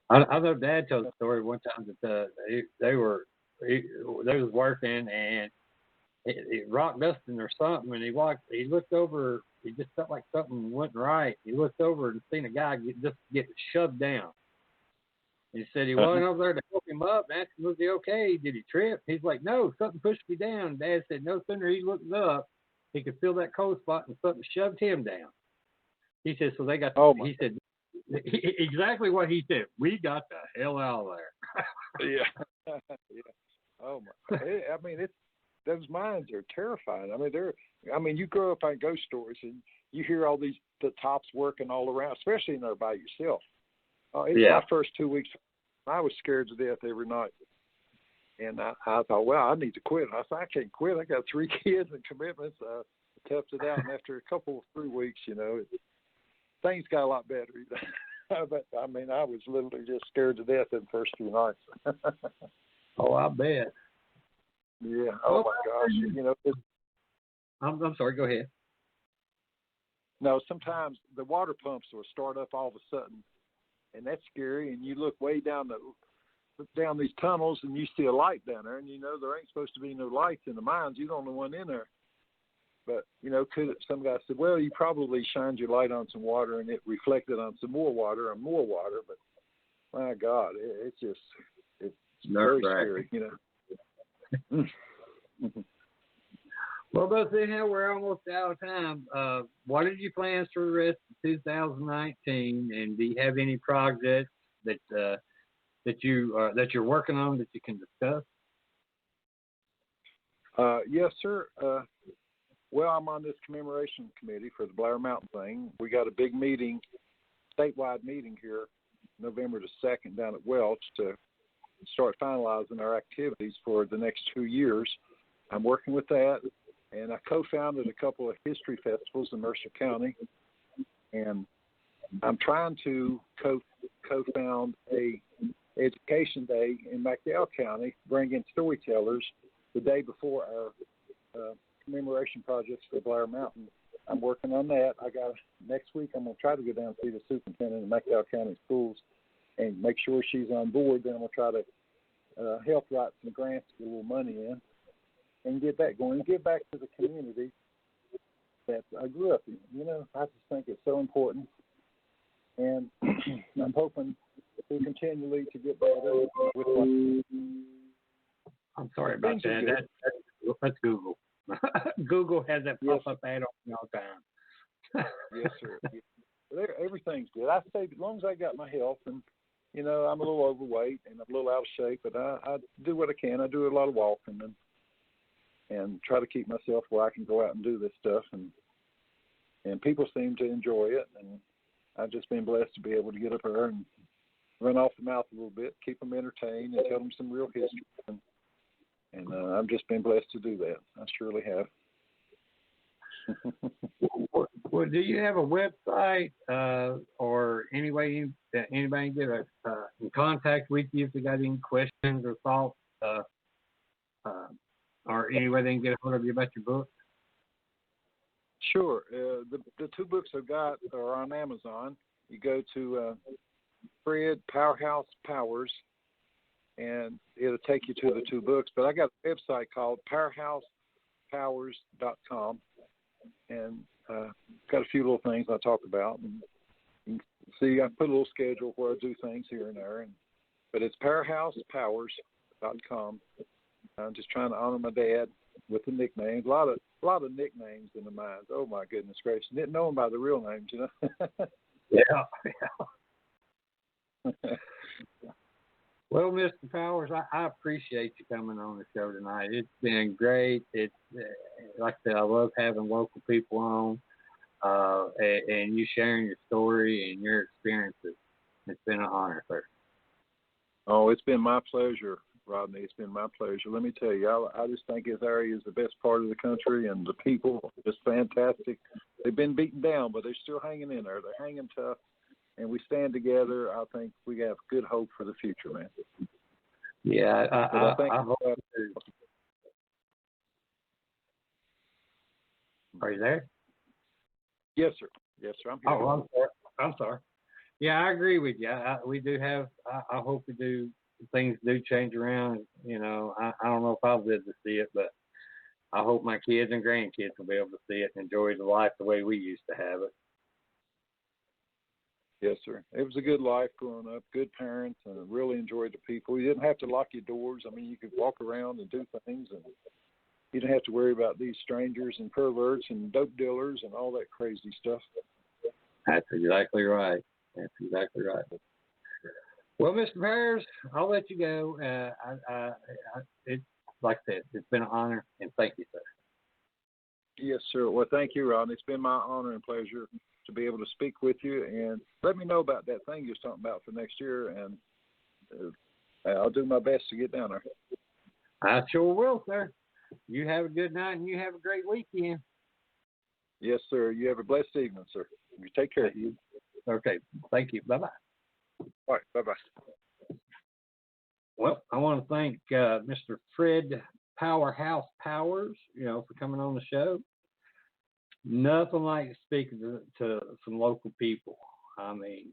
Speaker 5: I know Dad told a story one time that they was working and it rock dusting or something, and he looked over. He just felt like something wasn't right. He looked over and seen a guy get shoved down. He said he went over there to help him up and asked him, was he okay? Did he trip? He's like, no, something pushed me down. Dad said no sooner he looked up, he could feel that cold spot and something shoved him down. He said, so they got, he said, exactly what he said. We got the hell out of there.
Speaker 8: Yeah. Oh my. I mean, those mines are terrifying. I mean, you grow up on ghost stories and you hear all the tops working all around, especially in there by yourself. My first 2 weeks, I was scared to death every night. And I thought, well, I need to quit. I said, I can't quit. I got 3 kids and commitments. I toughed it out. And after a couple of 3 weeks, things got a lot better. But, I mean, I was literally just scared to death in the first few nights.
Speaker 5: Oh, I bet.
Speaker 8: Yeah. Oh, my gosh.
Speaker 5: I'm sorry. Go ahead.
Speaker 8: No, sometimes the water pumps will start up all of a sudden, and that's scary. And you look way down these tunnels, and you see a light down there, and there ain't supposed to be no lights in the mines. You're the only one in there. But some guy said, well, you probably shined your light on some water, and it reflected on some more water and more water. But my God, it's very scary.
Speaker 5: Well, but anyhow, we're almost out of time. What are your plans for the rest of 2019? And do you have any projects that you're working on that you can discuss?
Speaker 8: Yes, sir. Well, I'm on this commemoration committee for the Blair Mountain thing. We got a big meeting, statewide meeting here, November the 2nd down at Welch to start finalizing our activities for the next 2 years. I'm working with that, and I co-founded a couple of history festivals in Mercer County, and I'm trying to co-found a education day in McDowell County, bringing storytellers the day before our commemoration projects for Blair Mountain. I'm working on that. Next week I'm going to try to go down and see the superintendent of McDowell County Schools and make sure she's on board. Then I'm going to try to help write some grants, get a little money in, and get that going, and give back to the community that I grew up in. I just think it's so important, and I'm hoping to continually to get better with my...
Speaker 5: I'm sorry about that. That's Google. Google has that pop-up ad on all the time.
Speaker 8: Yes, sir. Everything's good. I say as long as I got my health, and I'm a little overweight and I'm a little out of shape, but I do what I can. I do a lot of walking and try to keep myself where I can go out and do this stuff, and people seem to enjoy it, and I've just been blessed to be able to get up there and run off the mouth a little bit, keep them entertained, and tell them some real history. And I've just been blessed to do that. I surely have.
Speaker 5: Well, do you have a website or any way that anybody can get in contact with you if they got any questions or thoughts, or any way they can get a hold of you about your book?
Speaker 8: Sure. The 2 books I've got are on Amazon. You go to Fred Powerhouse Powers, and it'll take you to the 2 books. But I got a website called powerhousepowers.com, and got a few little things I talk about. And you can see, I put a little schedule where I do things here and there. But it's powerhousepowers.com. I'm just trying to honor my dad with the nicknames. A lot of nicknames in the mines. Oh my goodness gracious! Didn't know them by the real names,
Speaker 5: Yeah. Well, Mr. Powers, I appreciate you coming on the show tonight. It's been great. It's like I said, I love having local people on, and you sharing your story and your experiences. It's been an honor, sir.
Speaker 8: Oh, it's been my pleasure, Rodney. It's been my pleasure. Let me tell you, I just think this area is the best part of the country, and the people are just fantastic. They've been beaten down, but they're still hanging in there. They're hanging tough, and we stand together. I think we have good hope for the future, man.
Speaker 5: Yeah, I
Speaker 8: think.
Speaker 5: hope too. Are you there?
Speaker 8: Yes, sir. Yes, sir. I'm here.
Speaker 5: Oh, I'm sorry. Yeah, I agree with you. We do have. I hope we do. Things do change around. You know, I don't know if I'll live to see it, but I hope my kids and grandkids will be able to see it and enjoy the life the way we used to have it.
Speaker 8: Yes, sir. It was a good life growing up, good parents, and really enjoyed the people. You didn't have to lock your doors. I mean, you could walk around and do things, and you didn't have to worry about these strangers and perverts and dope dealers and all that crazy stuff.
Speaker 5: That's exactly right. That's exactly right. Well, Mr. Pears, I'll let you go. It's like I said, it's been an honor, and thank you, sir.
Speaker 8: Yes, sir. Well, thank you, Ron. It's been my honor and pleasure to be able to speak with you, and let me know about that thing you're talking about for next year, and I'll do my best to get down there.
Speaker 5: I sure will, sir. You have a good night, and you have a great weekend.
Speaker 8: Yes, sir. You have a blessed evening, sir. You take care.
Speaker 5: Okay. Thank you. Bye-bye.
Speaker 8: All right. Bye-bye.
Speaker 5: Well, I want to thank Mr. Fred Powerhouse Powers, for coming on the show. Nothing like speaking to some local people. I mean,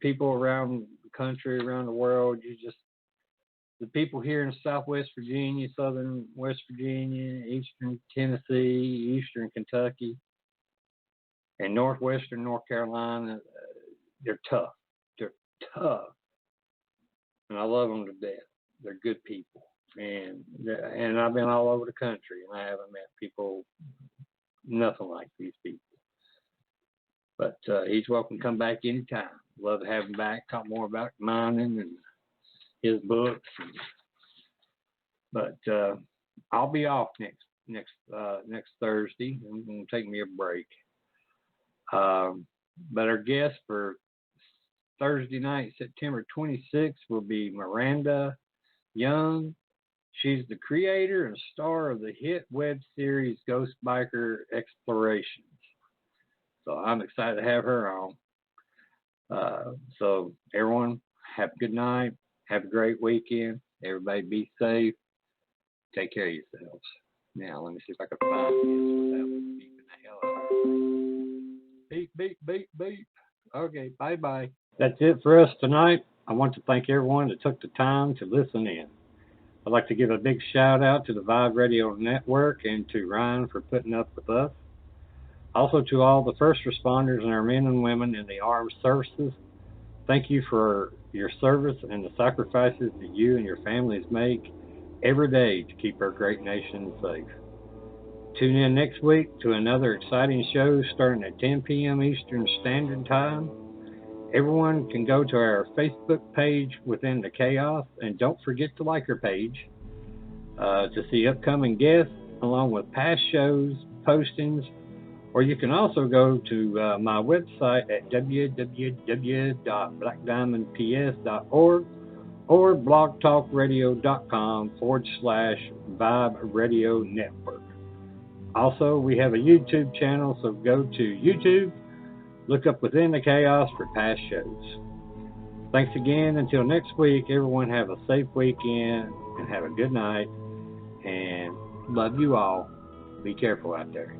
Speaker 5: people around the country, around the world, the people here in Southwest Virginia, Southern West Virginia, Eastern Tennessee, Eastern Kentucky, and Northwestern North Carolina, they're tough. They're tough. And I love them to death. They're good people. And I've been all over the country, and I haven't met people nothing like these people. But he's welcome to come back anytime. Love to have him back, talk more about mining and his books. But I'll be off next Thursday. I'm going to take me a break. But our guest for Thursday night, September 26th, will be Miranda Young. She's the creator and star of the hit web series Ghost Biker Explorations. So I'm excited to have her on. So everyone, have a good night. Have a great weekend. Everybody be safe. Take care of yourselves. Now, let me see if I can find this without beeping the hell out of it. Beep, beep, beep, beep. Okay, bye-bye. That's it for us tonight. I want to thank everyone that took the time to listen in. I'd like to give a big shout out to the Vibe Radio Network and to Ryan for putting up with us. Also to all the first responders and our men and women in the armed services. Thank you for your service and the sacrifices that you and your families make every day to keep our great nation safe. Tune in next week to another exciting show starting at 10 p.m. Eastern Standard Time. Everyone can go to our Facebook page Within the Chaos, and don't forget to like our page to see upcoming guests along with past shows, postings, or you can also go to my website at www.blackdiamondps.org or blogtalkradio.com/Vibe Radio Network. Also, we have a YouTube channel, so go to YouTube, look up Within the Chaos for past shows. Thanks again. Until next week, everyone have a safe weekend and have a good night. And love you all. Be careful out there.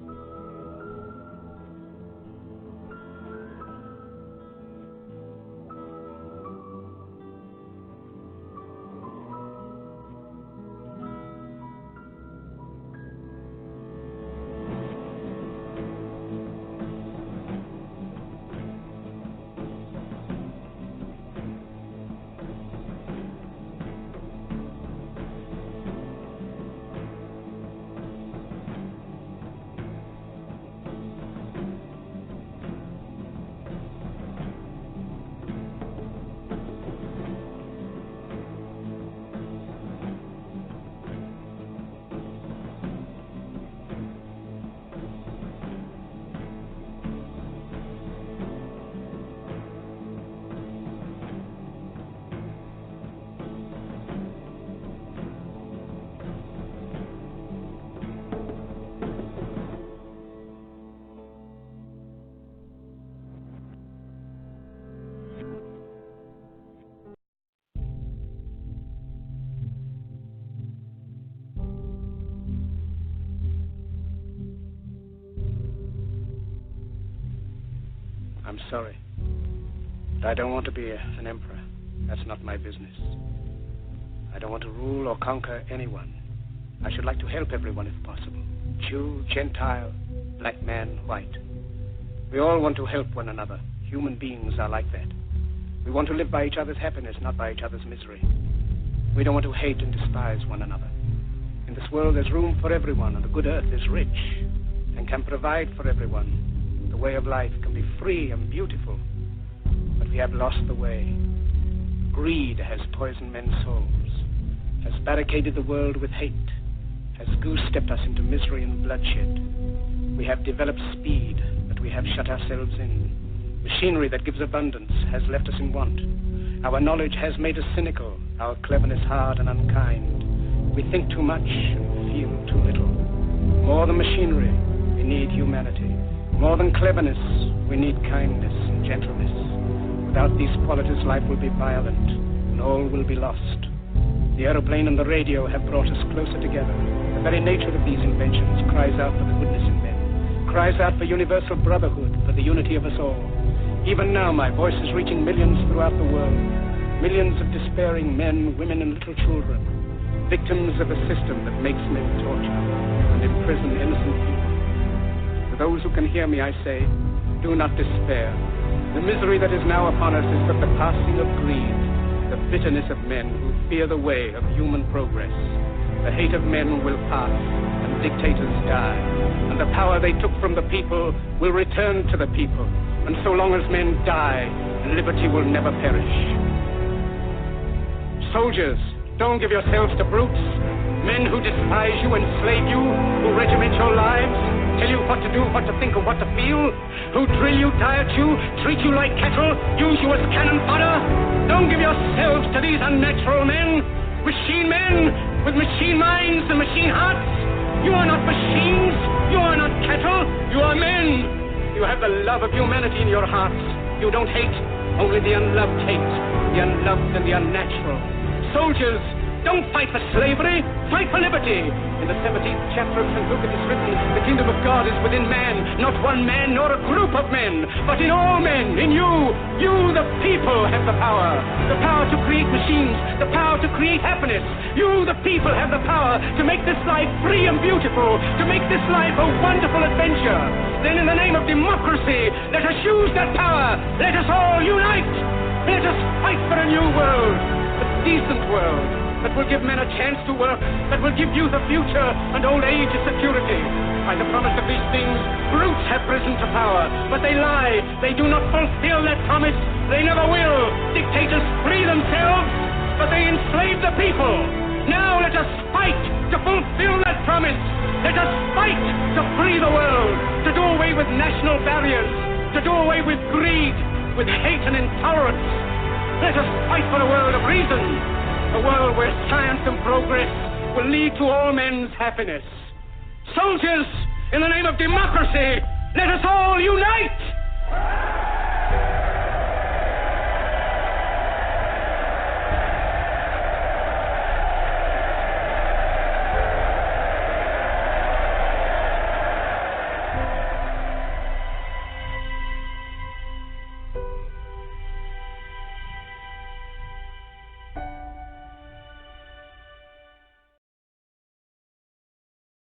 Speaker 9: sorry. But I don't want to be an emperor. That's not my business. I don't want to rule or conquer anyone. I should like to help everyone if possible. Jew, Gentile, black man, white. We all want to help one another. Human beings are like that. We want to live by each other's happiness, not by each other's misery. We don't want to hate and despise one another. In this world, there's room for everyone, and the good earth is rich and can provide for everyone. The way of life can be free and beautiful, but we have lost the way. Greed has poisoned men's souls, has barricaded the world with hate, has goose-stepped us into misery and bloodshed. We have developed speed, but we have shut ourselves in. Machinery that gives abundance has left us in want. Our knowledge has made us cynical, our cleverness hard and unkind. We think too much and feel too little. More than machinery, we need humanity. More than cleverness, we need kindness and gentleness. Without these qualities, life will be violent, and all will be lost. The aeroplane and the radio have brought us closer together. The very nature of these inventions cries out for the goodness in men, cries out for universal brotherhood, for the unity of us all. Even now, my voice is reaching millions throughout the world. Millions of despairing men, women, and little children. Victims of a system that makes men torture and imprison innocent people. To those who can hear me, I say, do not despair. The misery that is now upon us is but the passing of greed, the bitterness of men who fear the way of human progress. The hate of men will pass, and dictators die, and the power they took from the people will return to the people. And so long as men die, liberty will never perish. Soldiers, don't give yourselves to brutes, men who despise you, enslave you, who regiment your lives, tell you what to do, what to think, or what to feel, who drill you, diet you, treat you like cattle, use you as cannon fodder. Don't give yourselves to these unnatural men, machine men with machine minds and machine hearts. You are not machines, you are not cattle, you are men. You have the love of humanity in your hearts. You don't hate, only the unloved hate, the unloved and the unnatural. Soldiers, don't fight for slavery, fight for liberty. In the 17th chapter of St. Luke it is written, the kingdom of God is within man, not one man nor a group of men, but in all men, in you. You, the people, have the power to create machines, the power to create happiness. You, the people, have the power to make this life free and beautiful, to make this life a wonderful adventure. Then in the name of democracy, let us use that power. Let us all unite. Let us fight for a new world, a decent world, that will give men a chance to work, that will give youth a future and old age a security. By the promise of these things, brutes have risen to power, but they lie. They do not fulfill that promise. They never will. Dictators free themselves, but they enslave the people. Now let us fight to fulfill that promise. Let us fight to free the world, to do away with national barriers, to do away with greed, with hate and intolerance. Let us fight for a world of reason, a world where science and progress will lead to all men's happiness. Soldiers, in the name of democracy, let us all unite!